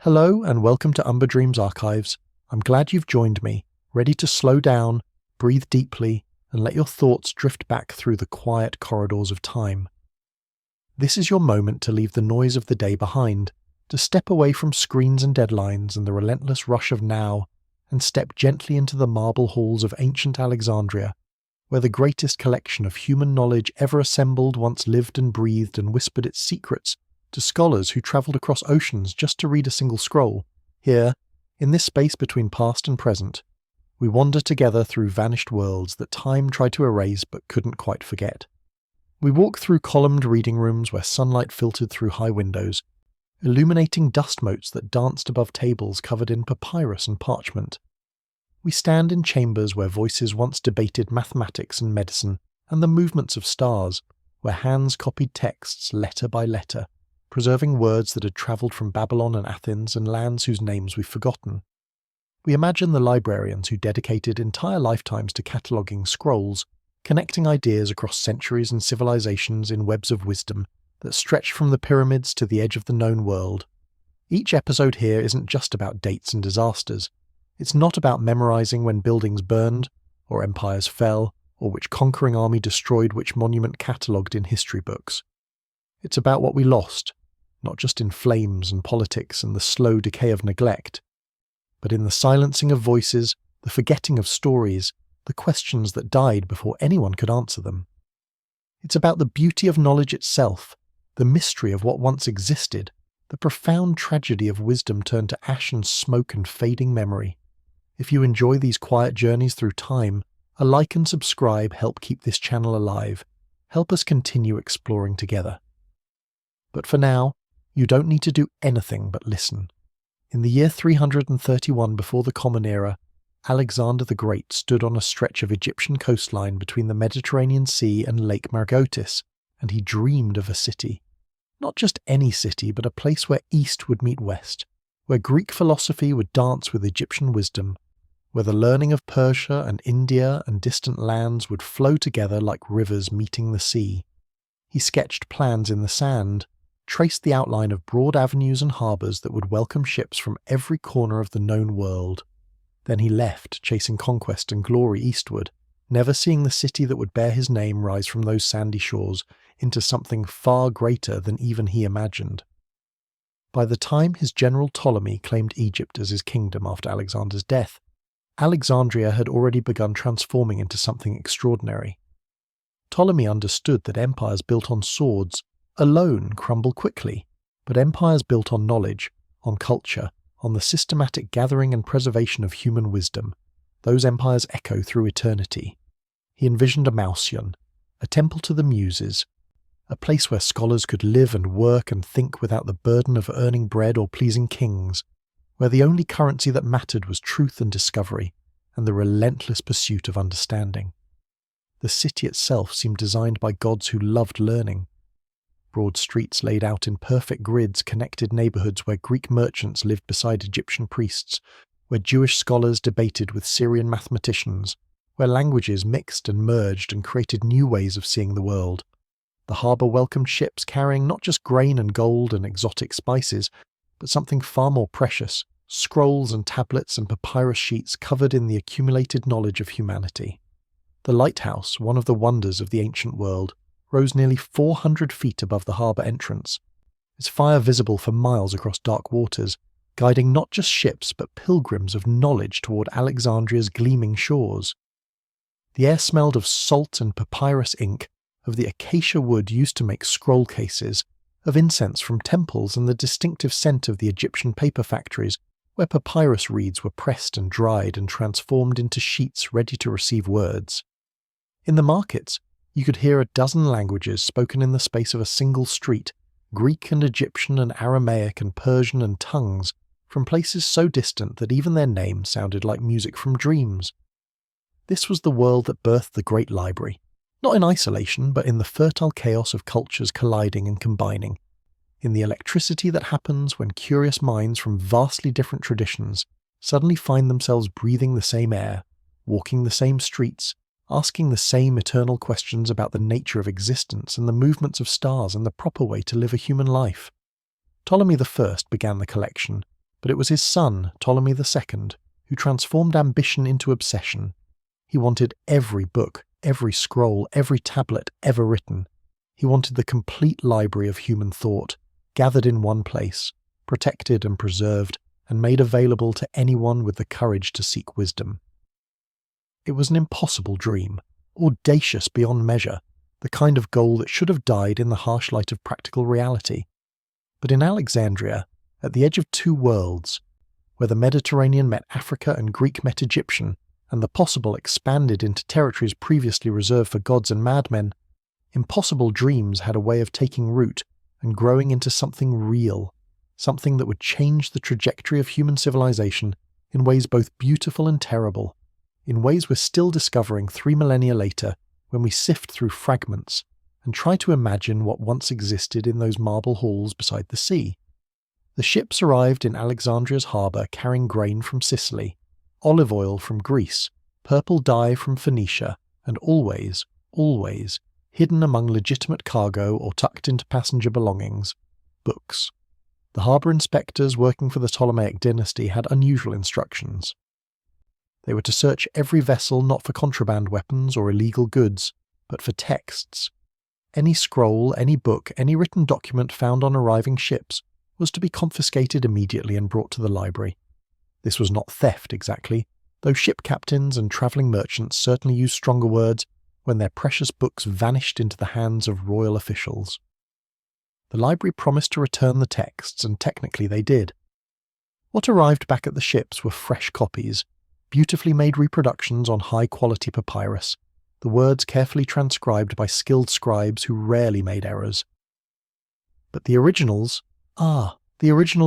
Hello and welcome to Umber Dreams Archives. I'm glad you've joined me, ready to slow down, breathe deeply, and let your thoughts drift back through the quiet corridors of time. This is your moment to leave the noise of the day behind, to step away from screens and deadlines and the relentless rush of now, and step gently into the marble halls of ancient Alexandria, where the greatest collection of human knowledge ever assembled once lived and breathed and whispered its secrets to scholars who travelled across oceans just to read a single scroll. Here, in this space between past and present, we wander together through vanished worlds that time tried to erase but couldn't quite forget. We walk through columned reading rooms where sunlight filtered through high windows, illuminating dust motes that danced above tables covered in papyrus and parchment. We stand in chambers where voices once debated mathematics and medicine and the movements of stars, where hands copied texts letter by letter, preserving words that had travelled from Babylon and Athens and lands whose names we've forgotten. We imagine the librarians who dedicated entire lifetimes to cataloguing scrolls, connecting ideas across centuries and civilizations in webs of wisdom that stretch from the pyramids to the edge of the known world. Each episode here isn't just about dates and disasters. It's not about memorizing when buildings burned, or empires fell, or which conquering army destroyed which monument catalogued in history books. It's about what we lost, not just in flames and politics and the slow decay of neglect, but in the silencing of voices, the forgetting of stories, the questions that died before anyone could answer them. It's about the beauty of knowledge itself, the mystery of what once existed, the profound tragedy of wisdom turned to ash and smoke and fading memory. If you enjoy these quiet journeys through time, a like and subscribe help keep this channel alive, help us continue exploring together. But for now, you don't need to do anything but listen. In the year 331 before the Common Era, Alexander the Great stood on a stretch of Egyptian coastline between the Mediterranean Sea and Lake Margotis, and he dreamed of a city. Not just any city, but a place where East would meet West, where Greek philosophy would dance with Egyptian wisdom, where the learning of Persia and India and distant lands would flow together like rivers meeting the sea. He sketched plans in the sand, traced the outline of broad avenues and harbours that would welcome ships from every corner of the known world. Then he left, chasing conquest and glory eastward, never seeing the city that would bear his name rise from those sandy shores into something far greater than even he imagined. By the time his general Ptolemy claimed Egypt as his kingdom after Alexander's death, Alexandria had already begun transforming into something extraordinary. Ptolemy understood that empires built on swords alone crumble quickly, but empires built on knowledge, on culture, on the systematic gathering and preservation of human wisdom, those empires echo through eternity. He envisioned a Mausion, a temple to the Muses, a place where scholars could live and work and think without the burden of earning bread or pleasing kings, where the only currency that mattered was truth and discovery, and the relentless pursuit of understanding. The city itself seemed designed by gods who loved learning. Broad streets laid out in perfect grids connected neighbourhoods where Greek merchants lived beside Egyptian priests, where Jewish scholars debated with Syrian mathematicians, where languages mixed and merged and created new ways of seeing the world. The harbour welcomed ships carrying not just grain and gold and exotic spices, but something far more precious, scrolls and tablets and papyrus sheets covered in the accumulated knowledge of humanity. The lighthouse, one of the wonders of the ancient world, rose nearly 400 feet above the harbour entrance, its fire visible for miles across dark waters, guiding not just ships but pilgrims of knowledge toward Alexandria's gleaming shores. The air smelled of salt and papyrus ink, of the acacia wood used to make scroll cases, of incense from temples and the distinctive scent of the Egyptian paper factories, where papyrus reeds were pressed and dried and transformed into sheets ready to receive words. In the markets, you could hear a dozen languages spoken in the space of a single street, Greek and Egyptian and Aramaic and Persian and tongues, from places so distant that even their names sounded like music from dreams. This was the world that birthed the Great Library, not in isolation, but in the fertile chaos of cultures colliding and combining, in the electricity that happens when curious minds from vastly different traditions suddenly find themselves breathing the same air, walking the same streets, asking the same eternal questions about the nature of existence and the movements of stars and the proper way to live a human life. Ptolemy I began the collection, but it was his son, Ptolemy II, who transformed ambition into obsession. He wanted every book, every scroll, every tablet ever written. He wanted the complete library of human thought, gathered in one place, protected and preserved, and made available to anyone with the courage to seek wisdom. It was an impossible dream, audacious beyond measure, the kind of goal that should have died in the harsh light of practical reality. But in Alexandria, at the edge of two worlds, where the Mediterranean met Africa and Greek met Egyptian, and the possible expanded into territories previously reserved for gods and madmen, impossible dreams had a way of taking root and growing into something real, something that would change the trajectory of human civilization in ways both beautiful and terrible, in ways we're still discovering 3 millennia later when we sift through fragments and try to imagine what once existed in those marble halls beside the sea. The ships arrived in Alexandria's harbour carrying grain from Sicily, olive oil from Greece, purple dye from Phoenicia, and always, hidden among legitimate cargo or tucked into passenger belongings, books. The harbour inspectors working for the Ptolemaic dynasty had unusual instructions. They were to search every vessel not for contraband weapons or illegal goods, but for texts. Any scroll, any book, any written document found on arriving ships was to be confiscated immediately and brought to the library. This was not theft exactly, though ship captains and travelling merchants certainly used stronger words when their precious books vanished into the hands of royal officials. The library promised to return the texts, and technically they did. What arrived back at the ships were fresh copies, beautifully made reproductions on high-quality papyrus, the words carefully transcribed by skilled scribes who rarely made errors. But the originals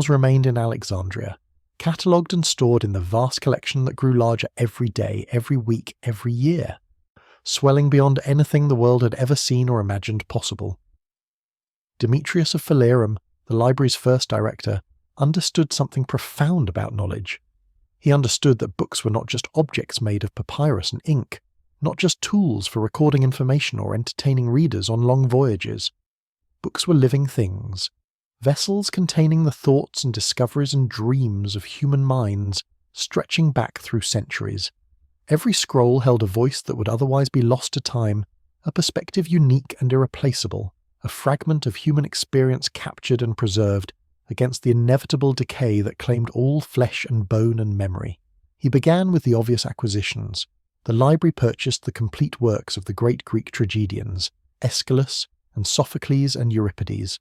remained in Alexandria, catalogued and stored in the vast collection that grew larger every day, every week, every year, swelling beyond anything the world had ever seen or imagined possible. Demetrius of Phalerum, the library's first director, understood something profound about knowledge. He understood that books were not just objects made of papyrus and ink, not just tools for recording information or entertaining readers on long voyages. Books were living things, vessels containing the thoughts and discoveries and dreams of human minds, stretching back through centuries. Every scroll held a voice that would otherwise be lost to time, a perspective unique and irreplaceable, a fragment of human experience captured and preserved against the inevitable decay that claimed all flesh and bone and memory. He began with the obvious acquisitions. The library purchased the complete works of the great Greek tragedians, Aeschylus and Sophocles and Euripides.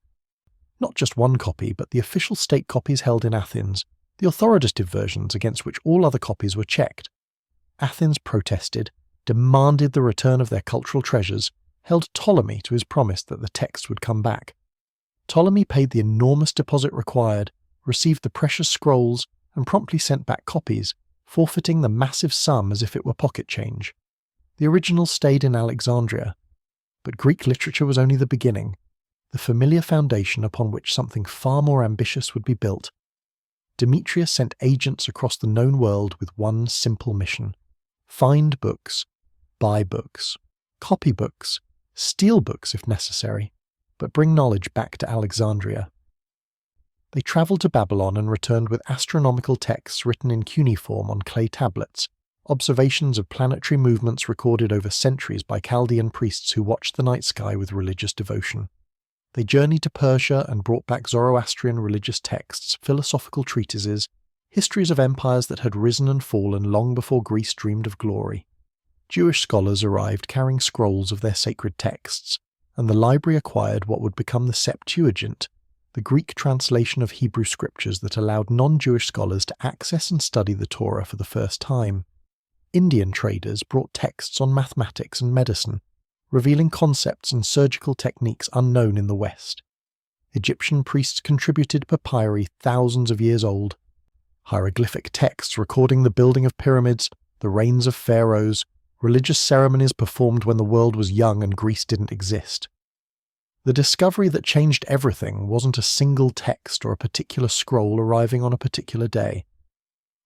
Not just one copy, but the official state copies held in Athens, the authoritative versions against which all other copies were checked. Athens protested, demanded the return of their cultural treasures, held Ptolemy to his promise that the text would come back. Ptolemy paid the enormous deposit required, received the precious scrolls, and promptly sent back copies, forfeiting the massive sum as if it were pocket change. The originals stayed in Alexandria, but Greek literature was only the beginning, the familiar foundation upon which something far more ambitious would be built. Demetrius sent agents across the known world with one simple mission: find books, buy books, copy books, steal books if necessary, but bring knowledge back to Alexandria. They travelled to Babylon and returned with astronomical texts written in cuneiform on clay tablets, observations of planetary movements recorded over centuries by Chaldean priests who watched the night sky with religious devotion. They journeyed to Persia and brought back Zoroastrian religious texts, philosophical treatises, histories of empires that had risen and fallen long before Greece dreamed of glory. Jewish scholars arrived carrying scrolls of their sacred texts, and the library acquired what would become the Septuagint, the Greek translation of Hebrew scriptures that allowed non-Jewish scholars to access and study the Torah for the first time. Indian traders brought texts on mathematics and medicine, revealing concepts and surgical techniques unknown in the West. Egyptian priests contributed papyri thousands of years old, hieroglyphic texts recording the building of pyramids, the reigns of pharaohs, religious ceremonies performed when the world was young and Greece didn't exist. The discovery that changed everything wasn't a single text or a particular scroll arriving on a particular day.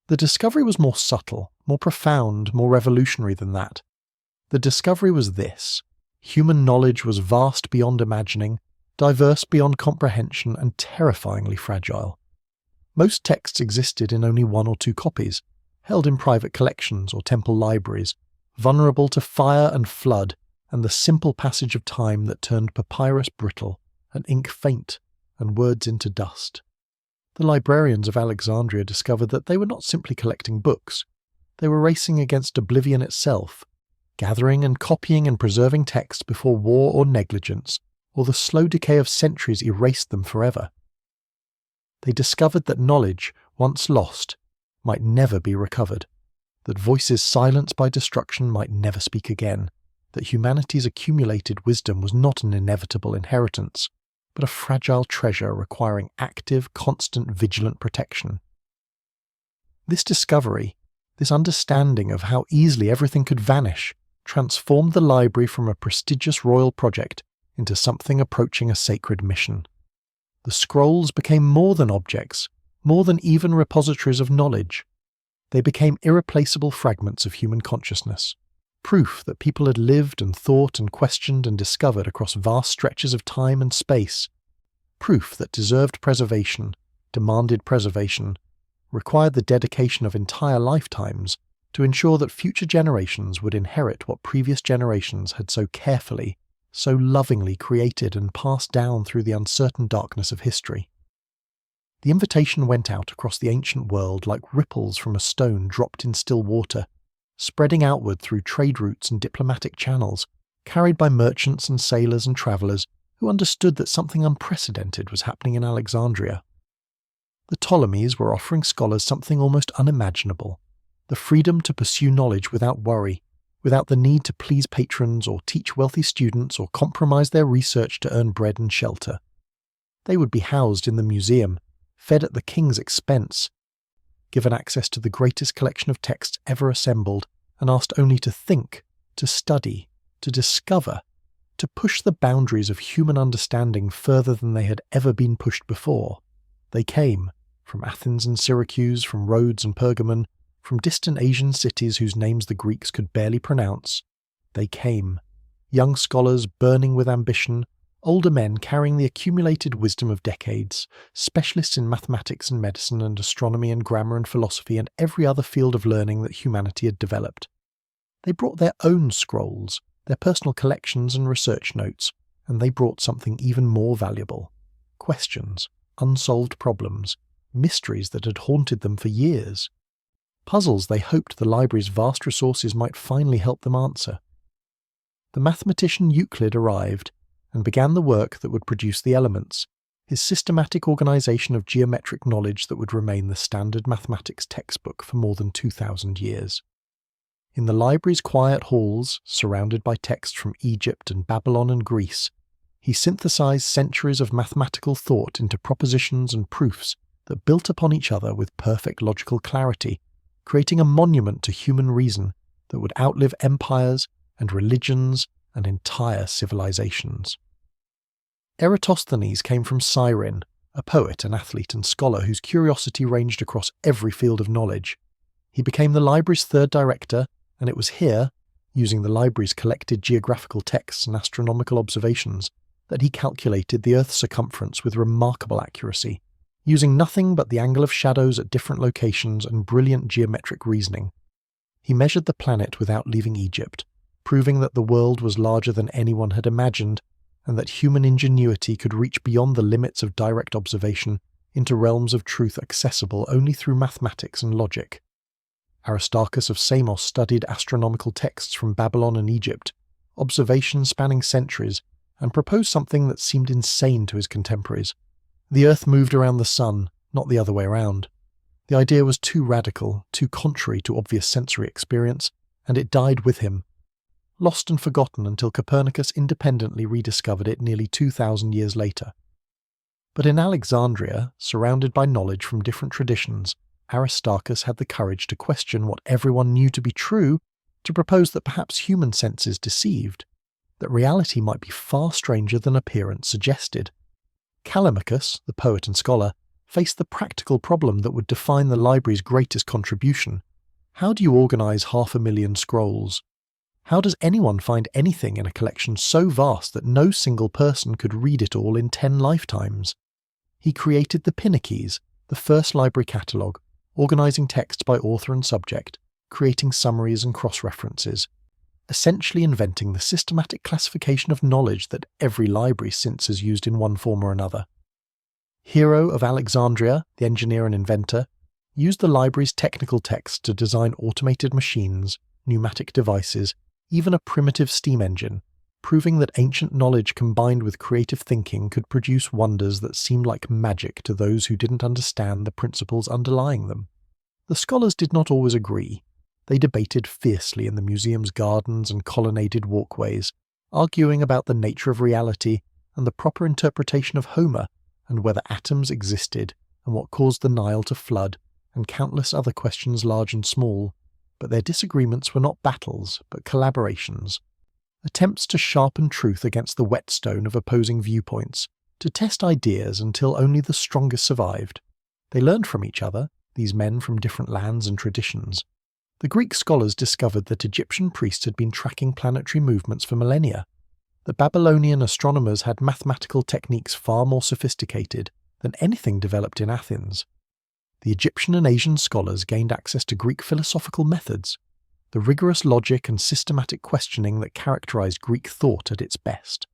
The discovery was more subtle, more profound, more revolutionary than that. The discovery was this: human knowledge was vast beyond imagining, diverse beyond comprehension, and terrifyingly fragile. Most texts existed in only 1 or 2 copies, held in private collections or temple libraries, vulnerable to fire and flood and the simple passage of time that turned papyrus brittle and ink faint and words into dust. The librarians of Alexandria discovered that they were not simply collecting books. They were racing against oblivion itself, gathering and copying and preserving texts before war or negligence, or the slow decay of centuries erased them forever. They discovered that knowledge, once lost, might never be recovered, that voices silenced by destruction might never speak again, that humanity's accumulated wisdom was not an inevitable inheritance, but a fragile treasure requiring active, constant, vigilant protection. This discovery, this understanding of how easily everything could vanish, transformed the library from a prestigious royal project into something approaching a sacred mission. The scrolls became more than objects, more than even repositories of knowledge. They became irreplaceable fragments of human consciousness, proof that people had lived and thought and questioned and discovered across vast stretches of time and space, proof that deserved preservation, demanded preservation, required the dedication of entire lifetimes to ensure that future generations would inherit what previous generations had so carefully, so lovingly created and passed down through the uncertain darkness of history. The invitation went out across the ancient world like ripples from a stone dropped in still water, spreading outward through trade routes and diplomatic channels, carried by merchants and sailors and travellers who understood that something unprecedented was happening in Alexandria. The Ptolemies were offering scholars something almost unimaginable, the freedom to pursue knowledge without worry, without the need to please patrons or teach wealthy students or compromise their research to earn bread and shelter. They would be housed in the museum, fed at the king's expense, given access to the greatest collection of texts ever assembled, and asked only to think, to study, to discover, to push the boundaries of human understanding further than they had ever been pushed before. They came, from Athens and Syracuse, from Rhodes and Pergamon, from distant Asian cities whose names the Greeks could barely pronounce. They came, young scholars burning with ambition, older men carrying the accumulated wisdom of decades, specialists in mathematics and medicine and astronomy and grammar and philosophy and every other field of learning that humanity had developed. They brought their own scrolls, their personal collections and research notes, and they brought something even more valuable: questions, unsolved problems, mysteries that had haunted them for years. Puzzles they hoped the library's vast resources might finally help them answer. The mathematician Euclid arrived and began the work that would produce the elements, his systematic organization of geometric knowledge that would remain the standard mathematics textbook for more than 2,000 years. In the library's quiet halls, surrounded by texts from Egypt and Babylon and Greece, he synthesized centuries of mathematical thought into propositions and proofs that built upon each other with perfect logical clarity, creating a monument to human reason that would outlive empires and religions and entire civilizations. Eratosthenes came from Cyrene, a poet, an athlete and scholar whose curiosity ranged across every field of knowledge. He became the library's 3rd director, and it was here, using the library's collected geographical texts and astronomical observations, that he calculated the Earth's circumference with remarkable accuracy, using nothing but the angle of shadows at different locations and brilliant geometric reasoning. He measured the planet without leaving Egypt, proving that the world was larger than anyone had imagined, and that human ingenuity could reach beyond the limits of direct observation into realms of truth accessible only through mathematics and logic. Aristarchus of Samos studied astronomical texts from Babylon and Egypt, observations spanning centuries, and proposed something that seemed insane to his contemporaries. The Earth moved around the Sun, not the other way around. The idea was too radical, too contrary to obvious sensory experience, and it died with him, lost and forgotten until Copernicus independently rediscovered it nearly 2,000 years later. But in Alexandria, surrounded by knowledge from different traditions, Aristarchus had the courage to question what everyone knew to be true, to propose that perhaps human senses deceived, that reality might be far stranger than appearance suggested. Callimachus, the poet and scholar, faced the practical problem that would define the library's greatest contribution. How do you organize 500,000 scrolls? How does anyone find anything in a collection so vast that no single person could read it all in 10 lifetimes? He created the Pinakies, the first library catalogue, organising text by author and subject, creating summaries and cross-references, essentially inventing the systematic classification of knowledge that every library since has used in one form or another. Hero of Alexandria, the engineer and inventor, used the library's technical text to design automated machines, pneumatic devices, even a primitive steam engine, proving that ancient knowledge combined with creative thinking could produce wonders that seemed like magic to those who didn't understand the principles underlying them. The scholars did not always agree. They debated fiercely in the museum's gardens and colonnaded walkways, arguing about the nature of reality and the proper interpretation of Homer, and whether atoms existed and what caused the Nile to flood, and countless other questions large and small. But their disagreements were not battles, but collaborations. Attempts to sharpen truth against the whetstone of opposing viewpoints, to test ideas until only the strongest survived. They learned from each other, these men from different lands and traditions. The Greek scholars discovered that Egyptian priests had been tracking planetary movements for millennia. The Babylonian astronomers had mathematical techniques far more sophisticated than anything developed in Athens. The Egyptian and Asian scholars gained access to Greek philosophical methods, the rigorous logic and systematic questioning that characterized Greek thought at its best.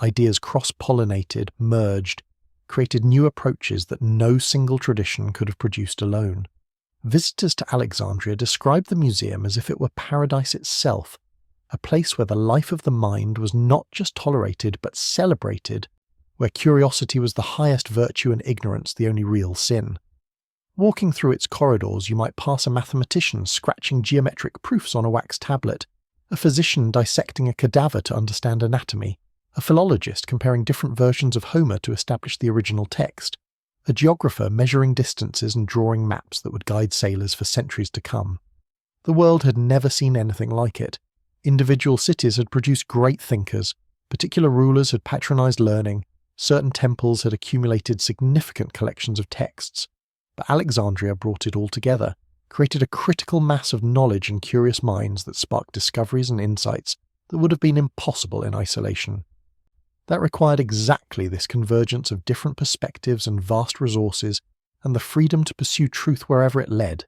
Ideas cross-pollinated, merged, created new approaches that no single tradition could have produced alone. Visitors to Alexandria described the museum as if it were paradise itself, a place where the life of the mind was not just tolerated but celebrated, where curiosity was the highest virtue and ignorance the only real sin. Walking through its corridors, you might pass a mathematician scratching geometric proofs on a wax tablet, a physician dissecting a cadaver to understand anatomy, a philologist comparing different versions of Homer to establish the original text, a geographer measuring distances and drawing maps that would guide sailors for centuries to come. The world had never seen anything like it. Individual cities had produced great thinkers, particular rulers had patronized learning, certain temples had accumulated significant collections of texts. But Alexandria brought it all together, created a critical mass of knowledge and curious minds that sparked discoveries and insights that would have been impossible in isolation. That required exactly this convergence of different perspectives and vast resources, and the freedom to pursue truth wherever it led,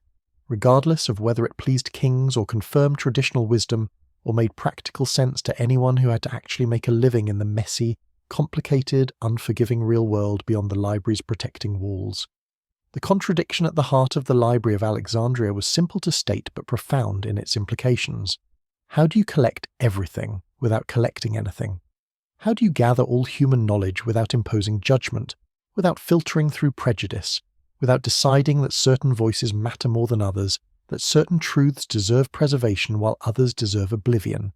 regardless of whether it pleased kings or confirmed traditional wisdom, or made practical sense to anyone who had to actually make a living in the messy, complicated, unforgiving real world beyond the library's protecting walls. The contradiction at the heart of the Library of Alexandria was simple to state but profound in its implications. How do you collect everything without collecting anything? How do you gather all human knowledge without imposing judgment, without filtering through prejudice, without deciding that certain voices matter more than others, that certain truths deserve preservation while others deserve oblivion?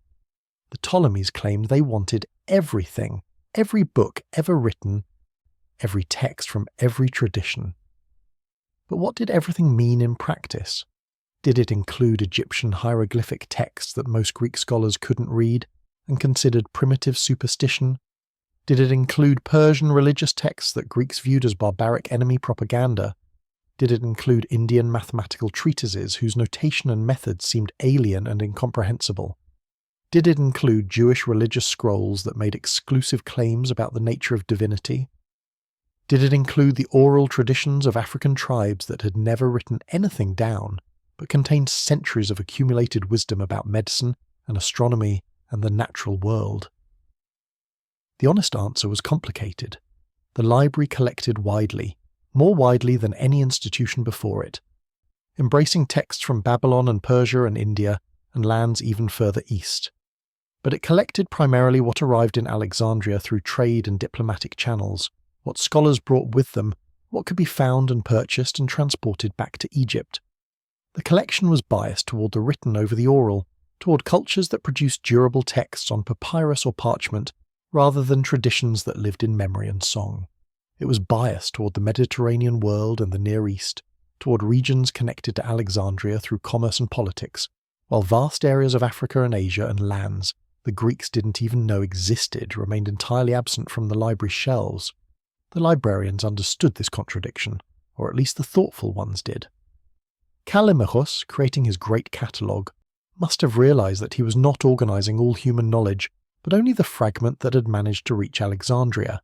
The Ptolemies claimed they wanted everything, every book ever written, every text from every tradition. But what did everything mean in practice? Did it include Egyptian hieroglyphic texts that most Greek scholars couldn't read and considered primitive superstition? Did it include Persian religious texts that Greeks viewed as barbaric enemy propaganda? Did it include Indian mathematical treatises whose notation and methods seemed alien and incomprehensible? Did it include Jewish religious scrolls that made exclusive claims about the nature of divinity? Did it include the oral traditions of African tribes that had never written anything down, but contained centuries of accumulated wisdom about medicine and astronomy and the natural world? The honest answer was complicated. The library collected widely, more widely than any institution before it, embracing texts from Babylon and Persia and India and lands even further east. But it collected primarily what arrived in Alexandria through trade and diplomatic channels, what scholars brought with them, what could be found and purchased and transported back to Egypt. The collection was biased toward the written over the oral, toward cultures that produced durable texts on papyrus or parchment, rather than traditions that lived in memory and song. It was biased toward the Mediterranean world and the Near East, toward regions connected to Alexandria through commerce and politics, while vast areas of Africa and Asia and lands the Greeks didn't even know existed remained entirely absent from the library's shelves. The librarians understood this contradiction, or at least the thoughtful ones did. Callimachus, creating his great catalogue, must have realized that he was not organizing all human knowledge, but only the fragment that had managed to reach Alexandria,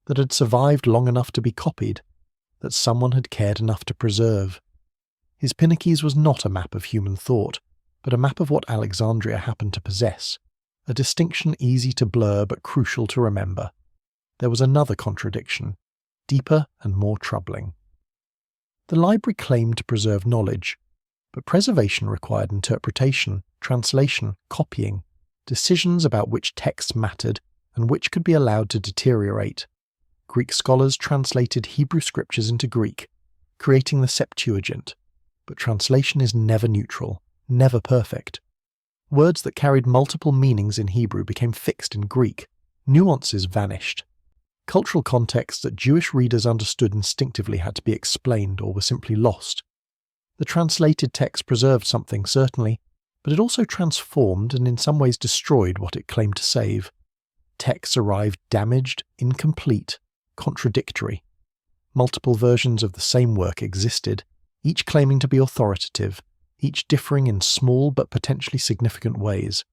that had survived long enough to be copied, that someone had cared enough to preserve. His Pinnaces was not a map of human thought, but a map of what Alexandria happened to possess, a distinction easy to blur but crucial to remember. There was another contradiction, deeper and more troubling. The library claimed to preserve knowledge, but preservation required interpretation, translation, copying, decisions about which texts mattered and which could be allowed to deteriorate. Greek scholars translated Hebrew scriptures into Greek, creating the Septuagint, but translation is never neutral, never perfect. Words that carried multiple meanings in Hebrew became fixed in Greek. Nuances vanished. Cultural contexts that Jewish readers understood instinctively had to be explained or were simply lost. The translated text preserved something, certainly, but it also transformed and in some ways destroyed what it claimed to save. Texts arrived damaged, incomplete, contradictory. Multiple versions of the same work existed, each claiming to be authoritative, each differing in small but potentially significant ways.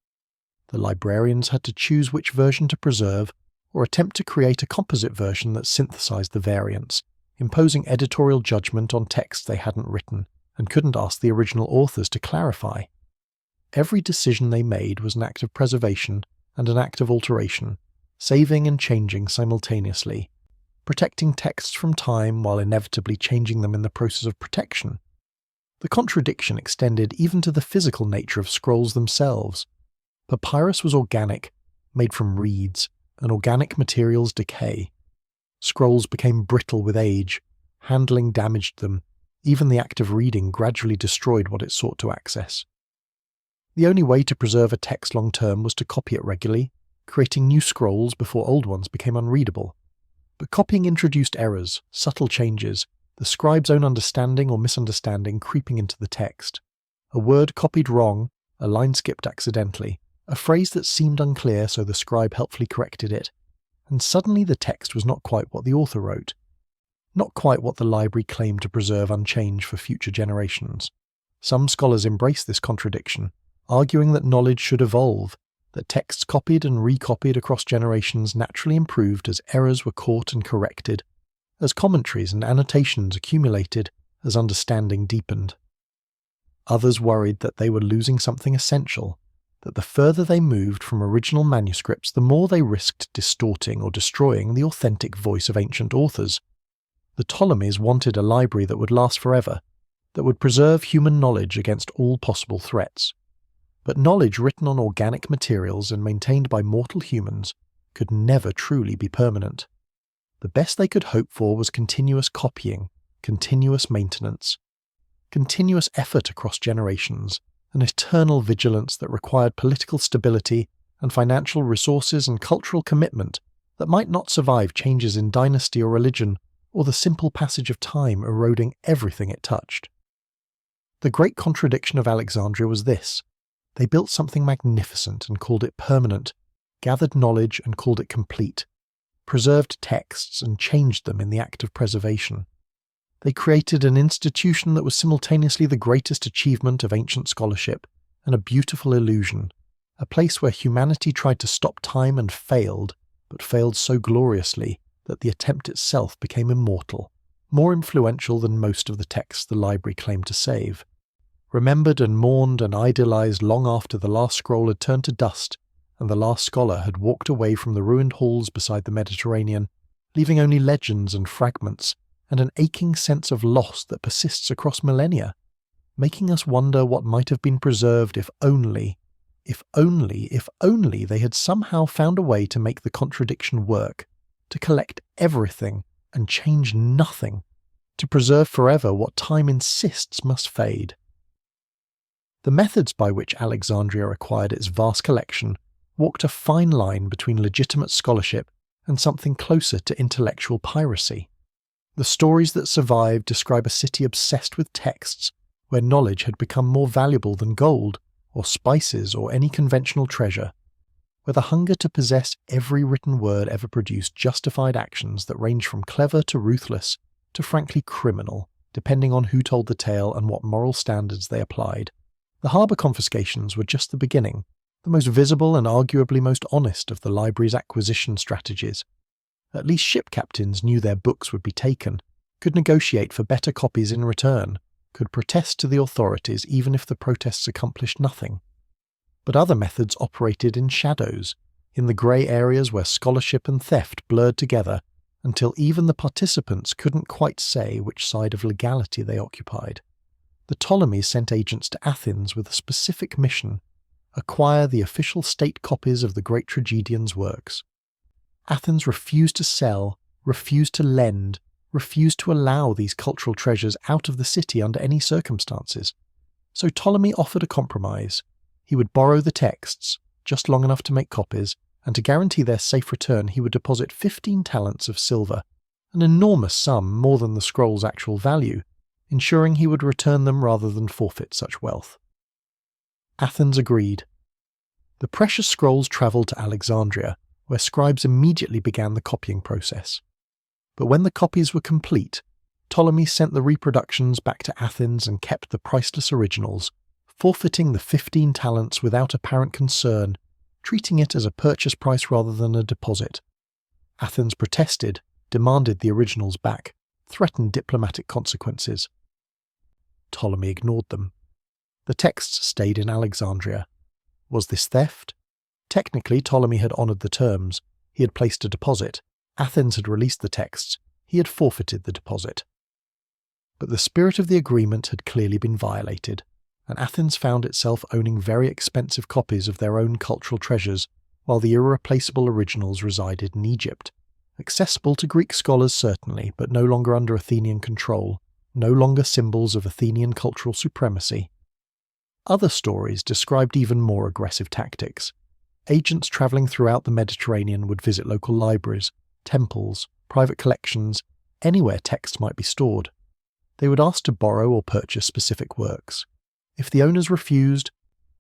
The librarians had to choose which version to preserve, or attempt to create a composite version that synthesized the variants, imposing editorial judgment on texts they hadn't written, and couldn't ask the original authors to clarify. Every decision they made was an act of preservation and an act of alteration, saving and changing simultaneously, protecting texts from time while inevitably changing them in the process of protection. The contradiction extended even to the physical nature of scrolls themselves. Papyrus was organic, made from reeds, and organic materials decay. Scrolls became brittle with age, handling damaged them, even the act of reading gradually destroyed what it sought to access. The only way to preserve a text long-term was to copy it regularly, creating new scrolls before old ones became unreadable. But copying introduced errors, subtle changes, the scribe's own understanding or misunderstanding creeping into the text. A word copied wrong, a line skipped accidentally, a phrase that seemed unclear so the scribe helpfully corrected it, and suddenly the text was not quite what the author wrote. Not quite what the library claimed to preserve unchanged for future generations. Some scholars embrace this contradiction, arguing that knowledge should evolve, that texts copied and recopied across generations naturally improved as errors were caught and corrected, as commentaries and annotations accumulated, as understanding deepened. Others worried that they were losing something essential, that the further they moved from original manuscripts, the more they risked distorting or destroying the authentic voice of ancient authors. The Ptolemies wanted a library that would last forever, that would preserve human knowledge against all possible threats. But knowledge written on organic materials and maintained by mortal humans could never truly be permanent. The best they could hope for was continuous copying, continuous maintenance, continuous effort across generations, an eternal vigilance that required political stability and financial resources and cultural commitment that might not survive changes in dynasty or religion or the simple passage of time eroding everything it touched. The great contradiction of Alexandria was this. They built something magnificent and called it permanent, gathered knowledge and called it complete, preserved texts and changed them in the act of preservation. They created an institution that was simultaneously the greatest achievement of ancient scholarship and a beautiful illusion, a place where humanity tried to stop time and failed, but failed so gloriously that the attempt itself became immortal, more influential than most of the texts the library claimed to save. Remembered and mourned and idealized long after the last scroll had turned to dust and the last scholar had walked away from the ruined halls beside the Mediterranean, leaving only legends and fragments and an aching sense of loss that persists across millennia, making us wonder what might have been preserved if only they had somehow found a way to make the contradiction work, to collect everything and change nothing, to preserve forever what time insists must fade. The methods by which Alexandria acquired its vast collection walked a fine line between legitimate scholarship and something closer to intellectual piracy. The stories that survive describe a city obsessed with texts, where knowledge had become more valuable than gold, or spices, or any conventional treasure, where the hunger to possess every written word ever produced justified actions that range from clever to ruthless, to frankly criminal, depending on who told the tale and what moral standards they applied. The harbour confiscations were just the beginning, the most visible and arguably most honest of the library's acquisition strategies. At least ship captains knew their books would be taken, could negotiate for better copies in return, could protest to the authorities even if the protests accomplished nothing. But other methods operated in shadows, in the grey areas where scholarship and theft blurred together until even the participants couldn't quite say which side of legality they occupied. The Ptolemies sent agents to Athens with a specific mission: acquire the official state copies of the great tragedian's works. Athens refused to sell, refused to lend, refused to allow these cultural treasures out of the city under any circumstances. So Ptolemy offered a compromise. He would borrow the texts, just long enough to make copies, and to guarantee their safe return he would deposit 15 talents of silver, an enormous sum more than the scroll's actual value, ensuring he would return them rather than forfeit such wealth. Athens agreed. The precious scrolls travelled to Alexandria, where scribes immediately began the copying process. But when the copies were complete, Ptolemy sent the reproductions back to Athens and kept the priceless originals, forfeiting the 15 talents without apparent concern, treating it as a purchase price rather than a deposit. Athens protested, demanded the originals back, threatened diplomatic consequences. Ptolemy ignored them. The texts stayed in Alexandria. Was this theft? Technically, Ptolemy had honoured the terms. He had placed a deposit. Athens had released the texts. He had forfeited the deposit. But the spirit of the agreement had clearly been violated, and Athens found itself owning very expensive copies of their own cultural treasures, while the irreplaceable originals resided in Egypt. Accessible to Greek scholars certainly, but no longer under Athenian control, no longer symbols of Athenian cultural supremacy. Other stories described even more aggressive tactics. Agents travelling throughout the Mediterranean would visit local libraries, temples, private collections, anywhere texts might be stored. They would ask to borrow or purchase specific works. If the owners refused,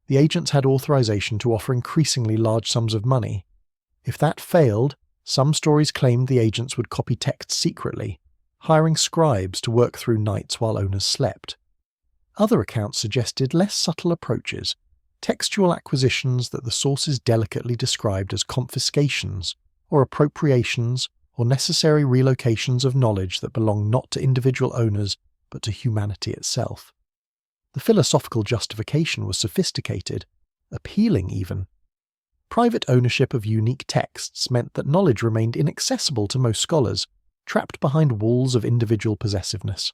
the agents had authorization to offer increasingly large sums of money. If that failed, some stories claimed the agents would copy texts secretly, hiring scribes to work through nights while owners slept. Other accounts suggested less subtle approaches, textual acquisitions that the sources delicately described as confiscations, or appropriations, or necessary relocations of knowledge that belonged not to individual owners but to humanity itself. The philosophical justification was sophisticated, appealing even. Private ownership of unique texts meant that knowledge remained inaccessible to most scholars, trapped behind walls of individual possessiveness.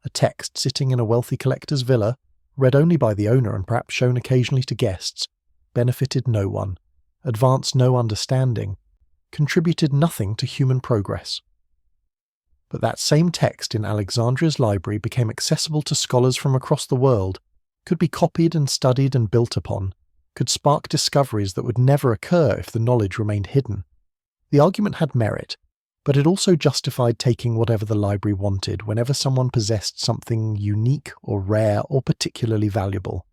A text sitting in a wealthy collector's villa, read only by the owner and perhaps shown occasionally to guests, benefited no one, advanced no understanding, contributed nothing to human progress. But that same text in Alexandria's library became accessible to scholars from across the world, could be copied and studied and built upon, could spark discoveries that would never occur if the knowledge remained hidden. The argument had merit, but it also justified taking whatever the library wanted whenever someone possessed something unique or rare or particularly valuable.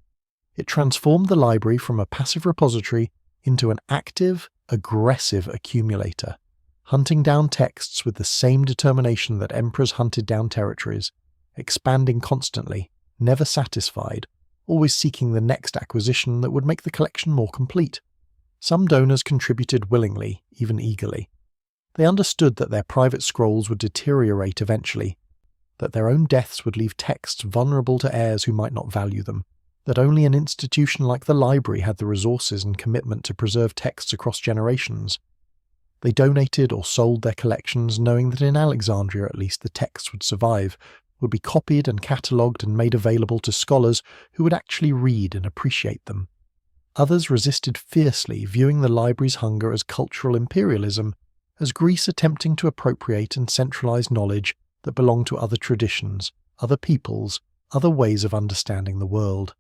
It transformed the library from a passive repository into an active, aggressive accumulator, hunting down texts with the same determination that emperors hunted down territories, expanding constantly, never satisfied, always seeking the next acquisition that would make the collection more complete. Some donors contributed willingly, even eagerly. They understood that their private scrolls would deteriorate eventually, that their own deaths would leave texts vulnerable to heirs who might not value them, that only an institution like the library had the resources and commitment to preserve texts across generations. They donated or sold their collections knowing that in Alexandria at least the texts would survive, would be copied and catalogued and made available to scholars who would actually read and appreciate them. Others resisted fiercely, viewing the library's hunger as cultural imperialism, as Greece attempting to appropriate and centralize knowledge that belonged to other traditions, other peoples, other ways of understanding the world.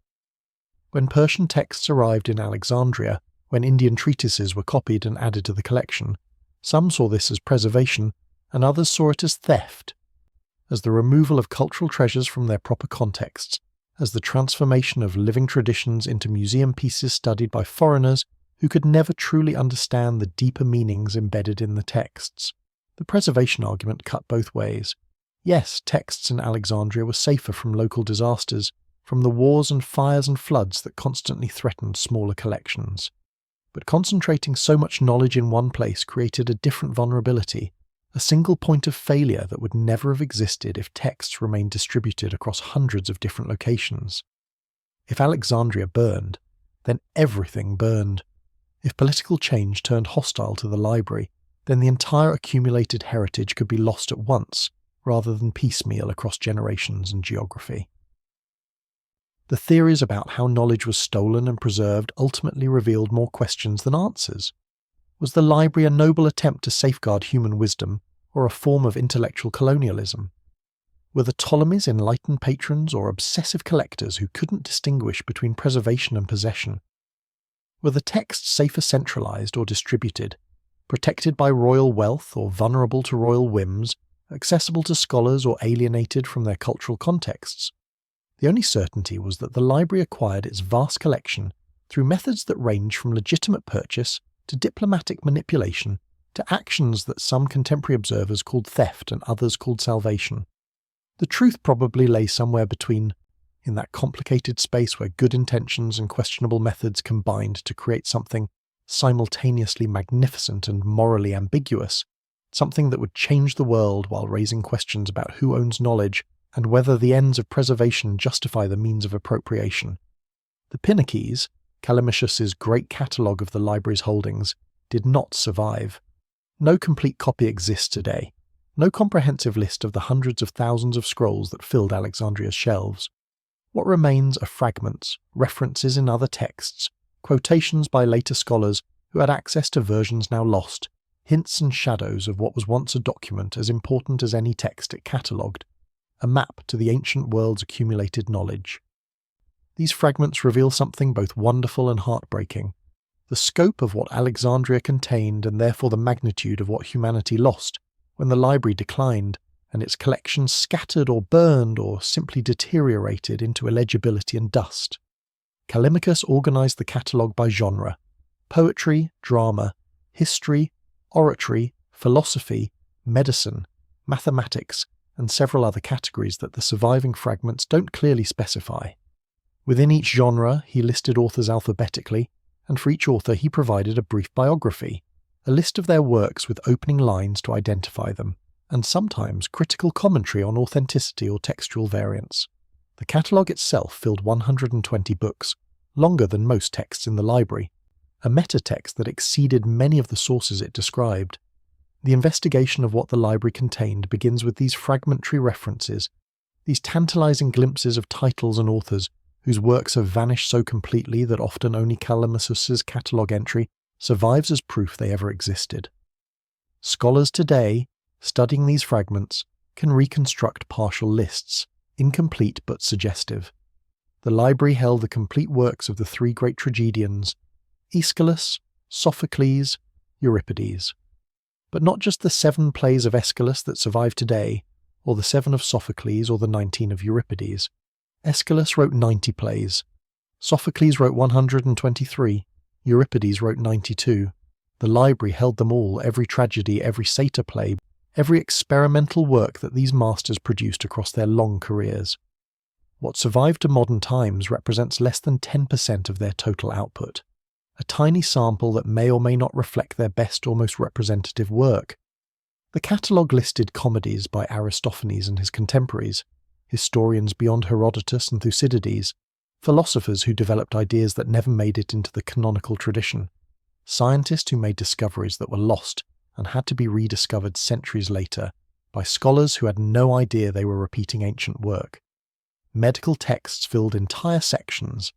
When Persian texts arrived in Alexandria, when Indian treatises were copied and added to the collection, some saw this as preservation, and others saw it as theft, as the removal of cultural treasures from their proper contexts, as the transformation of living traditions into museum pieces studied by foreigners who could never truly understand the deeper meanings embedded in the texts. The preservation argument cut both ways. Yes, texts in Alexandria were safer from local disasters, from the wars and fires and floods that constantly threatened smaller collections. But concentrating so much knowledge in one place created a different vulnerability, a single point of failure that would never have existed if texts remained distributed across hundreds of different locations. If Alexandria burned, then everything burned. If political change turned hostile to the library, then the entire accumulated heritage could be lost at once, rather than piecemeal across generations and geography. The theories about how knowledge was stolen and preserved ultimately revealed more questions than answers. Was the library a noble attempt to safeguard human wisdom, or a form of intellectual colonialism? Were the Ptolemies enlightened patrons or obsessive collectors who couldn't distinguish between preservation and possession? Were the texts safer centralized or distributed, protected by royal wealth or vulnerable to royal whims, accessible to scholars or alienated from their cultural contexts? The only certainty was that the library acquired its vast collection through methods that range from legitimate purchase to diplomatic manipulation to actions that some contemporary observers called theft and others called salvation. The truth probably lay somewhere between, in that complicated space where good intentions and questionable methods combined to create something simultaneously magnificent and morally ambiguous, something that would change the world while raising questions about who owns knowledge and whether the ends of preservation justify the means of appropriation. The Pinnaces, Callimachus's great catalogue of the library's holdings, did not survive. No complete copy exists today, no comprehensive list of the hundreds of thousands of scrolls that filled Alexandria's shelves. What remains are fragments, references in other texts, quotations by later scholars who had access to versions now lost, hints and shadows of what was once a document as important as any text it catalogued, a map to the ancient world's accumulated knowledge. These fragments reveal something both wonderful and heartbreaking: the scope of what Alexandria contained and therefore the magnitude of what humanity lost when the library declined and its collections scattered or burned or simply deteriorated into illegibility and dust. Callimachus organized the catalogue by genre: poetry, drama, history, oratory, philosophy, medicine, mathematics, and several other categories that the surviving fragments don't clearly specify. Within each genre, he listed authors alphabetically, and for each author he provided a brief biography, a list of their works with opening lines to identify them, and sometimes critical commentary on authenticity or textual variants. The catalogue itself filled 120 books, longer than most texts in the library, a meta-text that exceeded many of the sources it described. The investigation of what the library contained begins with these fragmentary references, these tantalizing glimpses of titles and authors whose works have vanished so completely that often only Callimachus's catalogue entry survives as proof they ever existed. Scholars today, studying these fragments, can reconstruct partial lists, incomplete but suggestive. The library held the complete works of the three great tragedians: Aeschylus, Sophocles, Euripides. But not just the 7 plays of Aeschylus that survive today, or the 7 of Sophocles or the 19 of Euripides. Aeschylus wrote 90 plays. Sophocles wrote 123. Euripides wrote 92. The library held them all, every tragedy, every satyr play, every experimental work that these masters produced across their long careers. What survived to modern times represents less than 10% of their total output, a tiny sample that may or may not reflect their best or most representative work. The catalogue listed comedies by Aristophanes and his contemporaries, historians beyond Herodotus and Thucydides, philosophers who developed ideas that never made it into the canonical tradition, scientists who made discoveries that were lost and had to be rediscovered centuries later by scholars who had no idea they were repeating ancient work. Medical texts filled entire sections.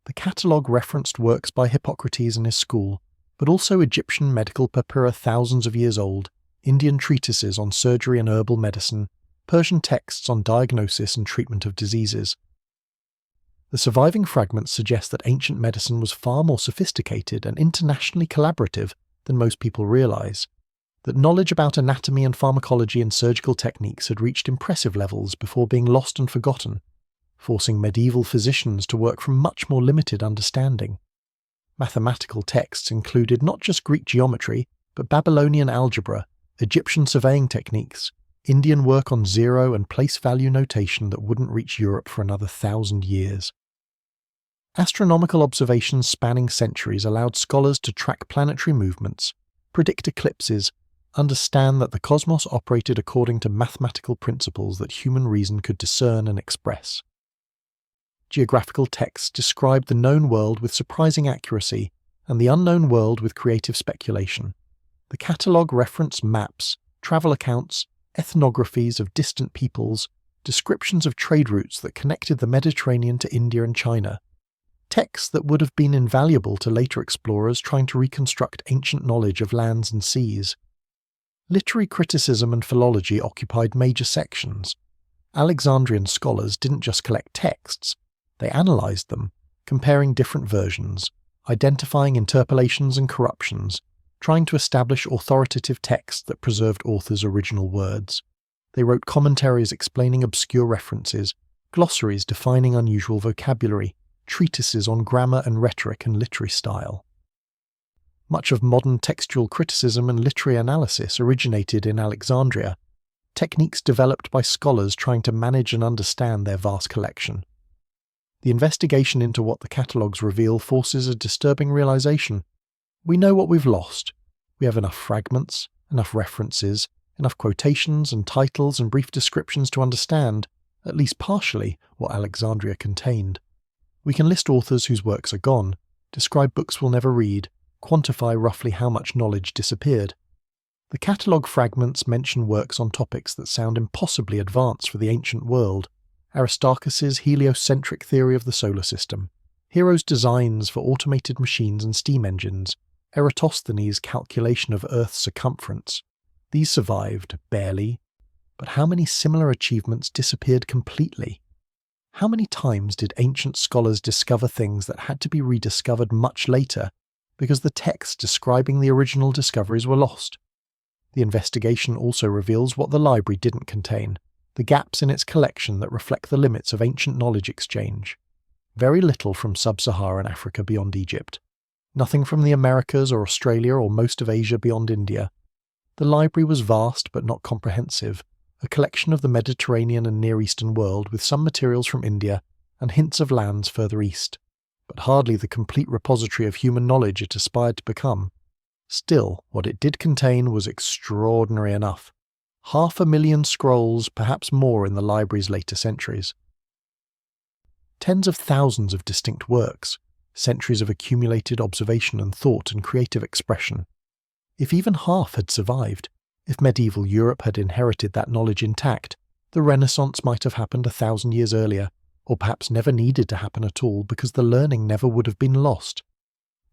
The catalogue referenced works by Hippocrates and his school, but also Egyptian medical papyra thousands of years old, Indian treatises on surgery and herbal medicine, Persian texts on diagnosis and treatment of diseases. The surviving fragments suggest that ancient medicine was far more sophisticated and internationally collaborative than most people realize, that knowledge about anatomy and pharmacology and surgical techniques had reached impressive levels before being lost and forgotten, forcing medieval physicians to work from much more limited understanding. Mathematical texts included not just Greek geometry, but Babylonian algebra, Egyptian surveying techniques, Indian work on zero and place value notation that wouldn't reach Europe for another 1,000 years. Astronomical observations spanning centuries allowed scholars to track planetary movements, predict eclipses, understand that the cosmos operated according to mathematical principles that human reason could discern and express. Geographical texts describe the known world with surprising accuracy and the unknown world with creative speculation. The catalogue referenced maps, travel accounts, ethnographies of distant peoples, descriptions of trade routes that connected the Mediterranean to India and China, texts that would have been invaluable to later explorers trying to reconstruct ancient knowledge of lands and seas. Literary criticism and philology occupied major sections. Alexandrian scholars didn't just collect texts, they analysed them, comparing different versions, identifying interpolations and corruptions, trying to establish authoritative texts that preserved authors' original words. They wrote commentaries explaining obscure references, glossaries defining unusual vocabulary, treatises on grammar and rhetoric and literary style. Much of modern textual criticism and literary analysis originated in Alexandria, techniques developed by scholars trying to manage and understand their vast collection. The investigation into what the catalogues reveal forces a disturbing realization. We know what we've lost. We have enough fragments, enough references, enough quotations and titles and brief descriptions to understand, at least partially, what Alexandria contained. We can list authors whose works are gone, describe books we'll never read, quantify roughly how much knowledge disappeared. The catalogue fragments mention works on topics that sound impossibly advanced for the ancient world: Aristarchus's heliocentric theory of the solar system, Hero's designs for automated machines and steam engines, Eratosthenes' calculation of Earth's circumference. These survived, barely, but how many similar achievements disappeared completely? How many times did ancient scholars discover things that had to be rediscovered much later because the texts describing the original discoveries were lost? The investigation also reveals what the library didn't contain, the gaps in its collection that reflect the limits of ancient knowledge exchange. Very little from sub-Saharan Africa beyond Egypt. Nothing from the Americas or Australia or most of Asia beyond India. The library was vast but not comprehensive, a collection of the Mediterranean and Near Eastern world with some materials from India and hints of lands further east, but hardly the complete repository of human knowledge it aspired to become. Still, what it did contain was extraordinary enough. 500,000 scrolls, perhaps more in the library's later centuries. Tens of thousands of distinct works, centuries of accumulated observation and thought and creative expression. If even half had survived, if medieval Europe had inherited that knowledge intact, the Renaissance might have happened 1,000 years earlier, or perhaps never needed to happen at all because the learning never would have been lost.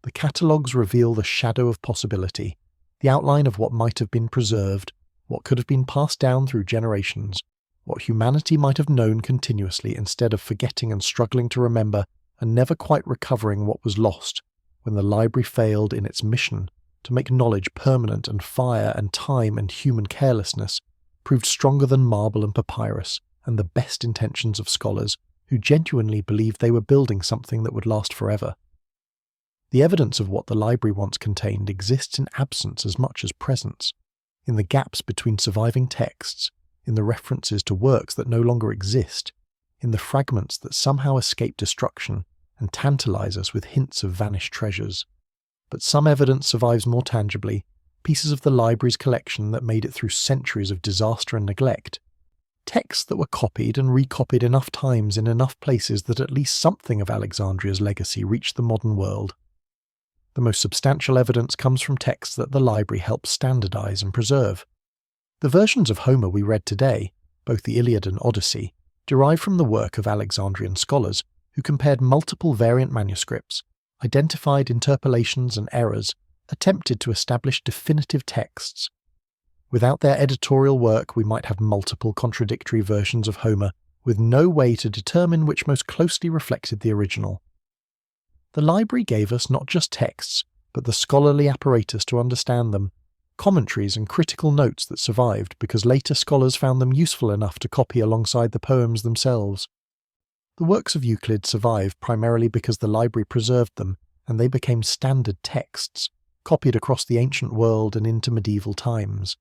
The catalogues reveal the shadow of possibility, the outline of what might have been preserved, what could have been passed down through generations, what humanity might have known continuously instead of forgetting and struggling to remember and never quite recovering what was lost when the library failed in its mission to make knowledge permanent, and fire and time and human carelessness proved stronger than marble and papyrus and the best intentions of scholars who genuinely believed they were building something that would last forever. The evidence of what the library once contained exists in absence as much as presence, in the gaps between surviving texts, in the references to works that no longer exist, in the fragments that somehow escape destruction and tantalize us with hints of vanished treasures. But some evidence survives more tangibly, pieces of the library's collection that made it through centuries of disaster and neglect. Texts that were copied and recopied enough times in enough places that at least something of Alexandria's legacy reached the modern world. The most substantial evidence comes from texts that the library helped standardize and preserve. The versions of Homer we read today, both the Iliad and Odyssey, derive from the work of Alexandrian scholars who compared multiple variant manuscripts, identified interpolations and errors, attempted to establish definitive texts. Without their editorial work, we might have multiple contradictory versions of Homer, with no way to determine which most closely reflected the original. The library gave us not just texts, but the scholarly apparatus to understand them, commentaries and critical notes that survived because later scholars found them useful enough to copy alongside the poems themselves. The works of Euclid survived primarily because the library preserved them, and they became standard texts, copied across the ancient world and into medieval times.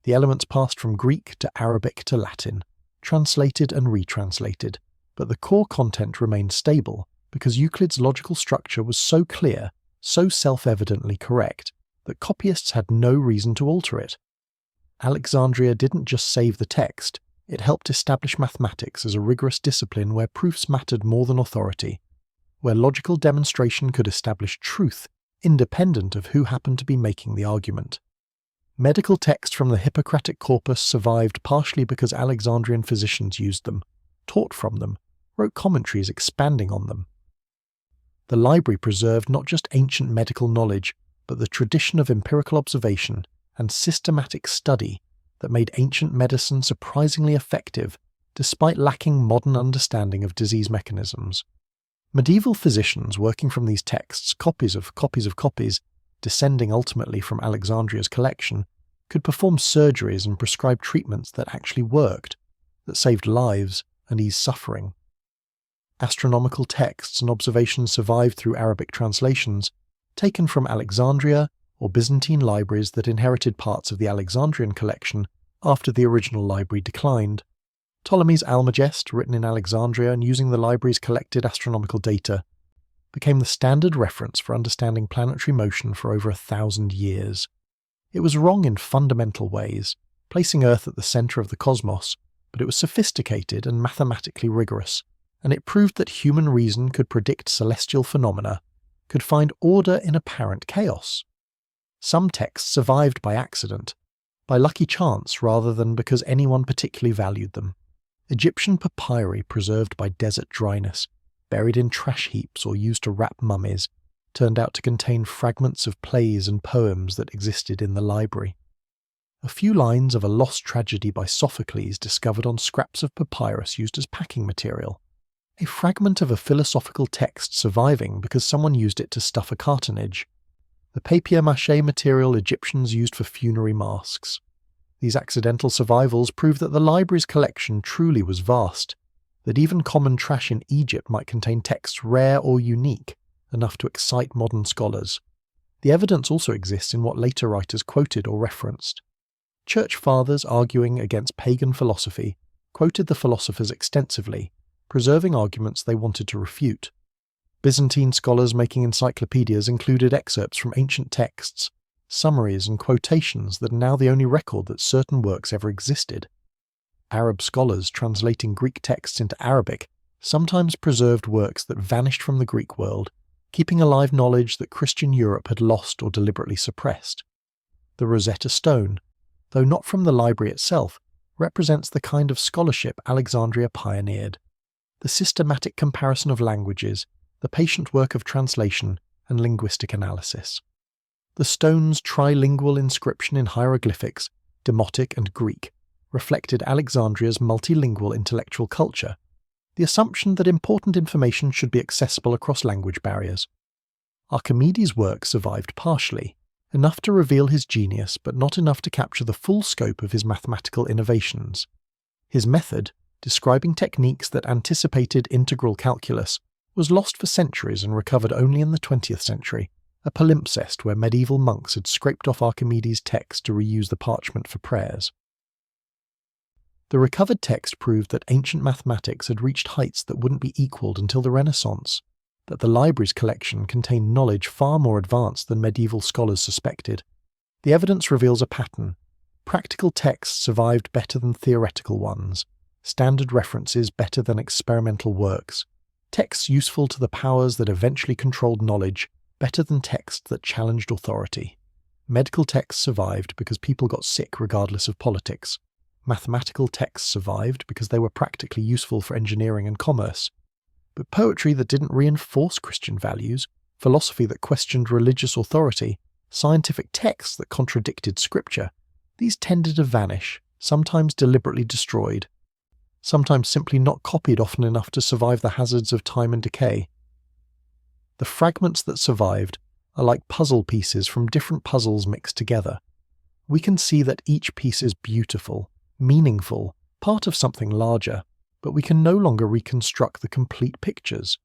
The elements passed from Greek to Arabic to Latin, translated and retranslated, but the core content remained stable because Euclid's logical structure was so clear, so self-evidently correct, that copyists had no reason to alter it. Alexandria didn't just save the text, it helped establish mathematics as a rigorous discipline where proofs mattered more than authority, where logical demonstration could establish truth independent of who happened to be making the argument. Medical texts from the Hippocratic corpus survived partially because Alexandrian physicians used them, taught from them, wrote commentaries expanding on them. The library preserved not just ancient medical knowledge, but the tradition of empirical observation and systematic study that made ancient medicine surprisingly effective despite lacking modern understanding of disease mechanisms. Medieval physicians working from these texts, copies of copies, descending ultimately from Alexandria's collection, could perform surgeries and prescribe treatments that actually worked, that saved lives and eased suffering. Astronomical texts and observations survived through Arabic translations, taken from Alexandria or Byzantine libraries that inherited parts of the Alexandrian collection after the original library declined. Ptolemy's Almagest, written in Alexandria and using the library's collected astronomical data, became the standard reference for understanding planetary motion for over 1,000 years. It was wrong in fundamental ways, placing Earth at the centre of the cosmos, but it was sophisticated and mathematically rigorous, and it proved that human reason could predict celestial phenomena, could find order in apparent chaos. Some texts survived by accident, by lucky chance rather than because anyone particularly valued them. Egyptian papyri preserved by desert dryness, buried in trash heaps or used to wrap mummies, turned out to contain fragments of plays and poems that existed in the library. A few lines of a lost tragedy by Sophocles discovered on scraps of papyrus used as packing material. A fragment of a philosophical text surviving because someone used it to stuff a cartonnage. The papier-mâché material Egyptians used for funerary masks. These accidental survivals prove that the library's collection truly was vast, that even common trash in Egypt might contain texts rare or unique, enough to excite modern scholars. The evidence also exists in what later writers quoted or referenced. Church fathers arguing against pagan philosophy quoted the philosophers extensively, preserving arguments they wanted to refute. Byzantine scholars making encyclopedias included excerpts from ancient texts, summaries and quotations that are now the only record that certain works ever existed. Arab scholars translating Greek texts into Arabic sometimes preserved works that vanished from the Greek world, keeping alive knowledge that Christian Europe had lost or deliberately suppressed. The Rosetta Stone, though not from the library itself, represents the kind of scholarship Alexandria pioneered. The systematic comparison of languages, the patient work of translation and linguistic analysis. The stone's trilingual inscription in hieroglyphics, Demotic and Greek, reflected Alexandria's multilingual intellectual culture, the assumption that important information should be accessible across language barriers. Archimedes' work survived partially, enough to reveal his genius but not enough to capture the full scope of his mathematical innovations. His method, describing techniques that anticipated integral calculus, was lost for centuries and recovered only in the 20th century, a palimpsest where medieval monks had scraped off Archimedes' text to reuse the parchment for prayers. The recovered text proved that ancient mathematics had reached heights that wouldn't be equalled until the Renaissance, that the library's collection contained knowledge far more advanced than medieval scholars suspected. The evidence reveals a pattern. Practical texts survived better than theoretical ones, standard references better than experimental works, texts useful to the powers that eventually controlled knowledge better than texts that challenged authority. Medical texts survived because people got sick regardless of politics. Mathematical texts survived because they were practically useful for engineering and commerce. But poetry that didn't reinforce Christian values, philosophy that questioned religious authority, scientific texts that contradicted scripture, these tended to vanish, sometimes deliberately destroyed, sometimes simply not copied often enough to survive the hazards of time and decay. The fragments that survived are like puzzle pieces from different puzzles mixed together. We can see that each piece is beautiful, meaningful, part of something larger, but we can no longer reconstruct the complete pictures.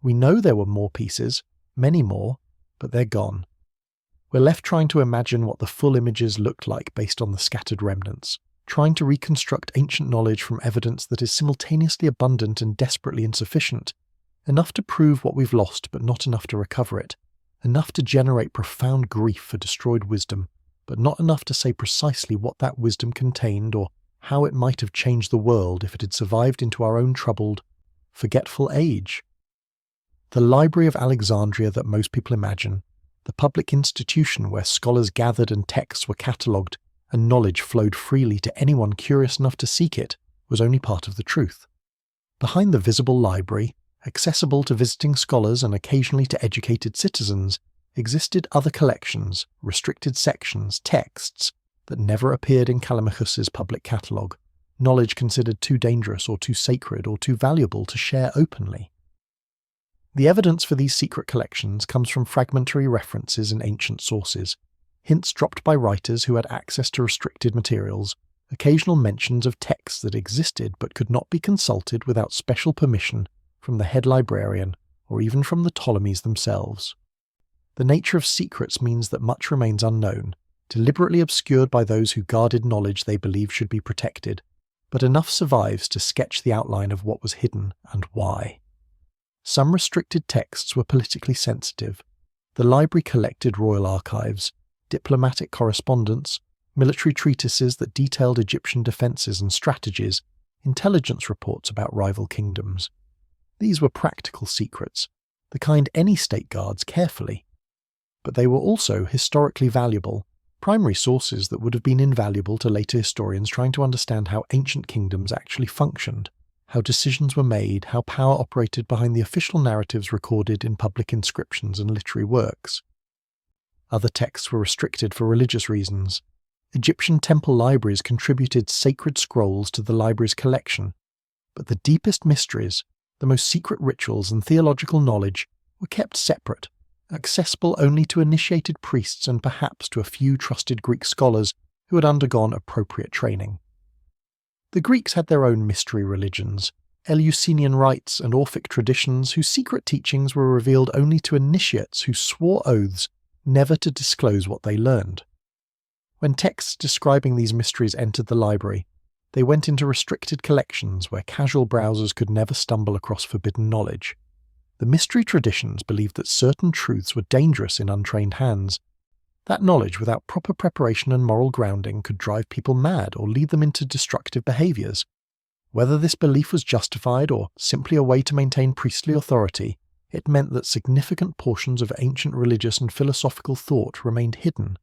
We know there were more pieces, many more, but they're gone. We're left trying to imagine what the full images looked like based on the scattered remnants, trying to reconstruct ancient knowledge from evidence that is simultaneously abundant and desperately insufficient, enough to prove what we've lost but not enough to recover it, enough to generate profound grief for destroyed wisdom, but not enough to say precisely what that wisdom contained or how it might have changed the world if it had survived into our own troubled, forgetful age. The Library of Alexandria that most people imagine, the public institution where scholars gathered and texts were catalogued and knowledge flowed freely to anyone curious enough to seek it, was only part of the truth. Behind the visible library, accessible to visiting scholars and occasionally to educated citizens, existed other collections, restricted sections, texts that never appeared in Callimachus's public catalogue, knowledge considered too dangerous or too sacred or too valuable to share openly. The evidence for these secret collections comes from fragmentary references in ancient sources, hints dropped by writers who had access to restricted materials, occasional mentions of texts that existed but could not be consulted without special permission from the head librarian or even from the Ptolemies themselves. The nature of secrets means that much remains unknown, deliberately obscured by those who guarded knowledge they believed should be protected, but enough survives to sketch the outline of what was hidden and why. Some restricted texts were politically sensitive. The library collected royal archives, diplomatic correspondence, military treatises that detailed Egyptian defences and strategies, intelligence reports about rival kingdoms. These were practical secrets, the kind any state guards carefully. But they were also historically valuable, primary sources that would have been invaluable to later historians trying to understand how ancient kingdoms actually functioned, how decisions were made, how power operated behind the official narratives recorded in public inscriptions and literary works. Other texts were restricted for religious reasons. Egyptian temple libraries contributed sacred scrolls to the library's collection, but the deepest mysteries, the most secret rituals and theological knowledge were kept separate, accessible only to initiated priests and perhaps to a few trusted Greek scholars who had undergone appropriate training. The Greeks had their own mystery religions, Eleusinian rites and Orphic traditions whose secret teachings were revealed only to initiates who swore oaths never to disclose what they learned. When texts describing these mysteries entered the library, they went into restricted collections where casual browsers could never stumble across forbidden knowledge. The mystery traditions believed that certain truths were dangerous in untrained hands. That knowledge without proper preparation and moral grounding could drive people mad or lead them into destructive behaviours. Whether this belief was justified or simply a way to maintain priestly authority, it meant that significant portions of ancient religious and philosophical thought remained hidden,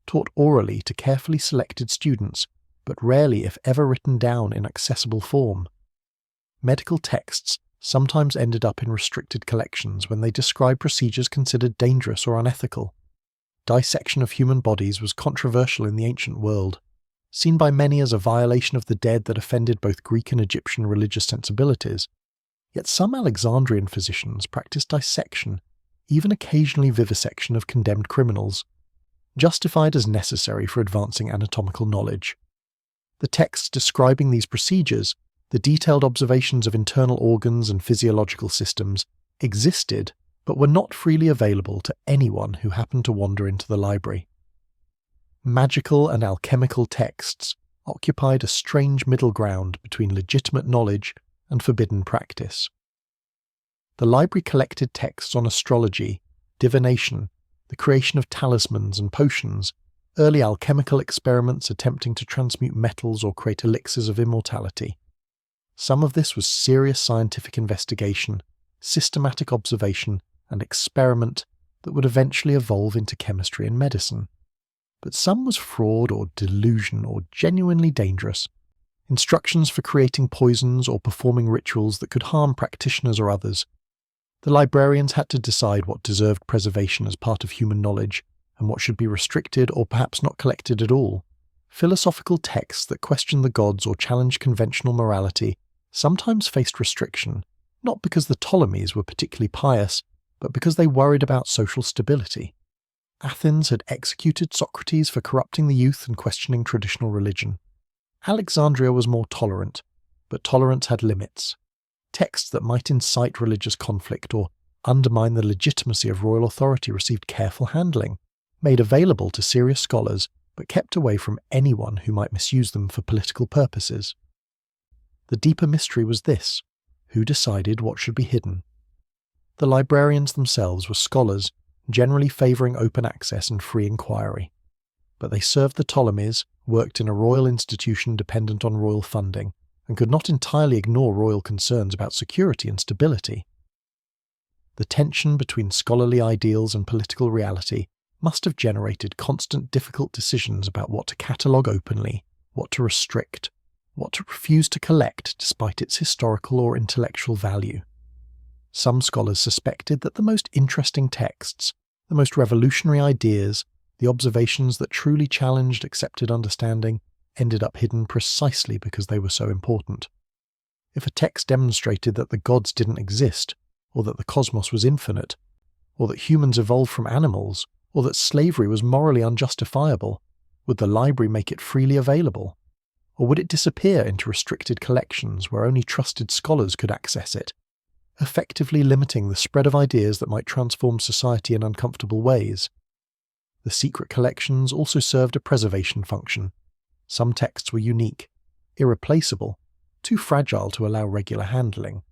taught orally to carefully selected students, but rarely if ever written down in accessible form. Medical texts sometimes ended up in restricted collections when they described procedures considered dangerous or unethical. Dissection of human bodies was controversial in the ancient world, seen by many as a violation of the dead that offended both Greek and Egyptian religious sensibilities. Yet some Alexandrian physicians practiced dissection, even occasionally vivisection of condemned criminals, justified as necessary for advancing anatomical knowledge. The texts describing these procedures, the detailed observations of internal organs and physiological systems, existed but were not freely available to anyone who happened to wander into the library. Magical and alchemical texts occupied a strange middle ground between legitimate knowledge and forbidden practice. The library collected texts on astrology, divination, the creation of talismans and potions, early alchemical experiments attempting to transmute metals or create elixirs of immortality. Some of this was serious scientific investigation, systematic observation, and experiment that would eventually evolve into chemistry and medicine. But some was fraud or delusion or genuinely dangerous. Instructions for creating poisons or performing rituals that could harm practitioners or others. The librarians had to decide what deserved preservation as part of human knowledge and what should be restricted or perhaps not collected at all. Philosophical texts that questioned the gods or challenged conventional morality sometimes faced restriction, not because the Ptolemies were particularly pious, but because they worried about social stability. Athens had executed Socrates for corrupting the youth and questioning traditional religion. Alexandria was more tolerant, but tolerance had limits. Texts that might incite religious conflict or undermine the legitimacy of royal authority received careful handling, made available to serious scholars, but kept away from anyone who might misuse them for political purposes. The deeper mystery was this: who decided what should be hidden? The librarians themselves were scholars, generally favouring open access and free inquiry. but they served the Ptolemies, worked in a royal institution dependent on royal funding, and could not entirely ignore royal concerns about security and stability. The tension between scholarly ideals and political reality must have generated constant difficult decisions about what to catalogue openly, what to restrict, what to refuse to collect despite its historical or intellectual value. Some scholars suspected that the most interesting texts, the most revolutionary ideas, the observations that truly challenged accepted understanding, ended up hidden precisely because they were so important. If a text demonstrated that the gods didn't exist, or that the cosmos was infinite, or that humans evolved from animals, or that slavery was morally unjustifiable, would the library make it freely available? Or would it disappear into restricted collections where only trusted scholars could access it, effectively limiting the spread of ideas that might transform society in uncomfortable ways? The secret collections also served a preservation function. Some texts were unique, irreplaceable, too fragile to allow regular handling.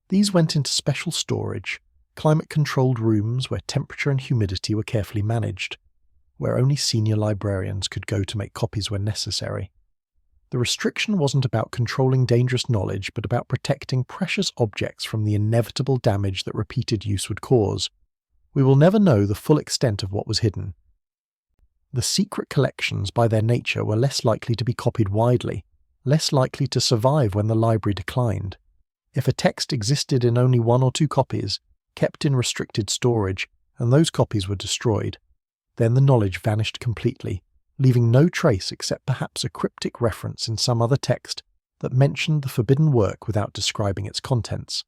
These went into special storage, climate-controlled rooms where temperature and humidity were carefully managed, where only senior librarians could go to make copies when necessary. The restriction wasn't about controlling dangerous knowledge, but about protecting precious objects from the inevitable damage that repeated use would cause. We will never know the full extent of what was hidden. The secret collections, by their nature, were less likely to be copied widely, less likely to survive when the library declined. If a text existed in only 1 or 2 copies, kept in restricted storage, and those copies were destroyed, then the knowledge vanished completely, leaving no trace except perhaps a cryptic reference in some other text that mentioned the forbidden work without describing its contents.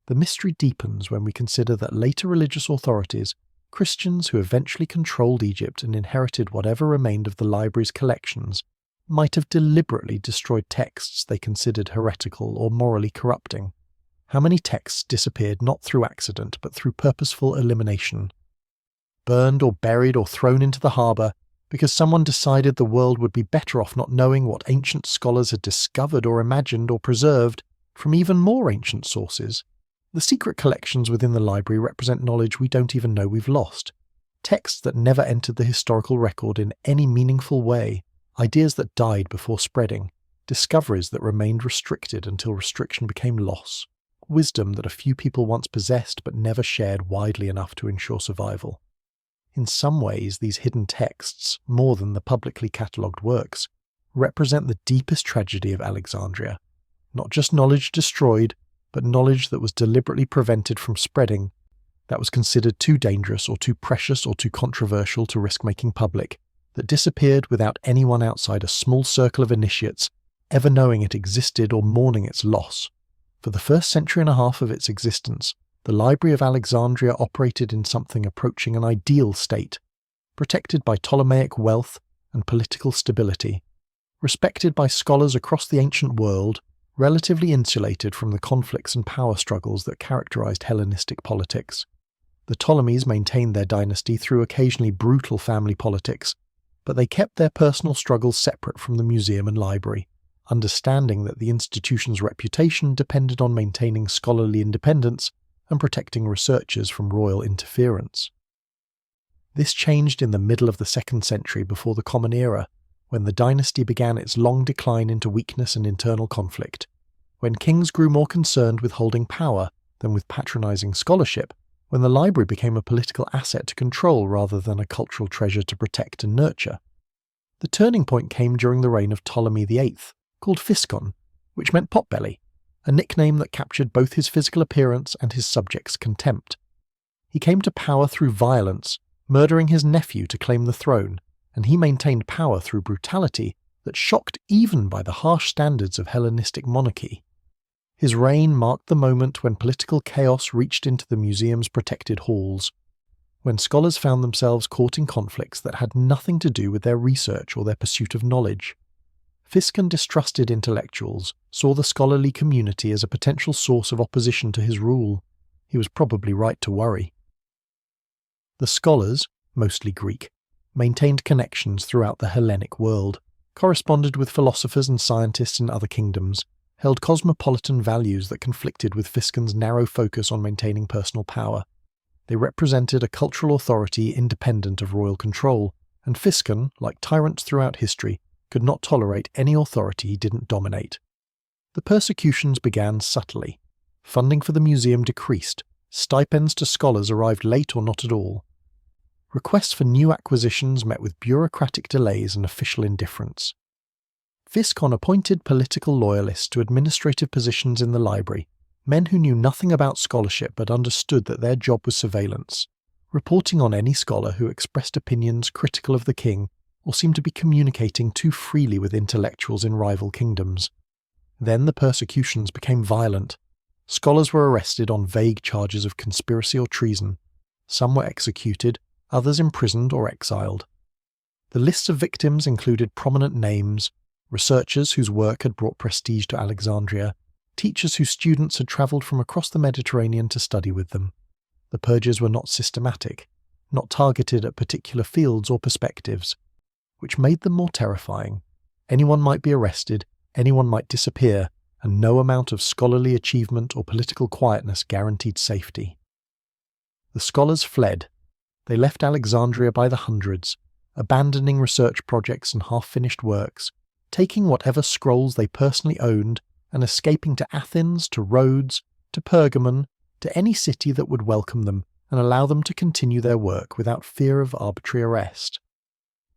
The mystery deepens when we consider that later religious authorities, Christians who eventually controlled Egypt and inherited whatever remained of the library's collections, might have deliberately destroyed texts they considered heretical or morally corrupting. How many texts disappeared not through accident but through purposeful elimination? Burned or buried or thrown into the harbour because someone decided the world would be better off not knowing what ancient scholars had discovered or imagined or preserved from even more ancient sources. The secret collections within the library represent knowledge we don't even know we've lost. Texts that never entered the historical record in any meaningful way. Ideas that died before spreading, discoveries that remained restricted until restriction became loss, wisdom that a few people once possessed but never shared widely enough to ensure survival. In some ways, these hidden texts, more than the publicly catalogued works, represent the deepest tragedy of Alexandria. Not just knowledge destroyed, but knowledge that was deliberately prevented from spreading, that was considered too dangerous or too precious or too controversial to risk making public, that disappeared without anyone outside a small circle of initiates ever knowing it existed or mourning its loss. For the first century and a half of its existence, the Library of Alexandria operated in something approaching an ideal state, protected by Ptolemaic wealth and political stability, respected by scholars across the ancient world, relatively insulated from the conflicts and power struggles that characterized Hellenistic politics. The Ptolemies maintained their dynasty through occasionally brutal family politics, but they kept their personal struggles separate from the museum and library, understanding that the institution's reputation depended on maintaining scholarly independence and protecting researchers from royal interference. This changed in the middle of the 2nd century before the Common Era, when the dynasty began its long decline into weakness and internal conflict, when kings grew more concerned with holding power than with patronizing scholarship, when the library became a political asset to control rather than a cultural treasure to protect and nurture. The turning point came during the reign of Ptolemy VIII, called Physcon, which meant potbelly, a nickname that captured both his physical appearance and his subjects' contempt. He came to power through violence, murdering his nephew to claim the throne, and he maintained power through brutality that shocked even by the harsh standards of Hellenistic monarchy. His reign marked the moment when political chaos reached into the museum's protected halls, when scholars found themselves caught in conflicts that had nothing to do with their research or their pursuit of knowledge. Physcon distrusted intellectuals, saw the scholarly community as a potential source of opposition to his rule. He was probably right to worry. The scholars, mostly Greek, maintained connections throughout the Hellenic world, corresponded with philosophers and scientists in other kingdoms, held cosmopolitan values that conflicted with Physcon's narrow focus on maintaining personal power. They represented a cultural authority independent of royal control, and Physcon, like tyrants throughout history, could not tolerate any authority he didn't dominate. The persecutions began subtly. Funding for the museum decreased, stipends to scholars arrived late or not at all. Requests for new acquisitions met with bureaucratic delays and official indifference. Physcon appointed political loyalists to administrative positions in the library, men who knew nothing about scholarship but understood that their job was surveillance, reporting on any scholar who expressed opinions critical of the king or seemed to be communicating too freely with intellectuals in rival kingdoms. Then the persecutions became violent. Scholars were arrested on vague charges of conspiracy or treason. Some were executed, others imprisoned or exiled. The lists of victims included prominent names, researchers whose work had brought prestige to Alexandria, teachers whose students had travelled from across the Mediterranean to study with them. The purges were not systematic, not targeted at particular fields or perspectives, which made them more terrifying. Anyone might be arrested, anyone might disappear, and no amount of scholarly achievement or political quietness guaranteed safety. The scholars fled. They left Alexandria by the hundreds, abandoning research projects and half-finished works, taking whatever scrolls they personally owned and escaping to Athens, to Rhodes, to Pergamon, to any city that would welcome them and allow them to continue their work without fear of arbitrary arrest.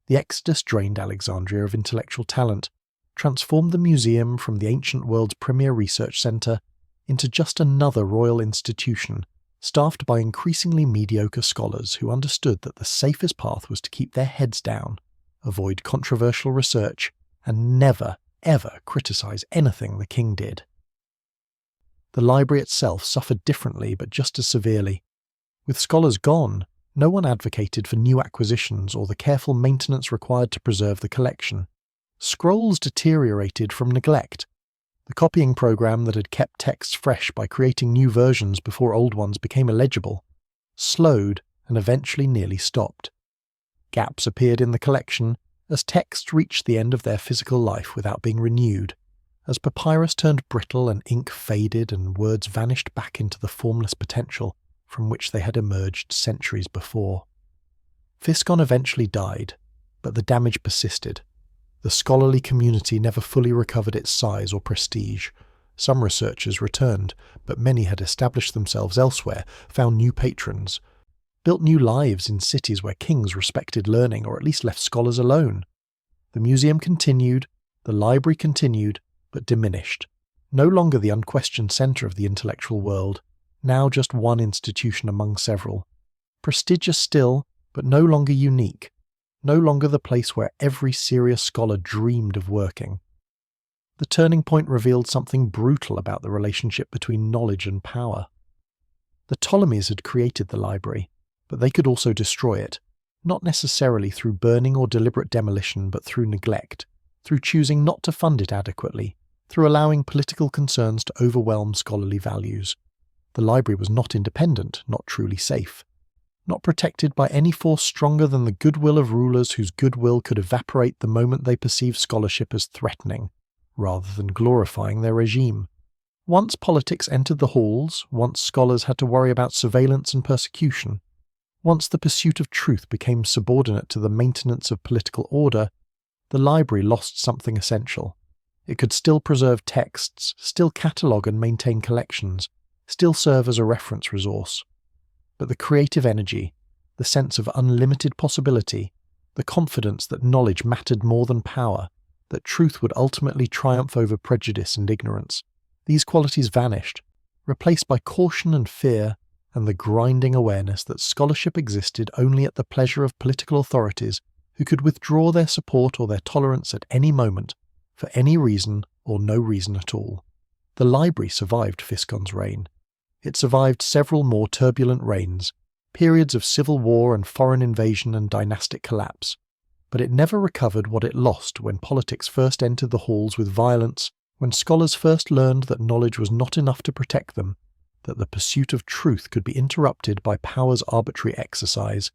The exodus drained Alexandria of intellectual talent, transformed the museum from the ancient world's premier research centre into just another royal institution, staffed by increasingly mediocre scholars who understood that the safest path was to keep their heads down, avoid controversial research, and never, ever criticise anything the king did. The library itself suffered differently but just as severely. With scholars gone, no one advocated for new acquisitions or the careful maintenance required to preserve the collection. Scrolls deteriorated from neglect. The copying program that had kept texts fresh by creating new versions before old ones became illegible slowed and eventually nearly stopped. Gaps appeared in the collection as texts reached the end of their physical life without being renewed, as papyrus turned brittle and ink faded and words vanished back into the formless potential from which they had emerged centuries before. Physcon eventually died, but the damage persisted. The scholarly community never fully recovered its size or prestige. Some researchers returned, but many had established themselves elsewhere, found new patrons, built new lives in cities where kings respected learning or at least left scholars alone. The museum continued, the library continued, but diminished. No longer the unquestioned centre of the intellectual world, now just one institution among several. Prestigious still, but no longer unique. No longer the place where every serious scholar dreamed of working. The turning point revealed something brutal about the relationship between knowledge and power. The Ptolemies had created the library, but they could also destroy it, not necessarily through burning or deliberate demolition, but through neglect, through choosing not to fund it adequately, through allowing political concerns to overwhelm scholarly values. The library was not independent, not truly safe, not protected by any force stronger than the goodwill of rulers whose goodwill could evaporate the moment they perceived scholarship as threatening, rather than glorifying their regime. Once politics entered the halls, once scholars had to worry about surveillance and persecution, once the pursuit of truth became subordinate to the maintenance of political order, the library lost something essential. It could still preserve texts, still catalogue and maintain collections, still serve as a reference resource. But the creative energy, the sense of unlimited possibility, the confidence that knowledge mattered more than power, that truth would ultimately triumph over prejudice and ignorance, these qualities vanished, replaced by caution and fear, and the grinding awareness that scholarship existed only at the pleasure of political authorities who could withdraw their support or their tolerance at any moment, for any reason or no reason at all. The library survived Physcon's reign. It survived several more turbulent reigns, periods of civil war and foreign invasion and dynastic collapse, but it never recovered what it lost when politics first entered the halls with violence, when scholars first learned that knowledge was not enough to protect them, that the pursuit of truth could be interrupted by power's arbitrary exercise,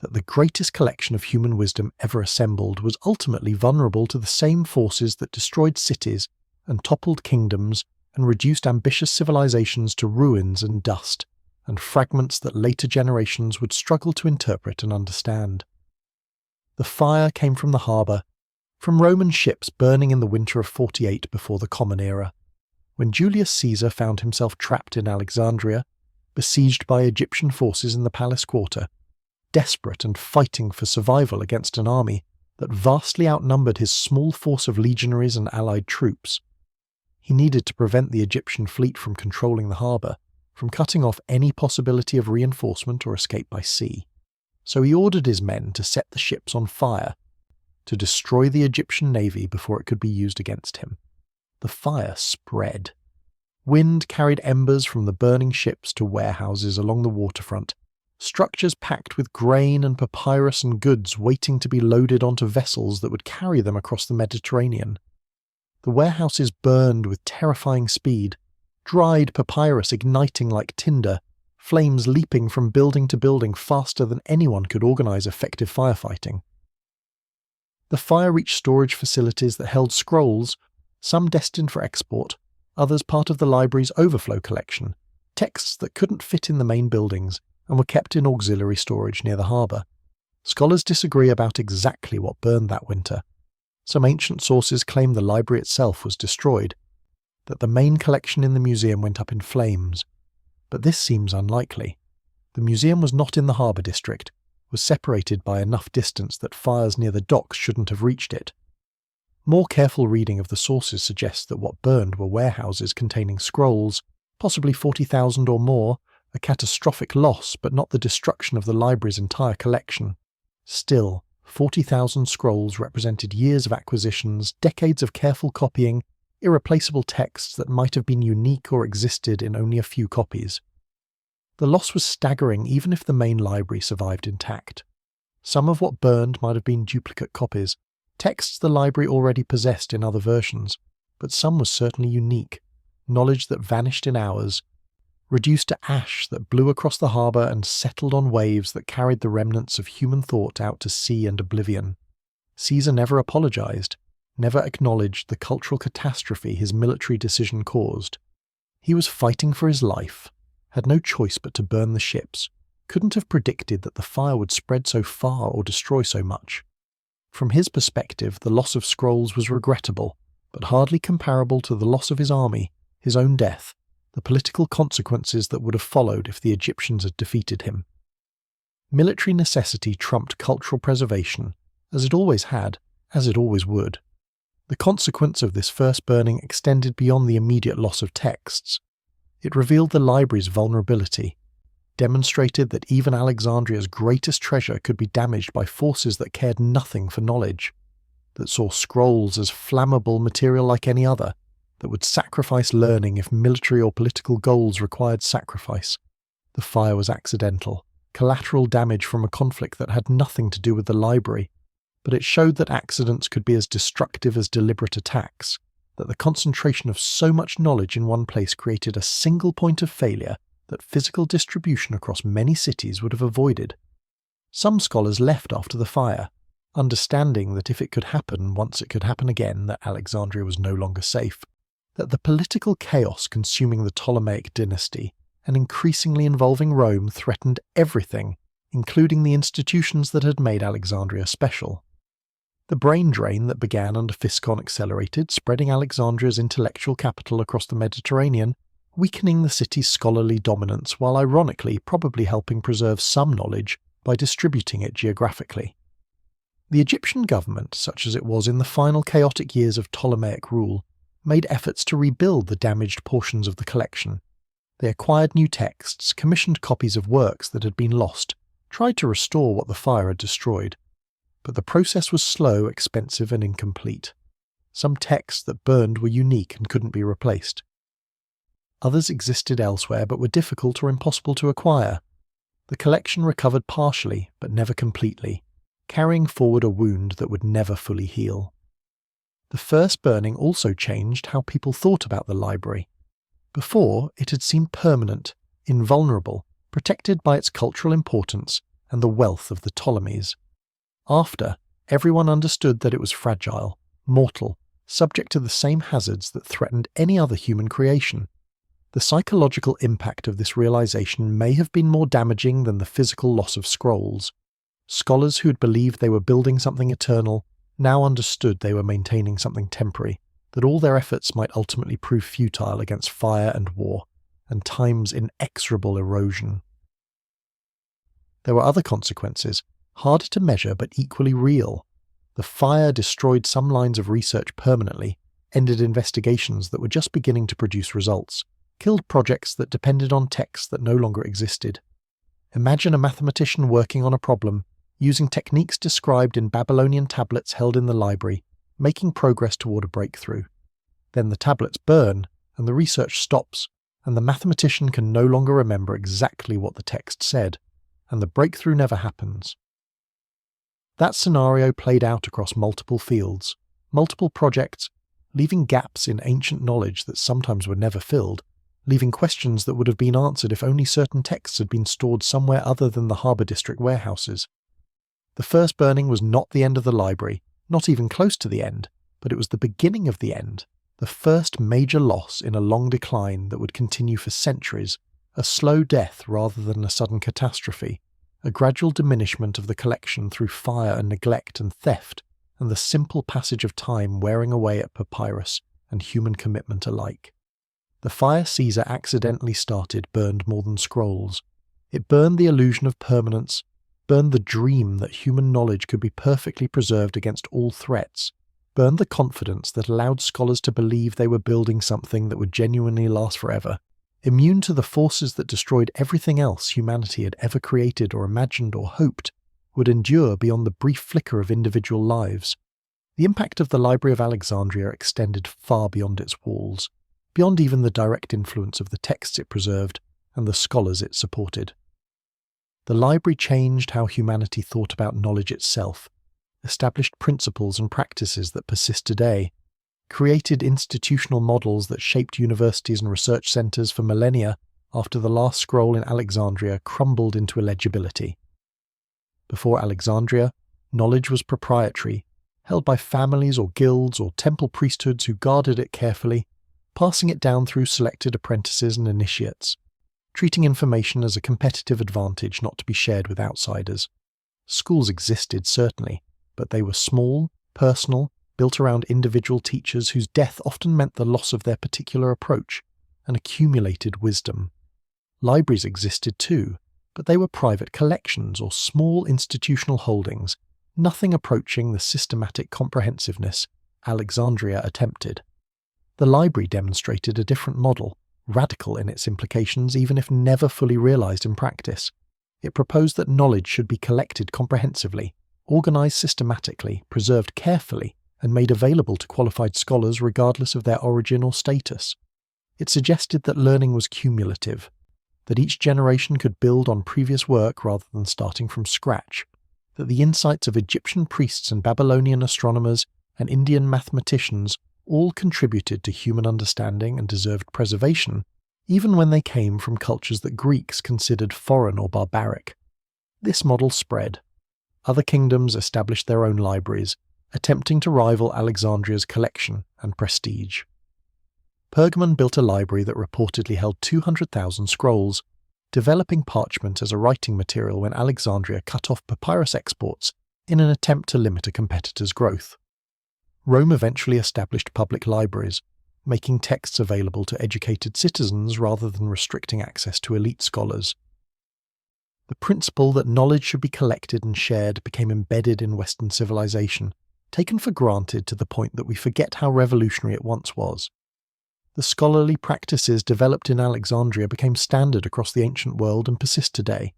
that the greatest collection of human wisdom ever assembled was ultimately vulnerable to the same forces that destroyed cities and toppled kingdoms and reduced ambitious civilizations to ruins and dust, and fragments that later generations would struggle to interpret and understand. The fire came from the harbour, from Roman ships burning in the winter of 48 before the Common Era, when Julius Caesar found himself trapped in Alexandria, besieged by Egyptian forces in the palace quarter, desperate and fighting for survival against an army that vastly outnumbered his small force of legionaries and allied troops. He needed to prevent the Egyptian fleet from controlling the harbour, from cutting off any possibility of reinforcement or escape by sea. So he ordered his men to set the ships on fire, to destroy the Egyptian navy before it could be used against him. The fire spread. Wind carried embers from the burning ships to warehouses along the waterfront, structures packed with grain and papyrus and goods waiting to be loaded onto vessels that would carry them across the Mediterranean. The warehouses burned with terrifying speed, dried papyrus igniting like tinder, flames leaping from building to building faster than anyone could organize effective firefighting. The fire reached storage facilities that held scrolls, some destined for export, others part of the library's overflow collection, texts that couldn't fit in the main buildings and were kept in auxiliary storage near the harbour. Scholars disagree about exactly what burned that winter. Some ancient sources claim the library itself was destroyed, that the main collection in the museum went up in flames, but this seems unlikely. The museum was not in the harbour district, was separated by enough distance that fires near the docks shouldn't have reached it. More careful reading of the sources suggests that what burned were warehouses containing scrolls, possibly 40,000 or more, a catastrophic loss but not the destruction of the library's entire collection. Still, 40,000 scrolls represented years of acquisitions, decades of careful copying, irreplaceable texts that might have been unique or existed in only a few copies. The loss was staggering even if the main library survived intact. Some of what burned might have been duplicate copies, texts the library already possessed in other versions, but some was certainly unique, knowledge that vanished in hours, reduced to ash that blew across the harbour and settled on waves that carried the remnants of human thought out to sea and oblivion. Caesar never apologised, never acknowledged the cultural catastrophe his military decision caused. He was fighting for his life, had no choice but to burn the ships, couldn't have predicted that the fire would spread so far or destroy so much. From his perspective, the loss of scrolls was regrettable, but hardly comparable to the loss of his army, his own death, the political consequences that would have followed if the Egyptians had defeated him. Military necessity trumped cultural preservation, as it always had, as it always would. The consequence of this first burning extended beyond the immediate loss of texts. It revealed the library's vulnerability, demonstrated that even Alexandria's greatest treasure could be damaged by forces that cared nothing for knowledge, that saw scrolls as flammable material like any other, that would sacrifice learning if military or political goals required sacrifice. The fire was accidental, collateral damage from a conflict that had nothing to do with the library, but it showed that accidents could be as destructive as deliberate attacks, that the concentration of so much knowledge in one place created a single point of failure that physical distribution across many cities would have avoided. Some scholars left after the fire, understanding that if it could happen once, it could happen again, that Alexandria was no longer safe, that the political chaos consuming the Ptolemaic dynasty and increasingly involving Rome threatened everything, including the institutions that had made Alexandria special. The brain drain that began under Physcon accelerated, spreading Alexandria's intellectual capital across the Mediterranean, weakening the city's scholarly dominance while ironically probably helping preserve some knowledge by distributing it geographically. The Egyptian government, such as it was in the final chaotic years of Ptolemaic rule, made efforts to rebuild the damaged portions of the collection. They acquired new texts, commissioned copies of works that had been lost, tried to restore what the fire had destroyed. But the process was slow, expensive, and incomplete. Some texts that burned were unique and couldn't be replaced. Others existed elsewhere but were difficult or impossible to acquire. The collection recovered partially, but never completely, carrying forward a wound that would never fully heal. The first burning also changed how people thought about the library. Before, it had seemed permanent, invulnerable, protected by its cultural importance and the wealth of the Ptolemies. After, everyone understood that it was fragile, mortal, subject to the same hazards that threatened any other human creation. The psychological impact of this realization may have been more damaging than the physical loss of scrolls. Scholars who had believed they were building something eternal now understood they were maintaining something temporary, that all their efforts might ultimately prove futile against fire and war, and time's inexorable erosion. There were other consequences, harder to measure but equally real. The fire destroyed some lines of research permanently, ended investigations that were just beginning to produce results, killed projects that depended on texts that no longer existed. Imagine a mathematician working on a problem, using techniques described in Babylonian tablets held in the library, making progress toward a breakthrough. Then the tablets burn, and the research stops, and the mathematician can no longer remember exactly what the text said, and the breakthrough never happens. That scenario played out across multiple fields, multiple projects, leaving gaps in ancient knowledge that sometimes were never filled, leaving questions that would have been answered if only certain texts had been stored somewhere other than the harbour district warehouses. The first burning was not the end of the library, not even close to the end, but it was the beginning of the end, the first major loss in a long decline that would continue for centuries, a slow death rather than a sudden catastrophe, a gradual diminishment of the collection through fire and neglect and theft, and the simple passage of time wearing away at papyrus and human commitment alike. The fire Caesar accidentally started burned more than scrolls. It burned the illusion of permanence, burned the dream that human knowledge could be perfectly preserved against all threats, burned the confidence that allowed scholars to believe they were building something that would genuinely last forever, immune to the forces that destroyed everything else humanity had ever created or imagined or hoped would endure beyond the brief flicker of individual lives. The impact of the Library of Alexandria extended far beyond its walls, beyond even the direct influence of the texts it preserved and the scholars it supported. The library changed how humanity thought about knowledge itself, established principles and practices that persist today, created institutional models that shaped universities and research centres for millennia after the last scroll in Alexandria crumbled into illegibility. Before Alexandria, knowledge was proprietary, held by families or guilds or temple priesthoods who guarded it carefully, passing it down through selected apprentices and initiates, treating information as a competitive advantage not to be shared with outsiders. Schools existed, certainly, but they were small, personal, built around individual teachers whose death often meant the loss of their particular approach and accumulated wisdom. Libraries existed too, but they were private collections or small institutional holdings, nothing approaching the systematic comprehensiveness Alexandria attempted. The library demonstrated a different model, radical in its implications even if never fully realized in practice. It proposed that knowledge should be collected comprehensively, organized systematically, preserved carefully, and made available to qualified scholars regardless of their origin or status. It suggested that learning was cumulative, that each generation could build on previous work rather than starting from scratch, that the insights of Egyptian priests and Babylonian astronomers and Indian mathematicians all contributed to human understanding and deserved preservation, even when they came from cultures that Greeks considered foreign or barbaric. This model spread. Other kingdoms established their own libraries, attempting to rival Alexandria's collection and prestige. Pergamon built a library that reportedly held 200,000 scrolls, developing parchment as a writing material when Alexandria cut off papyrus exports in an attempt to limit a competitor's growth. Rome eventually established public libraries, making texts available to educated citizens rather than restricting access to elite scholars. The principle that knowledge should be collected and shared became embedded in Western civilization, taken for granted to the point that we forget how revolutionary it once was. The scholarly practices developed in Alexandria became standard across the ancient world and persist today.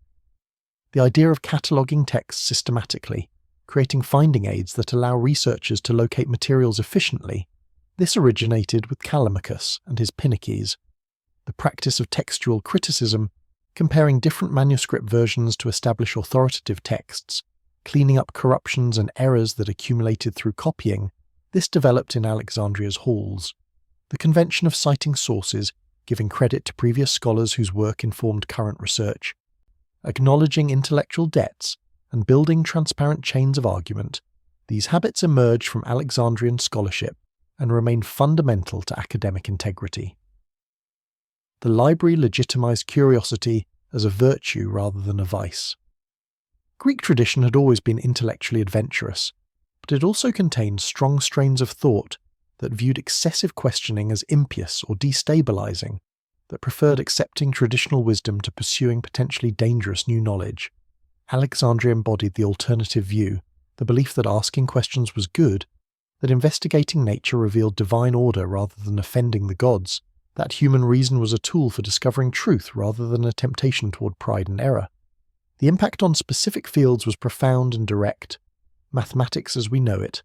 The idea of cataloguing texts systematically, creating finding aids that allow researchers to locate materials efficiently, this originated with Callimachus and his Pinnaces. The practice of textual criticism, comparing different manuscript versions to establish authoritative texts, cleaning up corruptions and errors that accumulated through copying, this developed in Alexandria's halls. The convention of citing sources, giving credit to previous scholars whose work informed current research, acknowledging intellectual debts, and building transparent chains of argument, these habits emerged from Alexandrian scholarship and remain fundamental to academic integrity. The library legitimized curiosity as a virtue rather than a vice. Greek tradition had always been intellectually adventurous, but it also contained strong strains of thought that viewed excessive questioning as impious or destabilizing, that preferred accepting traditional wisdom to pursuing potentially dangerous new knowledge. Alexandria embodied the alternative view, the belief that asking questions was good, that investigating nature revealed divine order rather than offending the gods, that human reason was a tool for discovering truth rather than a temptation toward pride and error. The impact on specific fields was profound and direct, mathematics as we know it,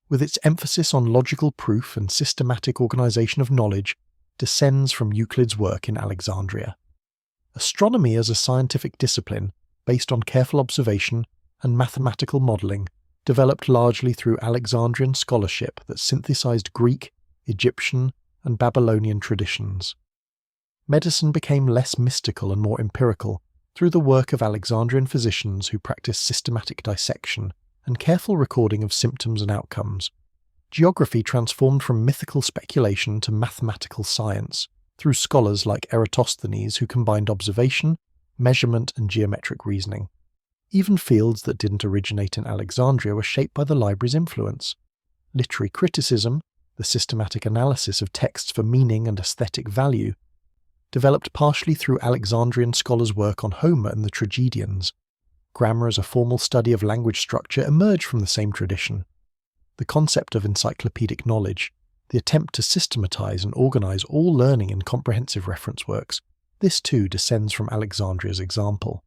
with its emphasis on logical proof and systematic organization of knowledge, descends from Euclid's work in Alexandria. Astronomy as a scientific discipline, based on careful observation and mathematical modelling, developed largely through Alexandrian scholarship that synthesized Greek, Egyptian, and Babylonian traditions. Medicine became less mystical and more empirical through the work of Alexandrian physicians who practiced systematic dissection and careful recording of symptoms and outcomes. Geography transformed from mythical speculation to mathematical science through scholars like Eratosthenes who combined observation, measurement, and geometric reasoning. Even fields that didn't originate in Alexandria were shaped by the library's influence. Literary criticism, the systematic analysis of texts for meaning and aesthetic value, developed partially through Alexandrian scholars' work on Homer and the tragedians. Grammar as a formal study of language structure emerged from the same tradition. The concept of encyclopedic knowledge, the attempt to systematize and organize all learning in comprehensive reference works, this too descends from Alexandria's example.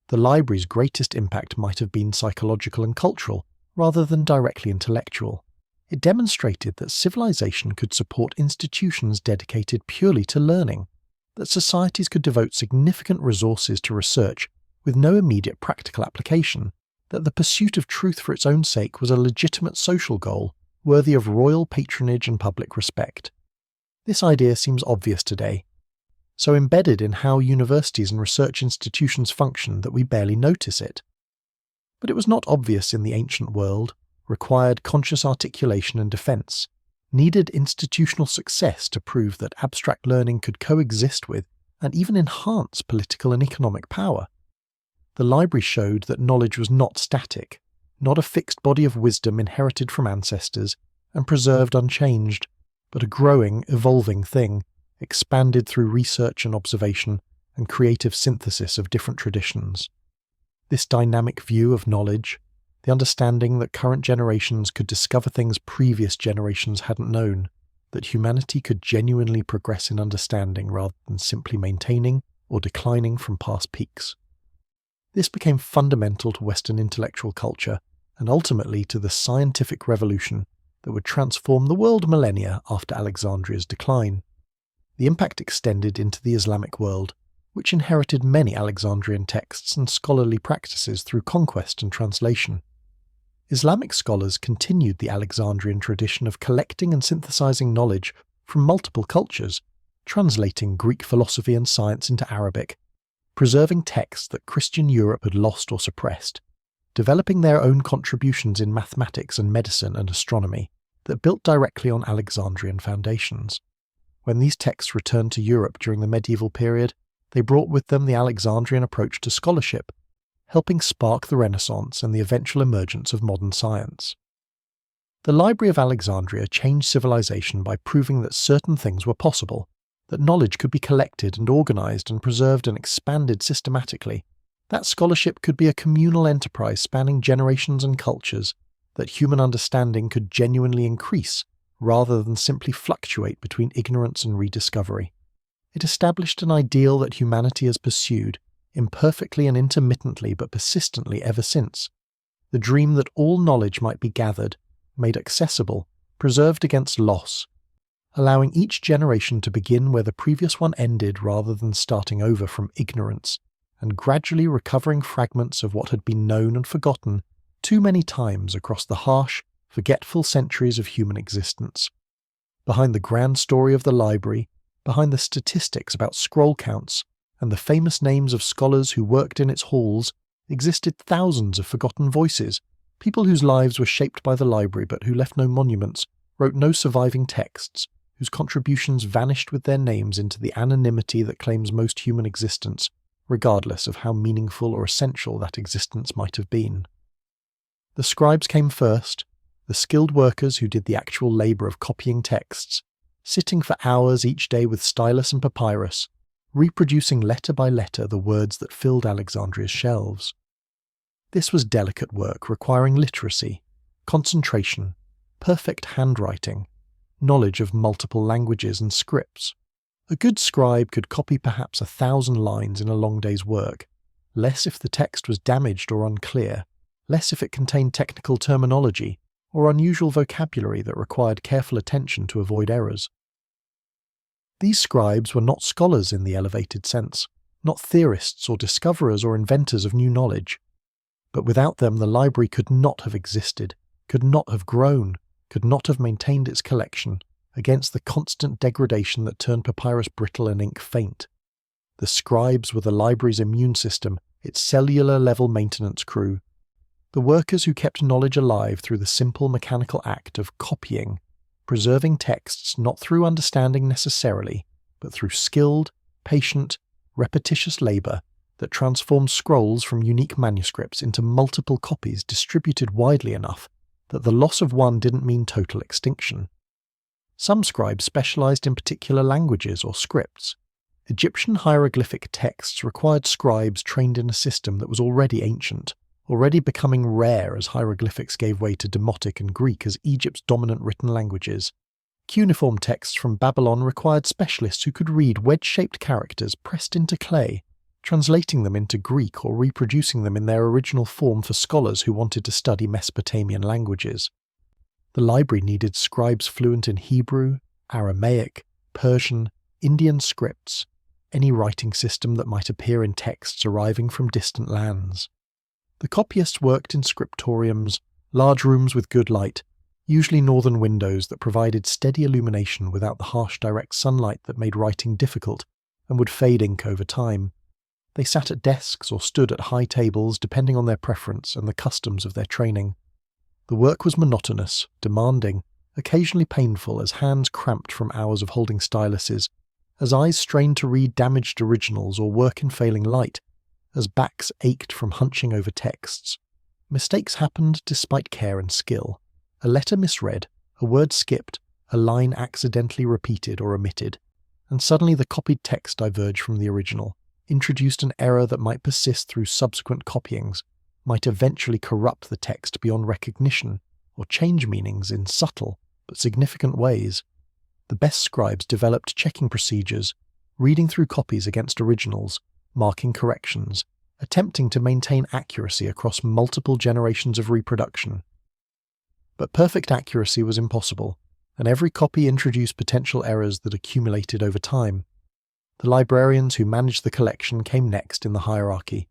The library's greatest impact might have been psychological and cultural, rather than directly intellectual. It demonstrated that civilization could support institutions dedicated purely to learning, that societies could devote significant resources to research with no immediate practical application, that the pursuit of truth for its own sake was a legitimate social goal, worthy of royal patronage and public respect. This idea seems obvious today, so embedded in how universities and research institutions function that we barely notice it. But it was not obvious in the ancient world, required conscious articulation and defense, needed institutional success to prove that abstract learning could coexist with and even enhance political and economic power. The library showed that knowledge was not static, not a fixed body of wisdom inherited from ancestors and preserved unchanged, but a growing, evolving thing, expanded through research and observation and creative synthesis of different traditions. This dynamic view of knowledge, the understanding that current generations could discover things previous generations hadn't known, that humanity could genuinely progress in understanding rather than simply maintaining or declining from past peaks. This became fundamental to Western intellectual culture and ultimately to the scientific revolution that would transform the world millennia after Alexandria's decline. The impact extended into the Islamic world, which inherited many Alexandrian texts and scholarly practices through conquest and translation. Islamic scholars continued the Alexandrian tradition of collecting and synthesizing knowledge from multiple cultures, translating Greek philosophy and science into Arabic, preserving texts that Christian Europe had lost or suppressed, developing their own contributions in mathematics and medicine and astronomy that built directly on Alexandrian foundations. When these texts returned to Europe during the medieval period, they brought with them the Alexandrian approach to scholarship, helping spark the Renaissance and the eventual emergence of modern science. The Library of Alexandria changed civilization by proving that certain things were possible, that knowledge could be collected and organized and preserved and expanded systematically, that scholarship could be a communal enterprise spanning generations and cultures, that human understanding could genuinely increase rather than simply fluctuate between ignorance and rediscovery. It established an ideal that humanity has pursued, imperfectly and intermittently but persistently ever since, the dream that all knowledge might be gathered, made accessible, preserved against loss, allowing each generation to begin where the previous one ended rather than starting over from ignorance, and gradually recovering fragments of what had been known and forgotten too many times across the harsh, forgetful centuries of human existence. Behind the grand story of the library, behind the statistics about scroll counts, and the famous names of scholars who worked in its halls, existed thousands of forgotten voices, people whose lives were shaped by the library but who left no monuments, wrote no surviving texts, whose contributions vanished with their names into the anonymity that claims most human existence, regardless of how meaningful or essential that existence might have been. The scribes came first, the skilled workers who did the actual labour of copying texts, sitting for hours each day with stylus and papyrus, reproducing letter by letter the words that filled Alexandria's shelves. This was delicate work requiring literacy, concentration, perfect handwriting, knowledge of multiple languages and scripts. A good scribe could copy perhaps 1,000 lines in a long day's work, less if the text was damaged or unclear, less if it contained technical terminology or unusual vocabulary that required careful attention to avoid errors. These scribes were not scholars in the elevated sense, not theorists or discoverers or inventors of new knowledge. But without them the library could not have existed, could not have grown, could not have maintained its collection against the constant degradation that turned papyrus brittle and ink faint. The scribes were the library's immune system, its cellular-level maintenance crew, the workers who kept knowledge alive through the simple mechanical act of copying, preserving texts not through understanding necessarily, but through skilled, patient, repetitious labour that transformed scrolls from unique manuscripts into multiple copies distributed widely enough that the loss of one didn't mean total extinction. Some scribes specialised in particular languages or scripts. Egyptian hieroglyphic texts required scribes trained in a system that was already ancient, already becoming rare as hieroglyphics gave way to Demotic and Greek as Egypt's dominant written languages. Cuneiform texts from Babylon required specialists who could read wedge-shaped characters pressed into clay, translating them into Greek or reproducing them in their original form for scholars who wanted to study Mesopotamian languages. The library needed scribes fluent in Hebrew, Aramaic, Persian, Indian scripts, any writing system that might appear in texts arriving from distant lands. The copyists worked in scriptoriums, large rooms with good light, usually northern windows that provided steady illumination without the harsh direct sunlight that made writing difficult and would fade ink over time. They sat at desks or stood at high tables depending on their preference and the customs of their training. The work was monotonous, demanding, occasionally painful as hands cramped from hours of holding styluses, as eyes strained to read damaged originals or work in failing light, as backs ached from hunching over texts. Mistakes happened despite care and skill. A letter misread, a word skipped, a line accidentally repeated or omitted, and suddenly the copied text diverged from the original, introduced an error that might persist through subsequent copyings, might eventually corrupt the text beyond recognition, or change meanings in subtle but significant ways. The best scribes developed checking procedures, reading through copies against originals, marking corrections, attempting to maintain accuracy across multiple generations of reproduction. But perfect accuracy was impossible, and every copy introduced potential errors that accumulated over time. The librarians who managed the collection came next in the hierarchy,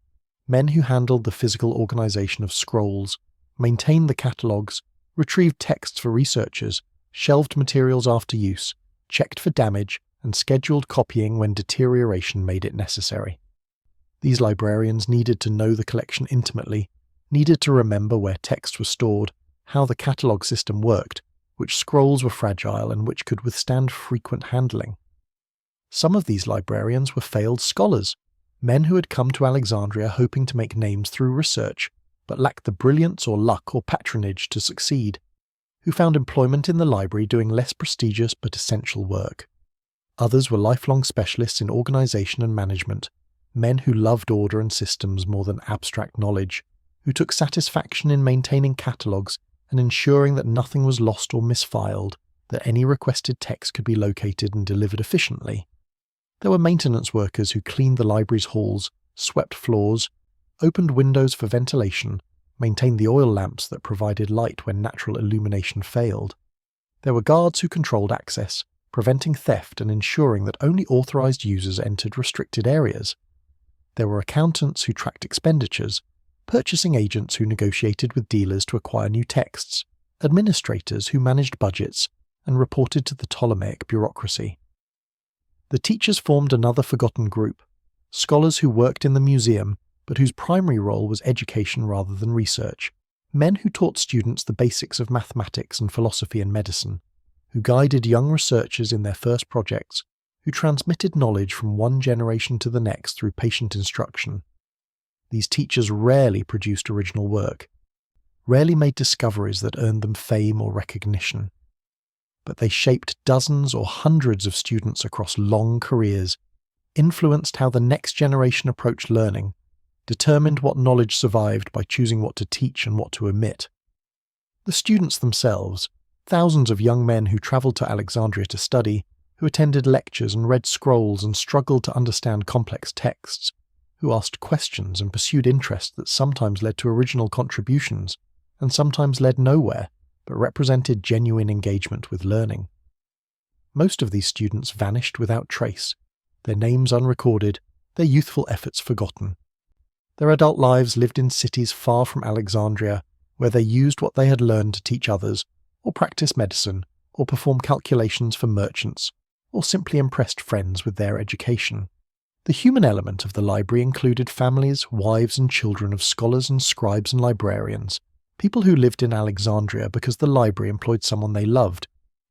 men who handled the physical organisation of scrolls, maintained the catalogues, retrieved texts for researchers, shelved materials after use, checked for damage, and scheduled copying when deterioration made it necessary. These librarians needed to know the collection intimately, needed to remember where text was stored, how the catalogue system worked, which scrolls were fragile and which could withstand frequent handling. Some of these librarians were failed scholars, men who had come to Alexandria hoping to make names through research, but lacked the brilliance or luck or patronage to succeed, who found employment in the library doing less prestigious but essential work. Others were lifelong specialists in organisation and management, men who loved order and systems more than abstract knowledge, who took satisfaction in maintaining catalogues and ensuring that nothing was lost or misfiled, that any requested text could be located and delivered efficiently. There were maintenance workers who cleaned the library's halls, swept floors, opened windows for ventilation, maintained the oil lamps that provided light when natural illumination failed. There were guards who controlled access, preventing theft and ensuring that only authorized users entered restricted areas. There were accountants who tracked expenditures, purchasing agents who negotiated with dealers to acquire new texts, administrators who managed budgets and reported to the Ptolemaic bureaucracy. The teachers formed another forgotten group, scholars who worked in the museum but whose primary role was education rather than research, men who taught students the basics of mathematics and philosophy and medicine, who guided young researchers in their first projects, who transmitted knowledge from one generation to the next through patient instruction. These teachers rarely produced original work, rarely made discoveries that earned them fame or recognition. But they shaped dozens or hundreds of students across long careers, influenced how the next generation approached learning, determined what knowledge survived by choosing what to teach and what to omit. The students themselves, thousands of young men who travelled to Alexandria to study, who attended lectures and read scrolls and struggled to understand complex texts, who asked questions and pursued interests that sometimes led to original contributions and sometimes led nowhere, but represented genuine engagement with learning. Most of these students vanished without trace, their names unrecorded, their youthful efforts forgotten. Their adult lives lived in cities far from Alexandria, where they used what they had learned to teach others, or practice medicine, or perform calculations for merchants, or simply impressed friends with their education. The human element of the library included families, wives and children of scholars and scribes and librarians, people who lived in Alexandria because the library employed someone they loved,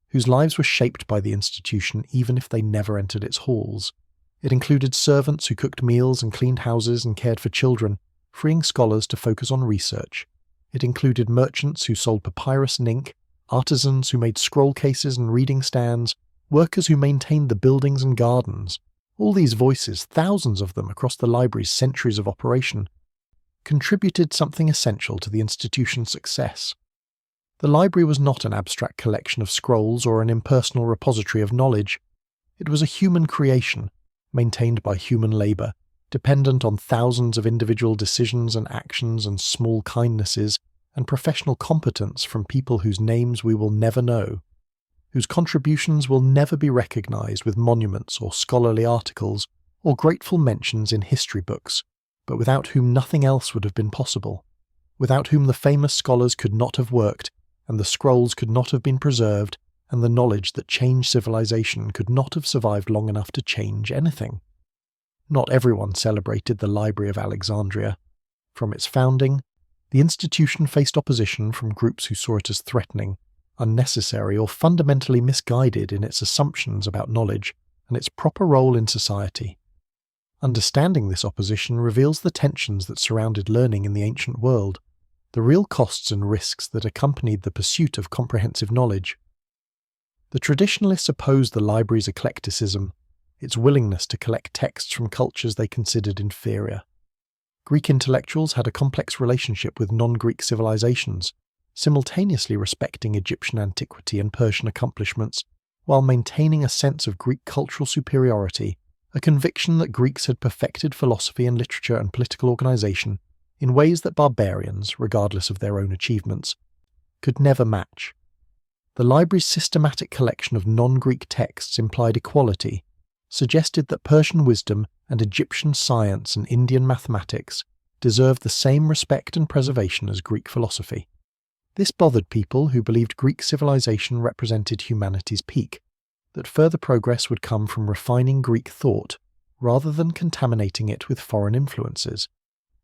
whose lives were shaped by the institution even if they never entered its halls. It included servants who cooked meals and cleaned houses and cared for children, freeing scholars to focus on research. It included merchants who sold papyrus and ink, artisans who made scroll cases and reading stands, workers who maintained the buildings and gardens. All these voices, thousands of them across the library's centuries of operation, contributed something essential to the institution's success. The library was not an abstract collection of scrolls or an impersonal repository of knowledge. It was a human creation, maintained by human labour, dependent on thousands of individual decisions and actions and small kindnesses and professional competence from people whose names we will never know, whose contributions will never be recognised with monuments or scholarly articles or grateful mentions in history books, but without whom nothing else would have been possible, without whom the famous scholars could not have worked, and the scrolls could not have been preserved, and the knowledge that changed civilization could not have survived long enough to change anything. Not everyone celebrated the Library of Alexandria. From its founding, the institution faced opposition from groups who saw it as threatening, unnecessary, or fundamentally misguided in its assumptions about knowledge and its proper role in society. Understanding this opposition reveals the tensions that surrounded learning in the ancient world, the real costs and risks that accompanied the pursuit of comprehensive knowledge. The traditionalists opposed the library's eclecticism, its willingness to collect texts from cultures they considered inferior. Greek intellectuals had a complex relationship with non-Greek civilizations, simultaneously respecting Egyptian antiquity and Persian accomplishments, while maintaining a sense of Greek cultural superiority, a conviction that Greeks had perfected philosophy and literature and political organization in ways that barbarians, regardless of their own achievements, could never match. The library's systematic collection of non-Greek texts implied equality, suggested that Persian wisdom and Egyptian science and Indian mathematics deserved the same respect and preservation as Greek philosophy. This bothered people who believed Greek civilization represented humanity's peak, that further progress would come from refining Greek thought rather than contaminating it with foreign influences.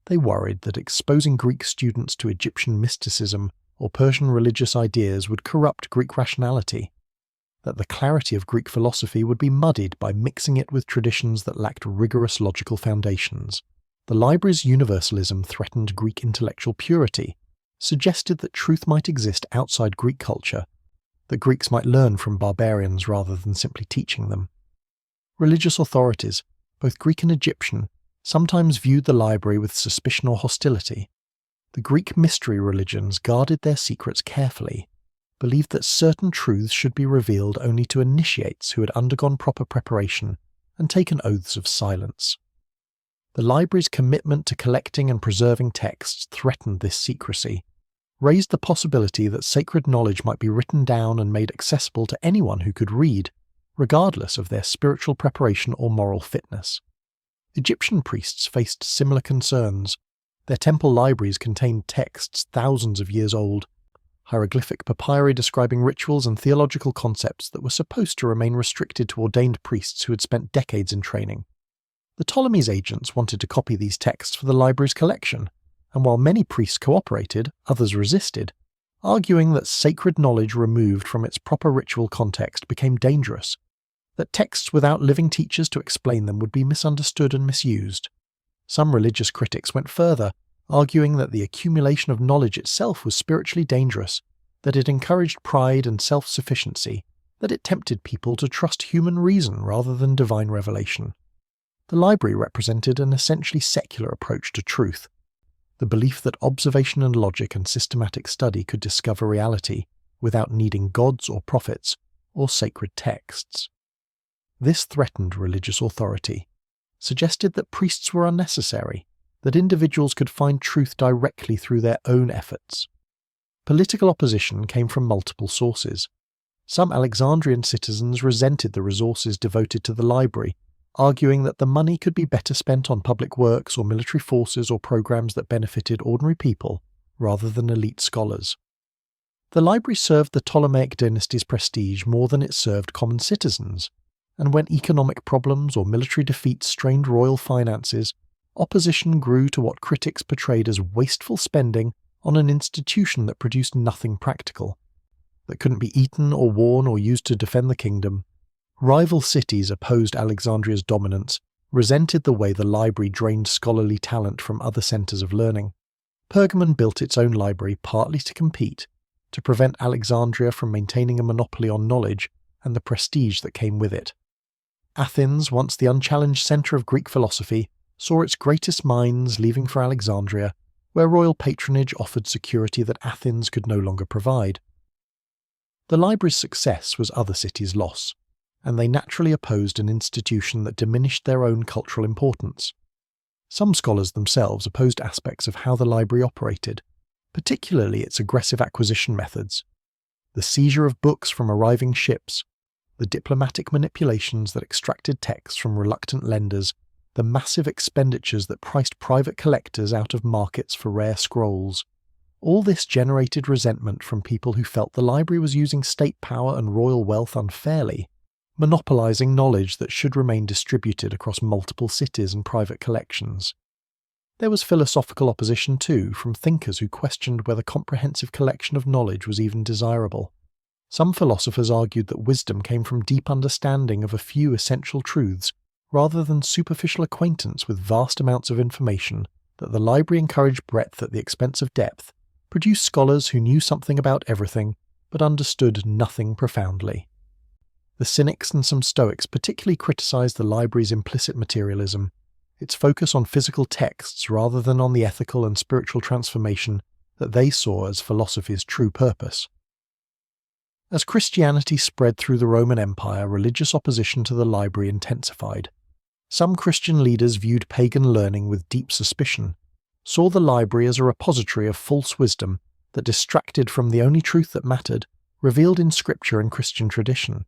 They worried that exposing Greek students to Egyptian mysticism or Persian religious ideas would corrupt Greek rationality, that the clarity of Greek philosophy would be muddied by mixing it with traditions that lacked rigorous logical foundations. The library's universalism threatened Greek intellectual purity, suggested that truth might exist outside Greek culture, that Greeks might learn from barbarians rather than simply teaching them. Religious authorities, both Greek and Egyptian, sometimes viewed the library with suspicion or hostility. The Greek mystery religions guarded their secrets carefully, believed that certain truths should be revealed only to initiates who had undergone proper preparation and taken oaths of silence. The library's commitment to collecting and preserving texts threatened this secrecy, raised the possibility that sacred knowledge might be written down and made accessible to anyone who could read, regardless of their spiritual preparation or moral fitness. Egyptian priests faced similar concerns. Their temple libraries contained texts thousands of years old, hieroglyphic papyri describing rituals and theological concepts that were supposed to remain restricted to ordained priests who had spent decades in training. The Ptolemy's agents wanted to copy these texts for the library's collection, and while many priests cooperated, others resisted, arguing that sacred knowledge removed from its proper ritual context became dangerous. that texts without living teachers to explain them would be misunderstood and misused. Some religious critics went further, arguing that the accumulation of knowledge itself was spiritually dangerous, that it encouraged pride and self-sufficiency, that it tempted people to trust human reason rather than divine revelation. The library represented an essentially secular approach to truth, the belief that observation and logic and systematic study could discover reality without needing gods or prophets or sacred texts. This threatened religious authority, suggested that priests were unnecessary, that individuals could find truth directly through their own efforts. Political opposition came from multiple sources. Some Alexandrian citizens resented the resources devoted to the library, arguing that the money could be better spent on public works or military forces or programs that benefited ordinary people rather than elite scholars. The library served the Ptolemaic dynasty's prestige more than it served common citizens, and when economic problems or military defeats strained royal finances, opposition grew to what critics portrayed as wasteful spending on an institution that produced nothing practical, that couldn't be eaten or worn or used to defend the kingdom. Rival cities opposed Alexandria's dominance, resented the way the library drained scholarly talent from other centres of learning. Pergamon built its own library partly to compete, to prevent Alexandria from maintaining a monopoly on knowledge and the prestige that came with it. Athens, once the unchallenged centre of Greek philosophy, saw its greatest minds leaving for Alexandria, where royal patronage offered security that Athens could no longer provide. The library's success was other cities' loss, and they naturally opposed an institution that diminished their own cultural importance. Some scholars themselves opposed aspects of how the library operated, particularly its aggressive acquisition methods, the seizure of books from arriving ships, the diplomatic manipulations that extracted texts from reluctant lenders, the massive expenditures that priced private collectors out of markets for rare scrolls. All this generated resentment from people who felt the library was using state power and royal wealth unfairly, monopolizing knowledge that should remain distributed across multiple cities and private collections. There was philosophical opposition too, from thinkers who questioned whether comprehensive collection of knowledge was even desirable. Some philosophers argued that wisdom came from deep understanding of a few essential truths, rather than superficial acquaintance with vast amounts of information, that the library encouraged breadth at the expense of depth, produced scholars who knew something about everything, but understood nothing profoundly. The Cynics and some Stoics particularly criticized the library's implicit materialism, its focus on physical texts rather than on the ethical and spiritual transformation that they saw as philosophy's true purpose. As Christianity spread through the Roman Empire, religious opposition to the library intensified. Some Christian leaders viewed pagan learning with deep suspicion, saw the library as a repository of false wisdom that distracted from the only truth that mattered, revealed in scripture and Christian tradition.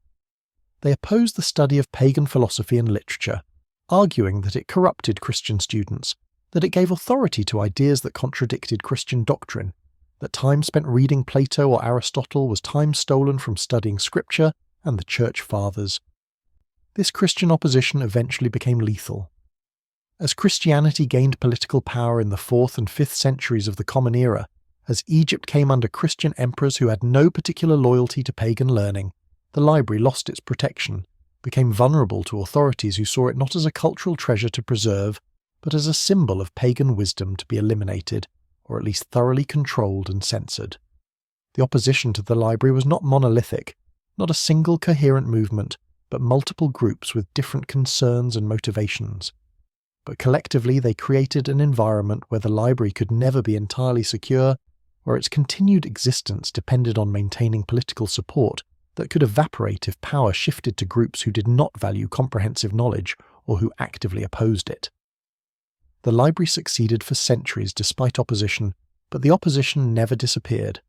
They opposed the study of pagan philosophy and literature, arguing that it corrupted Christian students, that it gave authority to ideas that contradicted Christian doctrine, that time spent reading Plato or Aristotle was time stolen from studying scripture and the church fathers. This Christian opposition eventually became lethal. As Christianity gained political power in the 4th and 5th centuries of the Common Era, as Egypt came under Christian emperors who had no particular loyalty to pagan learning, the library lost its protection, became vulnerable to authorities who saw it not as a cultural treasure to preserve, but as a symbol of pagan wisdom to be eliminated, or at least thoroughly controlled and censored. The opposition to the library was not monolithic, not a single coherent movement, but multiple groups with different concerns and motivations. But collectively they created an environment where the library could never be entirely secure, where its continued existence depended on maintaining political support that could evaporate if power shifted to groups who did not value comprehensive knowledge or who actively opposed it. The library succeeded for centuries despite opposition, but the opposition never disappeared,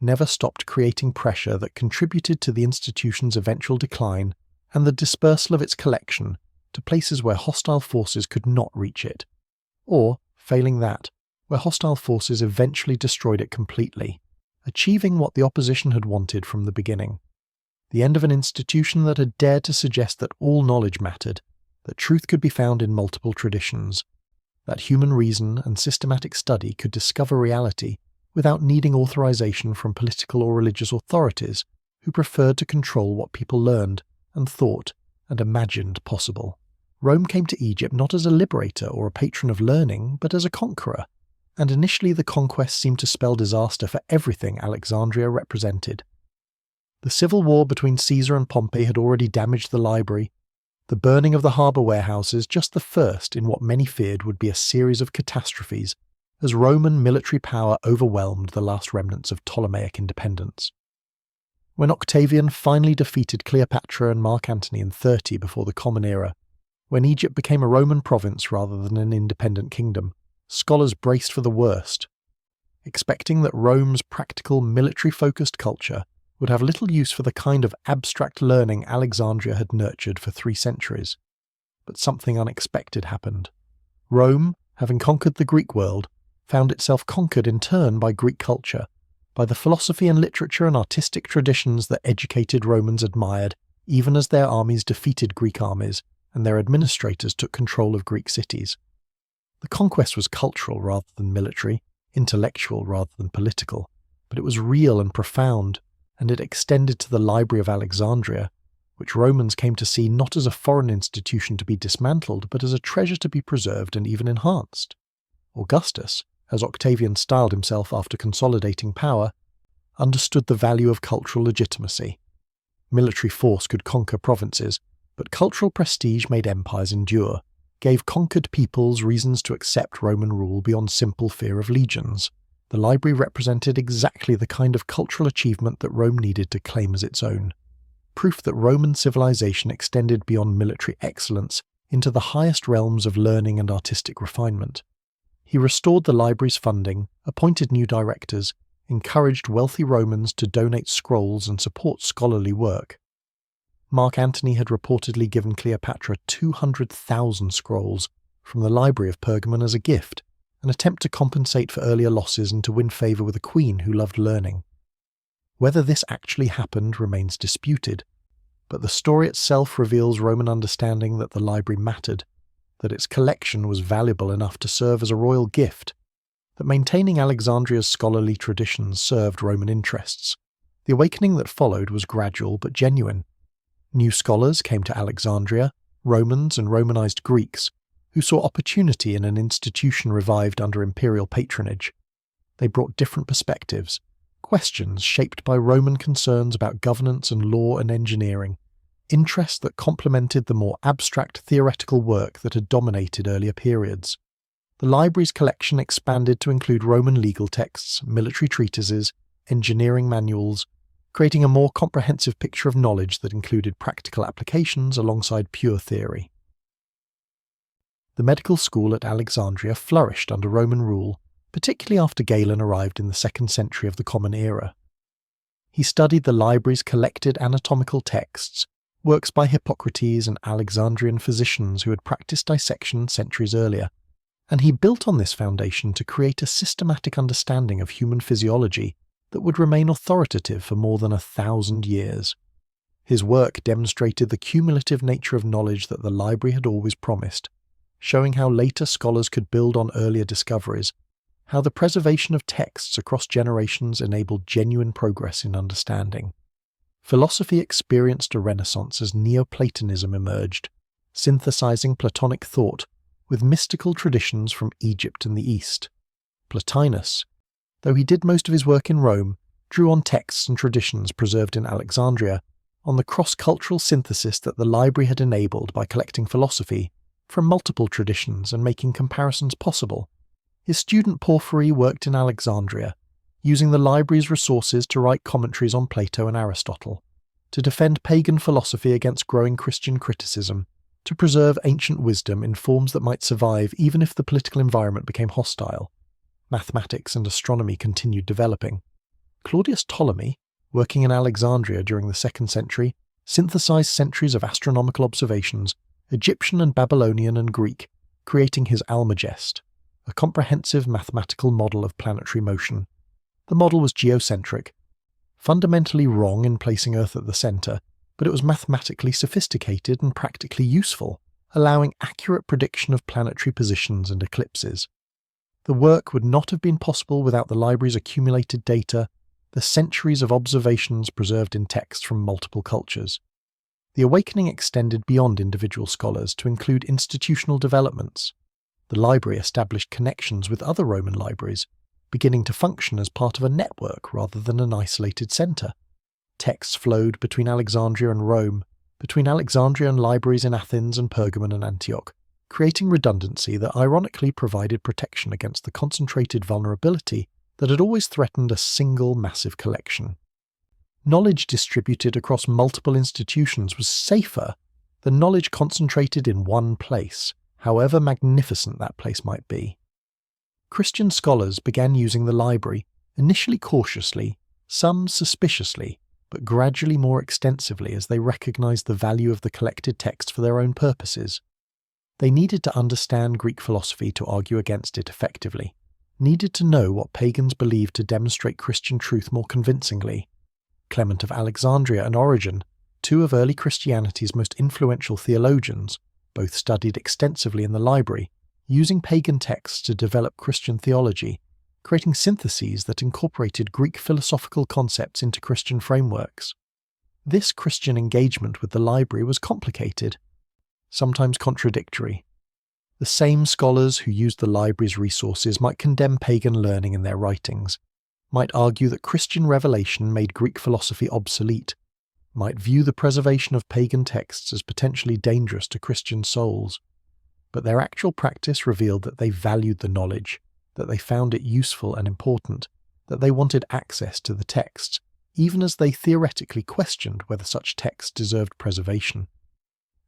never stopped creating pressure that contributed to the institution's eventual decline and the dispersal of its collection to places where hostile forces could not reach it, or, failing that, where hostile forces eventually destroyed it completely, achieving what the opposition had wanted from the beginning. The end of an institution that had dared to suggest that all knowledge mattered, that truth could be found in multiple traditions, that human reason and systematic study could discover reality without needing authorization from political or religious authorities who preferred to control what people learned and thought and imagined possible. Rome came to Egypt not as a liberator or a patron of learning, but as a conqueror, and initially the conquest seemed to spell disaster for everything Alexandria represented. The civil war between Caesar and Pompey had already damaged the library, the burning of the harbour warehouses just the first in what many feared would be a series of catastrophes as Roman military power overwhelmed the last remnants of Ptolemaic independence. When Octavian finally defeated Cleopatra and Mark Antony in 30 before the Common Era, when Egypt became a Roman province rather than an independent kingdom, scholars braced for the worst, expecting that Rome's practical, military-focused culture would have little use for the kind of abstract learning Alexandria had nurtured for 3 centuries. But something unexpected happened. Rome, having conquered the Greek world, found itself conquered in turn by Greek culture, by the philosophy and literature and artistic traditions that educated Romans admired, even as their armies defeated Greek armies and their administrators took control of Greek cities. The conquest was cultural rather than military, intellectual rather than political, but it was real and profound, and it extended to the Library of Alexandria, which Romans came to see not as a foreign institution to be dismantled, but as a treasure to be preserved and even enhanced. Augustus, as Octavian styled himself after consolidating power, understood the value of cultural legitimacy. Military force could conquer provinces, but cultural prestige made empires endure, gave conquered peoples reasons to accept Roman rule beyond simple fear of legions. The library represented exactly the kind of cultural achievement that Rome needed to claim as its own. Proof that Roman civilization extended beyond military excellence into the highest realms of learning and artistic refinement. He restored the library's funding, appointed new directors, encouraged wealthy Romans to donate scrolls and support scholarly work. Mark Antony had reportedly given Cleopatra 200,000 scrolls from the Library of Pergamon as a gift, an attempt to compensate for earlier losses and to win favour with a queen who loved learning. Whether this actually happened remains disputed, but the story itself reveals Roman understanding that the library mattered, that its collection was valuable enough to serve as a royal gift, that maintaining Alexandria's scholarly traditions served Roman interests. The awakening that followed was gradual but genuine. New scholars came to Alexandria, Romans and Romanized Greeks, who saw opportunity in an institution revived under imperial patronage. They brought different perspectives, questions shaped by Roman concerns about governance and law and engineering, interests that complemented the more abstract theoretical work that had dominated earlier periods. The library's collection expanded to include Roman legal texts, military treatises, engineering manuals, creating a more comprehensive picture of knowledge that included practical applications alongside pure theory. The medical school at Alexandria flourished under Roman rule, particularly after Galen arrived in the 2nd century of the Common Era. He studied the library's collected anatomical texts, works by Hippocrates and Alexandrian physicians who had practiced dissection centuries earlier, and he built on this foundation to create a systematic understanding of human physiology that would remain authoritative for more than 1,000 years. His work demonstrated the cumulative nature of knowledge that the library had always promised, showing how later scholars could build on earlier discoveries, how the preservation of texts across generations enabled genuine progress in understanding. Philosophy experienced a renaissance as Neoplatonism emerged, synthesizing Platonic thought with mystical traditions from Egypt and the East. Plotinus, though he did most of his work in Rome, drew on texts and traditions preserved in Alexandria, on the cross-cultural synthesis that the library had enabled by collecting philosophy from multiple traditions and making comparisons possible. His student Porphyry worked in Alexandria, using the library's resources to write commentaries on Plato and Aristotle, to defend pagan philosophy against growing Christian criticism, to preserve ancient wisdom in forms that might survive even if the political environment became hostile. Mathematics and astronomy continued developing. Claudius Ptolemy, working in Alexandria during the 2nd century, synthesized centuries of astronomical observations, Egyptian and Babylonian and Greek, creating his Almagest, a comprehensive mathematical model of planetary motion. The model was geocentric, fundamentally wrong in placing Earth at the center, but it was mathematically sophisticated and practically useful, allowing accurate prediction of planetary positions and eclipses. The work would not have been possible without the library's accumulated data, the centuries of observations preserved in text from multiple cultures. The awakening extended beyond individual scholars to include institutional developments. The library established connections with other Roman libraries, beginning to function as part of a network rather than an isolated centre. Texts flowed between Alexandria and Rome, between Alexandrian libraries in Athens and Pergamon and Antioch, creating redundancy that ironically provided protection against the concentrated vulnerability that had always threatened a single massive collection. Knowledge distributed across multiple institutions was safer than knowledge concentrated in one place, however magnificent that place might be. Christian scholars began using the library, initially cautiously, some suspiciously, but gradually more extensively as they recognized the value of the collected text for their own purposes. They needed to understand Greek philosophy to argue against it effectively, needed to know what pagans believed to demonstrate Christian truth more convincingly. Clement of Alexandria and Origen, two of early Christianity's most influential theologians, both studied extensively in the library, using pagan texts to develop Christian theology, creating syntheses that incorporated Greek philosophical concepts into Christian frameworks. This Christian engagement with the library was complicated, sometimes contradictory. The same scholars who used the library's resources might condemn pagan learning in their writings, might argue that Christian revelation made Greek philosophy obsolete, might view the preservation of pagan texts as potentially dangerous to Christian souls. But their actual practice revealed that they valued the knowledge, that they found it useful and important, that they wanted access to the texts, even as they theoretically questioned whether such texts deserved preservation.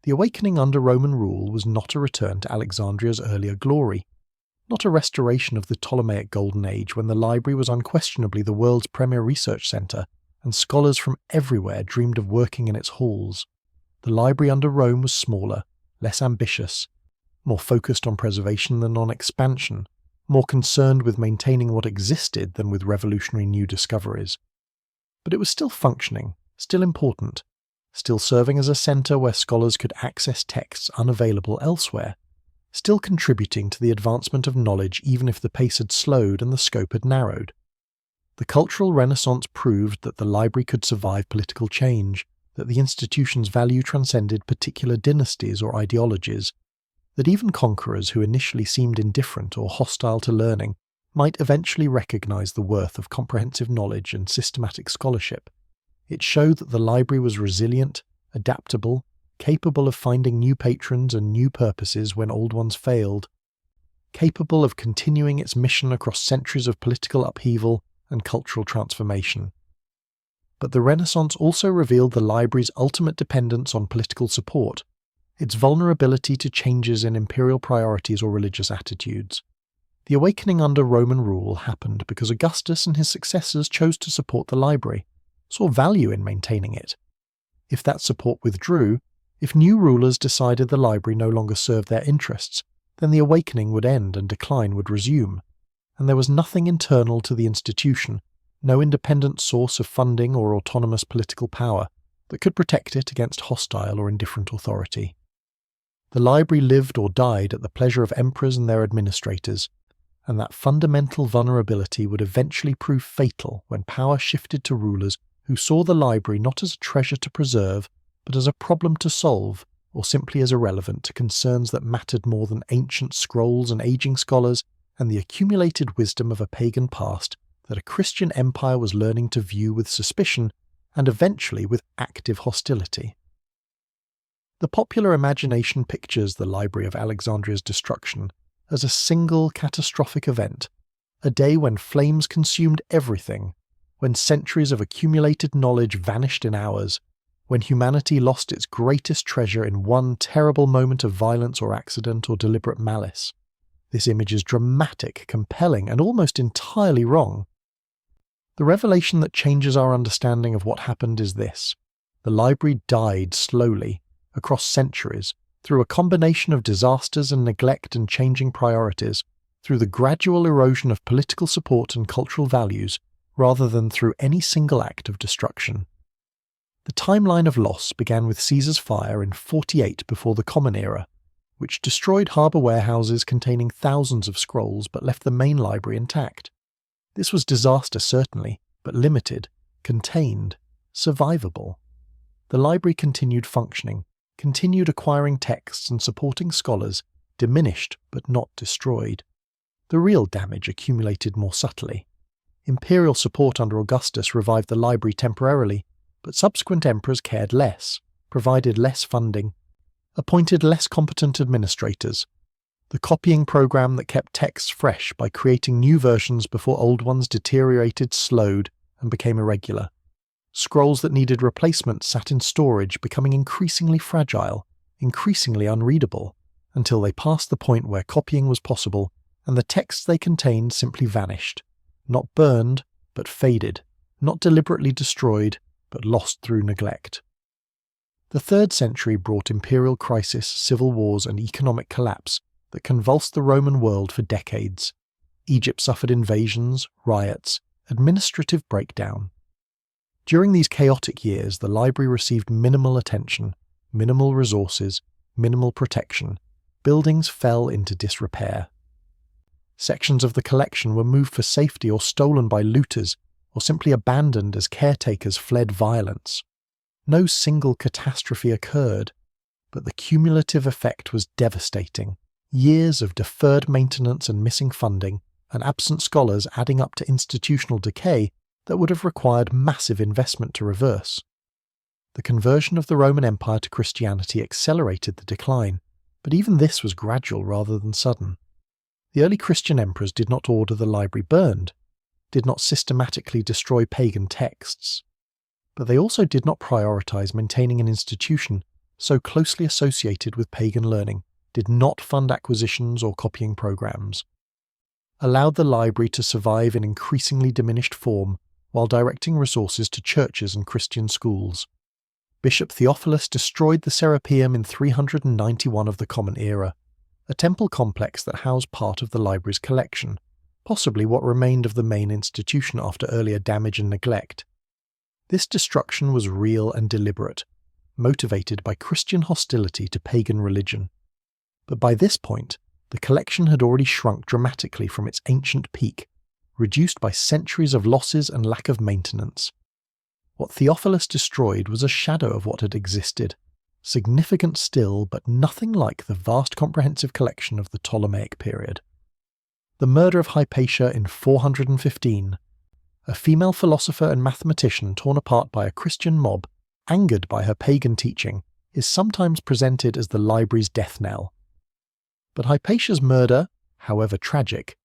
The awakening under Roman rule was not a return to Alexandria's earlier glory, not a restoration of the Ptolemaic Golden Age when the library was unquestionably the world's premier research centre and scholars from everywhere dreamed of working in its halls. The library under Rome was smaller, less ambitious, more focused on preservation than on expansion, more concerned with maintaining what existed than with revolutionary new discoveries. But it was still functioning, still important, still serving as a centre where scholars could access texts unavailable elsewhere, still contributing to the advancement of knowledge even if the pace had slowed and the scope had narrowed. The cultural renaissance proved that the library could survive political change, that the institution's value transcended particular dynasties or ideologies, that even conquerors who initially seemed indifferent or hostile to learning might eventually recognize the worth of comprehensive knowledge and systematic scholarship. It showed that the library was resilient, adaptable, capable of finding new patrons and new purposes when old ones failed, capable of continuing its mission across centuries of political upheaval and cultural transformation. But the Renaissance also revealed the library's ultimate dependence on political support, its vulnerability to changes in imperial priorities or religious attitudes. The awakening under Roman rule happened because Augustus and his successors chose to support the library, saw value in maintaining it. If that support withdrew, if new rulers decided the library no longer served their interests, then the awakening would end and decline would resume, and there was nothing internal to the institution, no independent source of funding or autonomous political power that could protect it against hostile or indifferent authority. The library lived or died at the pleasure of emperors and their administrators, and that fundamental vulnerability would eventually prove fatal when power shifted to rulers who saw the library not as a treasure to preserve, but as a problem to solve, or simply as irrelevant to concerns that mattered more than ancient scrolls and aging scholars and the accumulated wisdom of a pagan past that a Christian empire was learning to view with suspicion and eventually with active hostility. The popular imagination pictures the Library of Alexandria's destruction as a single catastrophic event, a day when flames consumed everything, when centuries of accumulated knowledge vanished in hours, when humanity lost its greatest treasure in one terrible moment of violence or accident or deliberate malice. This image is dramatic, compelling, and almost entirely wrong. The revelation that changes our understanding of what happened is this: the library died slowly, across centuries, through a combination of disasters and neglect and changing priorities, through the gradual erosion of political support and cultural values, rather than through any single act of destruction. The timeline of loss began with Caesar's fire in 48 before the Common Era, which destroyed harbour warehouses containing thousands of scrolls but left the main library intact. This was disaster certainly, but limited, contained, survivable. the library continued functioning, continued acquiring texts and supporting scholars, diminished but not destroyed. The real damage accumulated more subtly. Imperial support under Augustus revived the library temporarily, but subsequent emperors cared less, provided less funding, appointed less competent administrators. The copying program that kept texts fresh by creating new versions before old ones deteriorated slowed and became irregular. Scrolls that needed replacement sat in storage, becoming increasingly fragile, increasingly unreadable, until they passed the point where copying was possible and the texts they contained simply vanished, not burned, but faded, not deliberately destroyed, but lost through neglect. The 3rd century brought imperial crisis, civil wars, and economic collapse that convulsed the Roman world for decades. Egypt suffered invasions, riots, administrative breakdown. During these chaotic years, the library received minimal attention, minimal resources, minimal protection. Buildings fell into disrepair. Sections of the collection were moved for safety or stolen by looters, or simply abandoned as caretakers fled violence. No single catastrophe occurred, but the cumulative effect was devastating. Years of deferred maintenance and missing funding, and absent scholars adding up to institutional decay that would have required massive investment to reverse. The conversion of the Roman Empire to Christianity accelerated the decline, but even this was gradual rather than sudden. The early Christian emperors did not order the library burned, did not systematically destroy pagan texts, but they also did not prioritize maintaining an institution so closely associated with pagan learning, did not fund acquisitions or copying programs, allowed the library to survive in increasingly diminished form while directing resources to churches and Christian schools. Bishop Theophilus destroyed the Serapeum in 391 of the Common Era, a temple complex that housed part of the library's collection, possibly what remained of the main institution after earlier damage and neglect. This destruction was real and deliberate, motivated by Christian hostility to pagan religion. But by this point, the collection had already shrunk dramatically from its ancient peak, reduced by centuries of losses and lack of maintenance. What Theophilus destroyed was a shadow of what had existed, significant still, but nothing like the vast comprehensive collection of the Ptolemaic period. The murder of Hypatia in 415, a female philosopher and mathematician torn apart by a Christian mob, angered by her pagan teaching, is sometimes presented as the library's death knell. But Hypatia's murder, however tragic,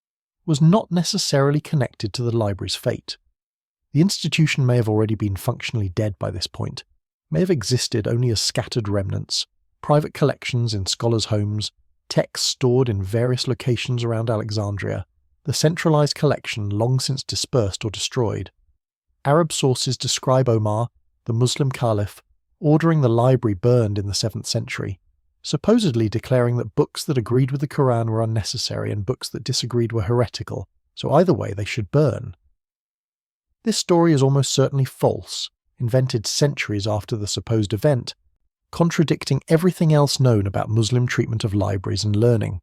was not necessarily connected to the library's fate. The institution may have already been functionally dead by this point, may have existed only as scattered remnants, private collections in scholars' homes, texts stored in various locations around Alexandria, the centralized collection long since dispersed or destroyed. Arab sources describe Omar, the Muslim caliph, ordering the library burned in the 7th century, supposedly declaring that books that agreed with the Quran were unnecessary and books that disagreed were heretical, so either way they should burn. This story is almost certainly false, invented centuries after the supposed event, contradicting everything else known about Muslim treatment of libraries and learning.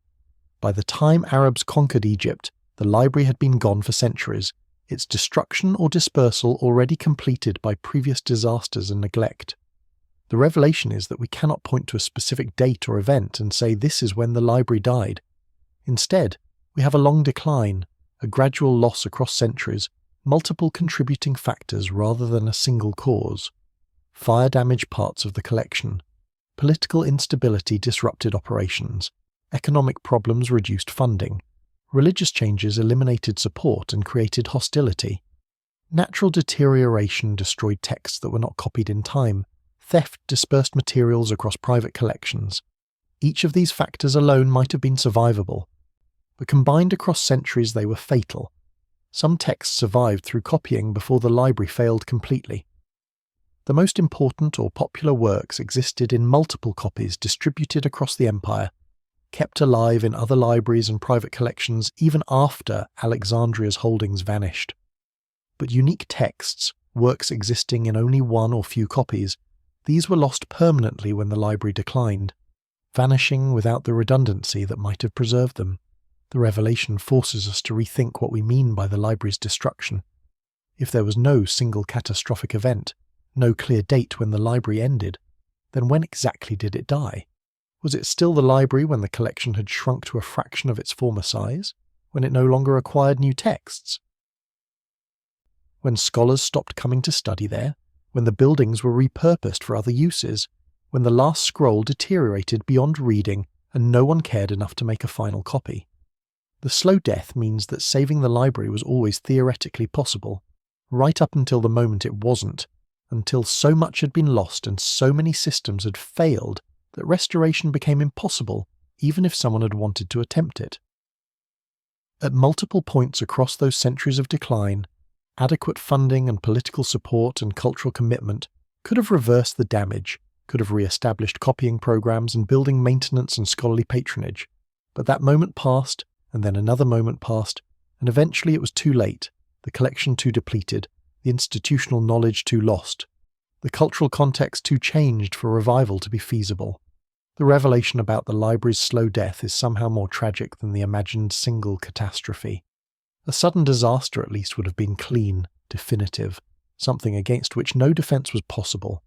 By the time Arabs conquered Egypt, the library had been gone for centuries, its destruction or dispersal already completed by previous disasters and neglect. The revelation is that we cannot point to a specific date or event and say this is when the library died. Instead, we have a long decline, a gradual loss across centuries, multiple contributing factors rather than a single cause. Fire damaged parts of the collection. Political instability disrupted operations. Economic problems reduced funding. Religious changes eliminated support and created hostility. Natural deterioration destroyed texts that were not copied in time. Theft dispersed materials across private collections. Each of these factors alone might have been survivable, but combined across centuries they were fatal. Some texts survived through copying before the library failed completely. The most important or popular works existed in multiple copies distributed across the empire, kept alive in other libraries and private collections even after Alexandria's holdings vanished. But unique texts, works existing in only one or few copies, these were lost permanently when the library declined, vanishing without the redundancy that might have preserved them. The revelation forces us to rethink what we mean by the library's destruction. If there was no single catastrophic event, No clear date when the library ended. Then when exactly did it die? Was it still the library when the collection had shrunk to a fraction of its former size, when it no longer acquired new texts? When scholars stopped coming to study there, when the buildings were repurposed for other uses, when the last scroll deteriorated beyond reading and no one cared enough to make a final copy. The slow death means that saving the library was always theoretically possible, right up until the moment it wasn't, until so much had been lost and so many systems had failed that restoration became impossible even if someone had wanted to attempt it. At multiple points across those centuries of decline, adequate funding and political support and cultural commitment could have reversed the damage, could have re-established copying programs and building maintenance and scholarly patronage, but that moment passed, and then another moment passed, and eventually it was too late, the collection too depleted, the institutional knowledge too lost, the cultural context too changed for revival to be feasible. The revelation about the library's slow death is somehow more tragic than the imagined single catastrophe. A sudden disaster at least would have been clean, definitive, something against which no defense was possible.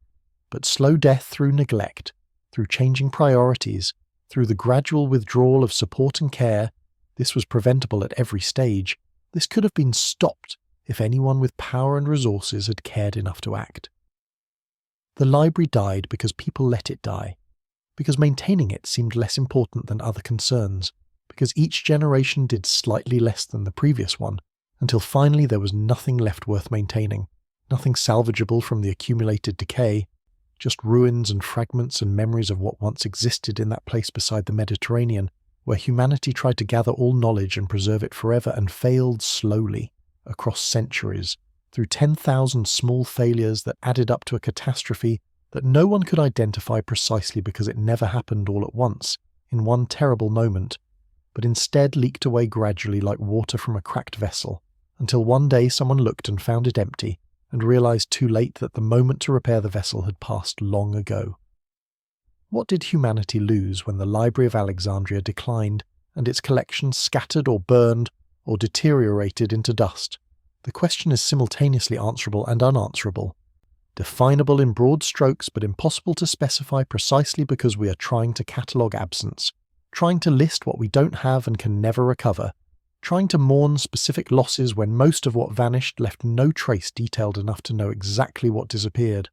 But slow death through neglect, through changing priorities, through the gradual withdrawal of support and care, this was preventable at every stage. This could have been stopped if anyone with power and resources had cared enough to act. The library died because people let it die, because maintaining it seemed less important than other concerns, because each generation did slightly less than the previous one, until finally there was nothing left worth maintaining, nothing salvageable from the accumulated decay, just ruins and fragments and memories of what once existed in that place beside the Mediterranean, where humanity tried to gather all knowledge and preserve it forever and failed slowly, across centuries, through 10,000 small failures that added up to a catastrophe that no one could identify precisely because it never happened all at once, in one terrible moment, but instead leaked away gradually like water from a cracked vessel, until one day someone looked and found it empty, and realized too late that the moment to repair the vessel had passed long ago. What did humanity lose when the Library of Alexandria declined and its collections scattered or burned or deteriorated into dust? The question is simultaneously answerable and unanswerable, definable in broad strokes but impossible to specify precisely because we are trying to catalogue absence, trying to list what we don't have and can never recover, trying to mourn specific losses when most of what vanished left no trace detailed enough to know exactly what disappeared.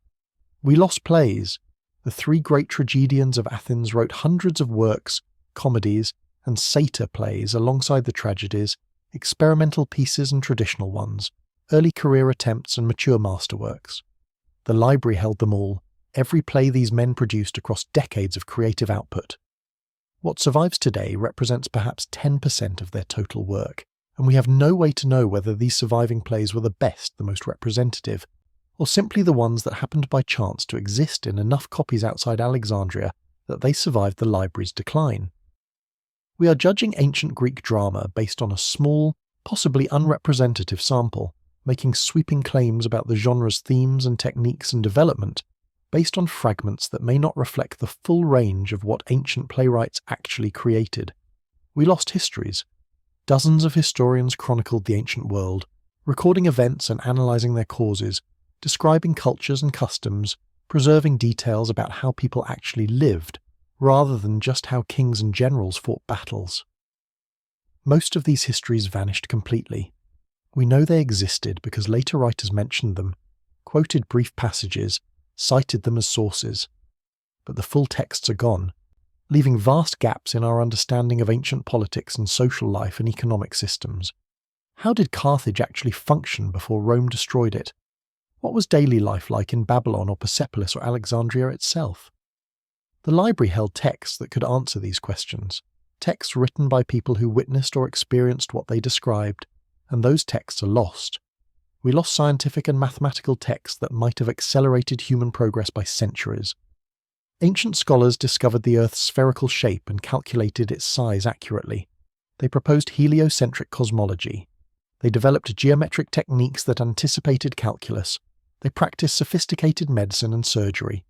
We lost plays. The three great tragedians of Athens wrote hundreds of works, comedies, and satyr plays alongside the tragedies, experimental pieces and traditional ones, early career attempts and mature masterworks. The library held them all, every play these men produced across decades of creative output. What survives today represents perhaps 10% of their total work, and we have no way to know whether these surviving plays were the best, the most representative, or simply the ones that happened by chance to exist in enough copies outside Alexandria that they survived the library's decline. We are judging ancient Greek drama based on a small, possibly unrepresentative sample, making sweeping claims about the genre's themes and techniques and development, based on fragments that may not reflect the full range of what ancient playwrights actually created. We lost histories. Dozens of historians chronicled the ancient world, recording events and analysing their causes, describing cultures and customs, preserving details about how people actually lived, rather than just how kings and generals fought battles. Most of these histories vanished completely. We know they existed because later writers mentioned them, quoted brief passages, cited them as sources. But the full texts are gone, leaving vast gaps in our understanding of ancient politics and social life and economic systems. How did Carthage actually function before Rome destroyed it? What was daily life like in Babylon or Persepolis or Alexandria itself? The library held texts that could answer these questions, texts written by people who witnessed or experienced what they described, and those texts are lost. We lost scientific and mathematical texts that might have accelerated human progress by centuries. Ancient scholars discovered the Earth's spherical shape and calculated its size accurately. They proposed heliocentric cosmology. They developed geometric techniques that anticipated calculus. They practiced sophisticated medicine and surgery.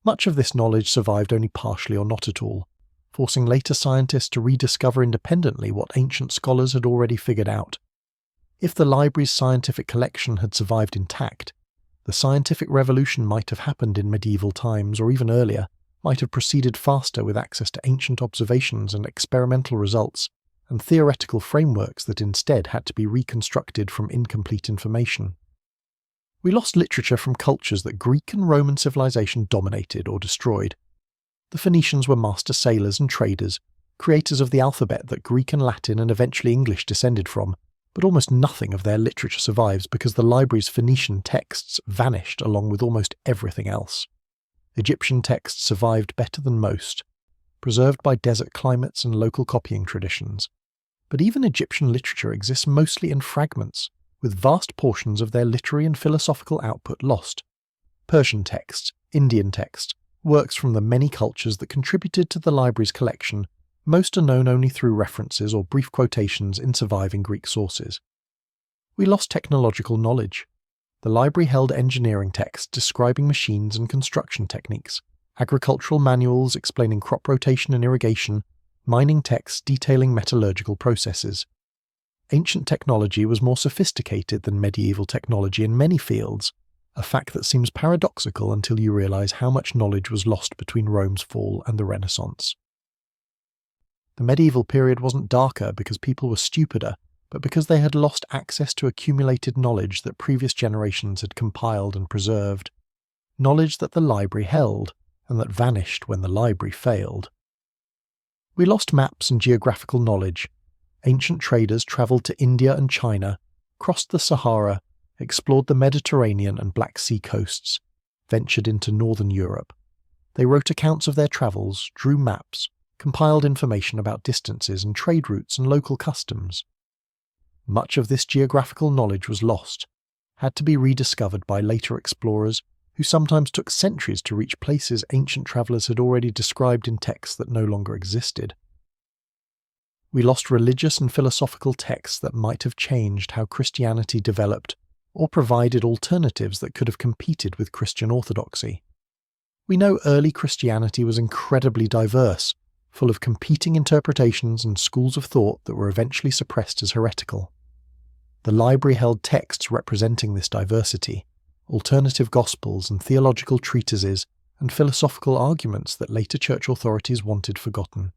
Much of this knowledge survived only partially or not at all, forcing later scientists to rediscover independently what ancient scholars had already figured out. If the library's scientific collection had survived intact, The scientific revolution might have happened in medieval times or even earlier, might have proceeded faster with access to ancient observations and experimental results, and theoretical frameworks that instead had to be reconstructed from incomplete information. We lost literature from cultures that Greek and Roman civilization dominated or destroyed. The Phoenicians were master sailors and traders, creators of the alphabet that Greek and Latin and eventually English descended from, but almost nothing of their literature survives because the library's Phoenician texts vanished along with almost everything else. Egyptian texts survived better than most, preserved by desert climates and local copying traditions. But even Egyptian literature exists mostly in fragments, with vast portions of their literary and philosophical output lost. Persian texts, Indian texts, works from the many cultures that contributed to the library's collection, most are known only through references or brief quotations in surviving Greek sources. We lost technological knowledge. The library held engineering texts describing machines and construction techniques, agricultural manuals explaining crop rotation and irrigation, mining texts detailing metallurgical processes. Ancient technology was more sophisticated than medieval technology in many fields, a fact that seems paradoxical until you realize how much knowledge was lost between Rome's fall and the Renaissance. The medieval period wasn't darker because people were stupider, but because they had lost access to accumulated knowledge that previous generations had compiled and preserved, knowledge that the library held, and that vanished when the library failed. We lost maps and geographical knowledge. Ancient traders travelled to India and China, crossed the Sahara, explored the Mediterranean and Black Sea coasts, ventured into northern Europe. They wrote accounts of their travels, drew maps, compiled information about distances and trade routes and local customs. Much of this geographical knowledge was lost, had to be rediscovered by later explorers who sometimes took centuries to reach places ancient travellers had already described in texts that no longer existed. We lost religious and philosophical texts that might have changed how Christianity developed or provided alternatives that could have competed with Christian orthodoxy. We know early Christianity was incredibly diverse, full of competing interpretations and schools of thought that were eventually suppressed as heretical. The library held texts representing this diversity, alternative gospels and theological treatises and philosophical arguments that later church authorities wanted forgotten.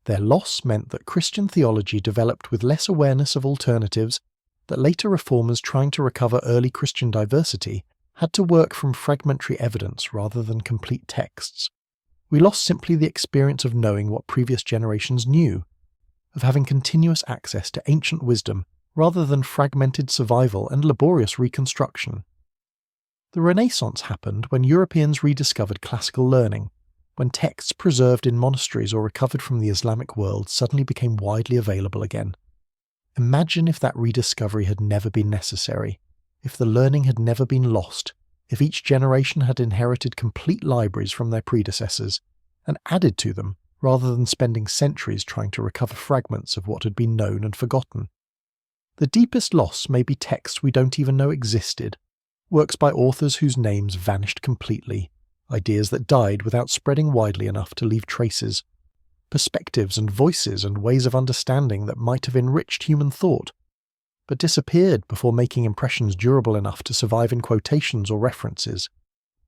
Their loss meant that Christian theology developed with less awareness of alternatives, that later reformers trying to recover early Christian diversity had to work from fragmentary evidence rather than complete texts. We lost simply the experience of knowing what previous generations knew, of having continuous access to ancient wisdom rather than fragmented survival and laborious reconstruction. The Renaissance happened when Europeans rediscovered classical learning, when texts preserved in monasteries or recovered from the Islamic world suddenly became widely available again. Imagine if that rediscovery had never been necessary, if the learning had never been lost, if each generation had inherited complete libraries from their predecessors and added to them rather than spending centuries trying to recover fragments of what had been known and forgotten. The deepest loss may be texts we don't even know existed, works by authors whose names vanished completely, ideas that died without spreading widely enough to leave traces, perspectives and voices and ways of understanding that might have enriched human thought, but disappeared before making impressions durable enough to survive in quotations or references.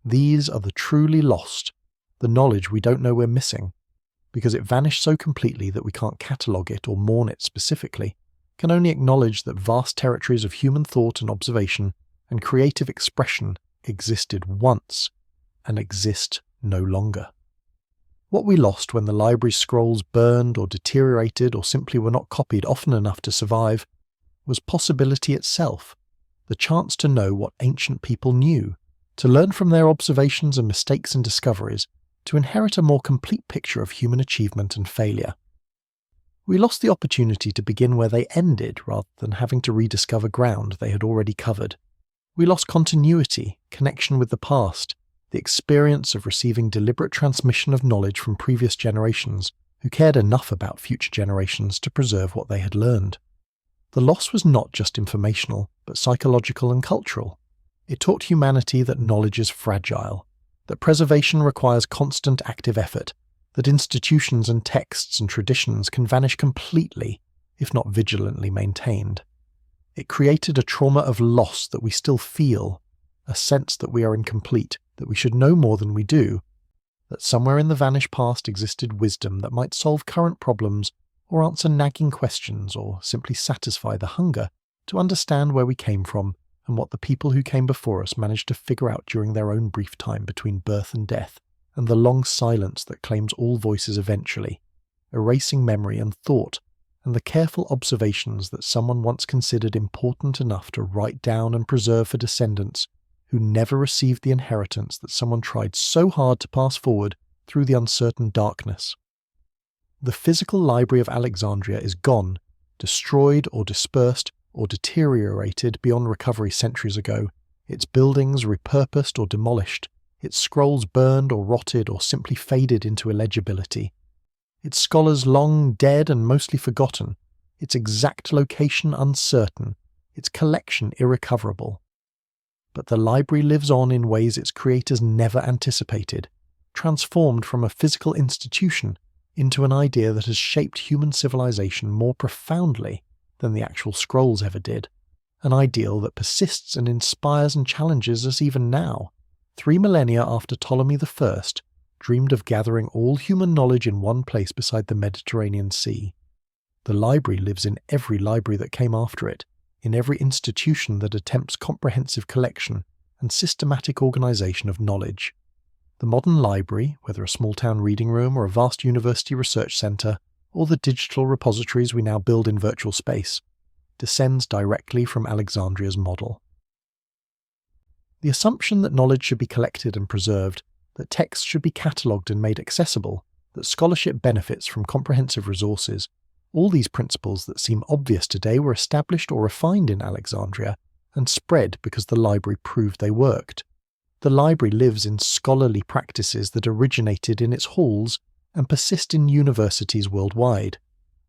These are the truly lost, the knowledge we don't know we're missing, because it vanished so completely that we can't catalogue it or mourn it specifically, can only acknowledge that vast territories of human thought and observation and creative expression existed once and exist no longer. What we lost when the library's scrolls burned or deteriorated or simply were not copied often enough to survive was possibility itself, the chance to know what ancient people knew, to learn from their observations and mistakes and discoveries, to inherit a more complete picture of human achievement and failure. We lost the opportunity to begin where they ended rather than having to rediscover ground they had already covered. We lost continuity, connection with the past, the experience of receiving deliberate transmission of knowledge from previous generations who cared enough about future generations to preserve what they had learned. The loss was not just informational, but psychological and cultural. It taught humanity that knowledge is fragile, that preservation requires constant active effort, that institutions and texts and traditions can vanish completely if not vigilantly maintained. It created a trauma of loss that we still feel, a sense that we are incomplete, that we should know more than we do, that somewhere in the vanished past existed wisdom that might solve current problems or answer nagging questions or simply satisfy the hunger to understand where we came from and what the people who came before us managed to figure out during their own brief time between birth and death, and the long silence that claims all voices eventually, erasing memory and thought, and the careful observations that someone once considered important enough to write down and preserve for descendants who never received the inheritance that someone tried so hard to pass forward through the uncertain darkness. The physical Library of Alexandria is gone, destroyed or dispersed or deteriorated beyond recovery centuries ago, its buildings repurposed or demolished, its scrolls burned or rotted or simply faded into illegibility, its scholars long dead and mostly forgotten, its exact location uncertain, its collection irrecoverable. But the library lives on in ways its creators never anticipated, transformed from a physical institution into an idea that has shaped human civilization more profoundly than the actual scrolls ever did, an ideal that persists and inspires and challenges us even now, 3 millennia after Ptolemy I dreamed of gathering all human knowledge in one place beside the Mediterranean Sea. The library lives in every library that came after it, in every institution that attempts comprehensive collection and systematic organization of knowledge. The modern library, whether a small-town reading room or a vast university research center, or the digital repositories we now build in virtual space, descends directly from Alexandria's model. The assumption that knowledge should be collected and preserved, that texts should be catalogued and made accessible, that scholarship benefits from comprehensive resources, all these principles that seem obvious today were established or refined in Alexandria and spread because the library proved they worked. The library lives in scholarly practices that originated in its halls and persist in universities worldwide.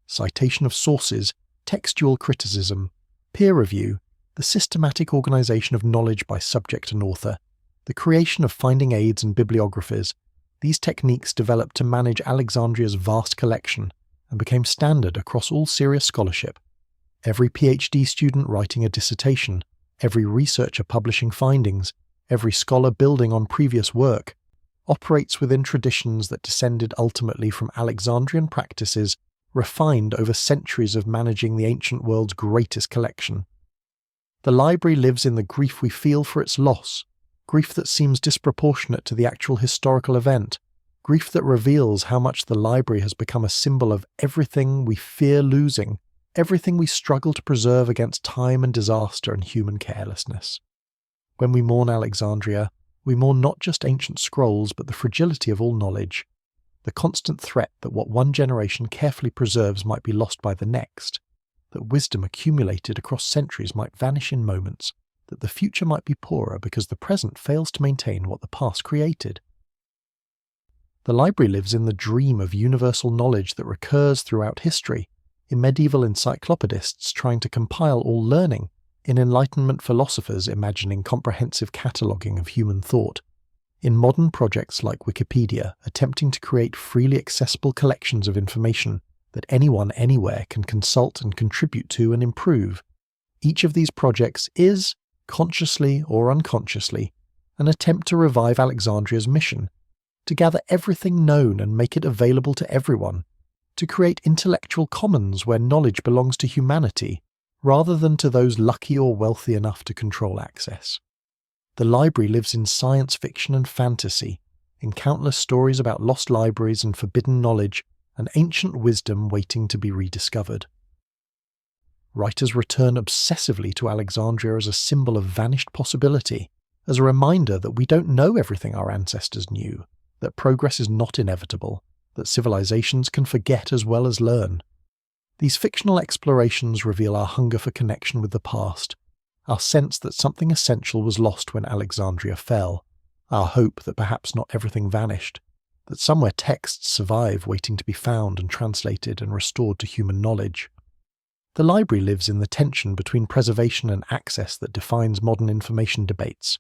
Citation of sources, textual criticism, peer review, the systematic organization of knowledge by subject and author, the creation of finding aids and bibliographies, these techniques developed to manage Alexandria's vast collection and became standard across all serious scholarship. Every PhD student writing a dissertation, every researcher publishing findings, every scholar building on previous work, operates within traditions that descended ultimately from Alexandrian practices refined over centuries of managing the ancient world's greatest collection. The library lives in the grief we feel for its loss, grief that seems disproportionate to the actual historical event, grief that reveals how much the library has become a symbol of everything we fear losing, everything we struggle to preserve against time and disaster and human carelessness. When we mourn Alexandria, we mourn not just ancient scrolls but the fragility of all knowledge, the constant threat that what one generation carefully preserves might be lost by the next, that wisdom accumulated across centuries might vanish in moments, that the future might be poorer because the present fails to maintain what the past created. The library lives in the dream of universal knowledge that recurs throughout history, in medieval encyclopedists trying to compile all learning, in Enlightenment philosophers imagining comprehensive cataloguing of human thought, in modern projects like Wikipedia attempting to create freely accessible collections of information that anyone anywhere can consult and contribute to and improve. Each of these projects is, consciously or unconsciously, an attempt to revive Alexandria's mission, to gather everything known and make it available to everyone, to create intellectual commons where knowledge belongs to humanity, rather than to those lucky or wealthy enough to control access. The library lives in science fiction and fantasy, in countless stories about lost libraries and forbidden knowledge and ancient wisdom waiting to be rediscovered. Writers return obsessively to Alexandria as a symbol of vanished possibility, as a reminder that we don't know everything our ancestors knew, that progress is not inevitable, that civilizations can forget as well as learn. These fictional explorations reveal our hunger for connection with the past, our sense that something essential was lost when Alexandria fell, our hope that perhaps not everything vanished, that somewhere texts survive waiting to be found and translated and restored to human knowledge. The library lives in the tension between preservation and access that defines modern information debates.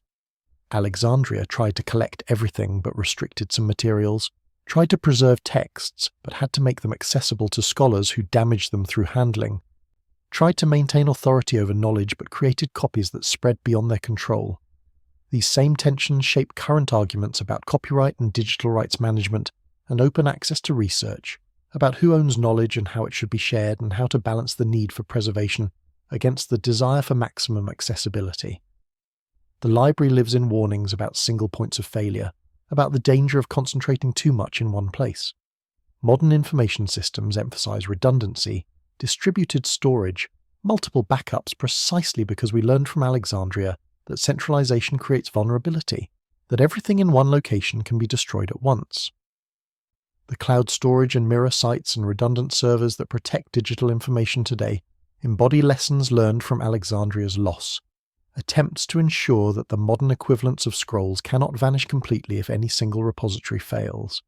Alexandria tried to collect everything but restricted some materials, tried to preserve texts but had to make them accessible to scholars who damaged them through handling, tried to maintain authority over knowledge but created copies that spread beyond their control. These same tensions shape current arguments about copyright and digital rights management and open access to research, about who owns knowledge and how it should be shared and how to balance the need for preservation against the desire for maximum accessibility. The library lives in warnings about single points of failure, about the danger of concentrating too much in one place. Modern information systems emphasize redundancy, distributed storage, multiple backups precisely because we learned from Alexandria that centralization creates vulnerability, that everything in one location can be destroyed at once. The cloud storage and mirror sites and redundant servers that protect digital information today embody lessons learned from Alexandria's loss, attempts to ensure that the modern equivalents of scrolls cannot vanish completely if any single repository fails.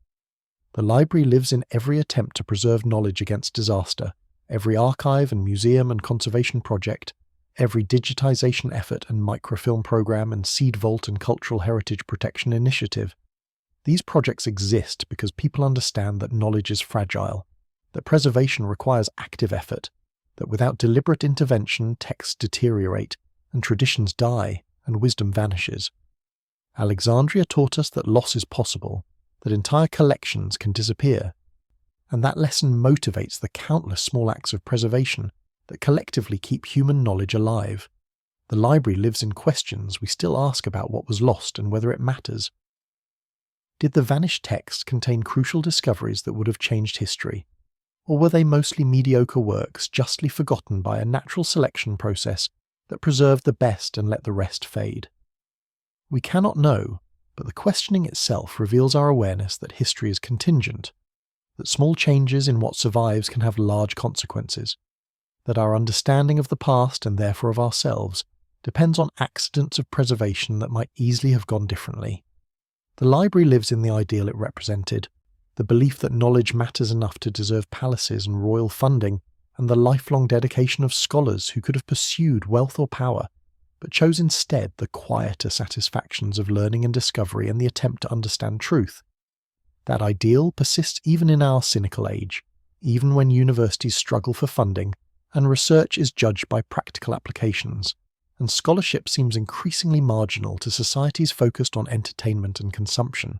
The library lives in every attempt to preserve knowledge against disaster, every archive and museum and conservation project, every digitization effort and microfilm program and seed vault and cultural heritage protection initiative. These projects exist because people understand that knowledge is fragile, that preservation requires active effort, that without deliberate intervention texts deteriorate, and traditions die, and wisdom vanishes. Alexandria taught us that loss is possible, that entire collections can disappear, and that lesson motivates the countless small acts of preservation that collectively keep human knowledge alive. The library lives in questions we still ask about what was lost and whether it matters. Did the vanished texts contain crucial discoveries that would have changed history? Or were they mostly mediocre works justly forgotten by a natural selection process that preserved the best and let the rest fade? We cannot know, but the questioning itself reveals our awareness that history is contingent, that small changes in what survives can have large consequences, that our understanding of the past and therefore of ourselves depends on accidents of preservation that might easily have gone differently. The library lives in the ideal it represented, the belief that knowledge matters enough to deserve palaces and royal funding, and the lifelong dedication of scholars who could have pursued wealth or power, but chose instead the quieter satisfactions of learning and discovery and the attempt to understand truth. That ideal persists even in our cynical age, even when universities struggle for funding, and research is judged by practical applications, and scholarship seems increasingly marginal to societies focused on entertainment and consumption.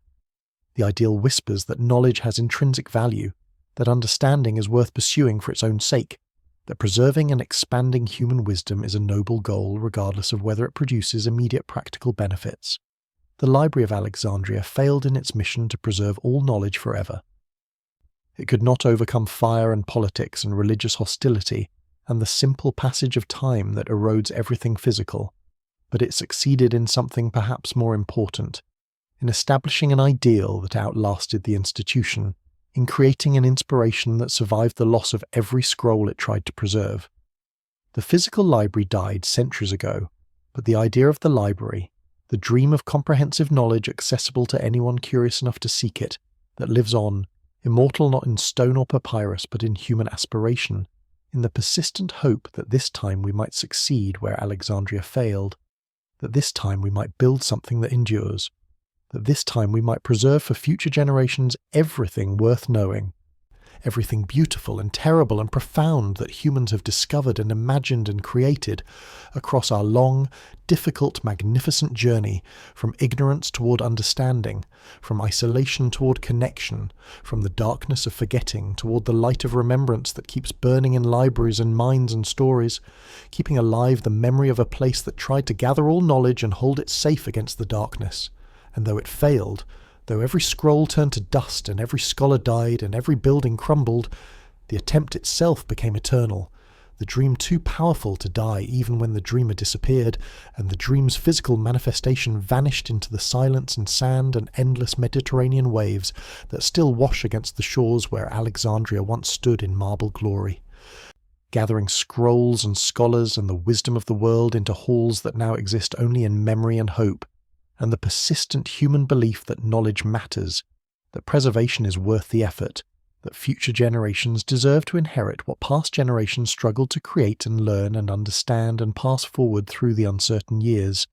The ideal whispers that knowledge has intrinsic value, that understanding is worth pursuing for its own sake, that preserving and expanding human wisdom is a noble goal regardless of whether it produces immediate practical benefits. The Library of Alexandria failed in its mission to preserve all knowledge forever. It could not overcome fire and politics and religious hostility and the simple passage of time that erodes everything physical, but it succeeded in something perhaps more important, in establishing an ideal that outlasted the institution, in creating an inspiration that survived the loss of every scroll it tried to preserve. The physical library died centuries ago, but the idea of the library, the dream of comprehensive knowledge accessible to anyone curious enough to seek it, that lives on, immortal not in stone or papyrus but in human aspiration, in the persistent hope that this time we might succeed where Alexandria failed, that this time we might build something that endures, that this time we might preserve for future generations everything worth knowing, everything beautiful and terrible and profound that humans have discovered and imagined and created across our long, difficult, magnificent journey from ignorance toward understanding, from isolation toward connection, from the darkness of forgetting toward the light of remembrance that keeps burning in libraries and minds and stories, keeping alive the memory of a place that tried to gather all knowledge and hold it safe against the darkness. And though it failed, though every scroll turned to dust and every scholar died and every building crumbled, the attempt itself became eternal, the dream too powerful to die even when the dreamer disappeared, and the dream's physical manifestation vanished into the silence and sand and endless Mediterranean waves that still wash against the shores where Alexandria once stood in marble glory, gathering scrolls and scholars and the wisdom of the world into halls that now exist only in memory and hope, and the persistent human belief that knowledge matters, that preservation is worth the effort, that future generations deserve to inherit what past generations struggled to create and learn and understand and pass forward through the uncertain years.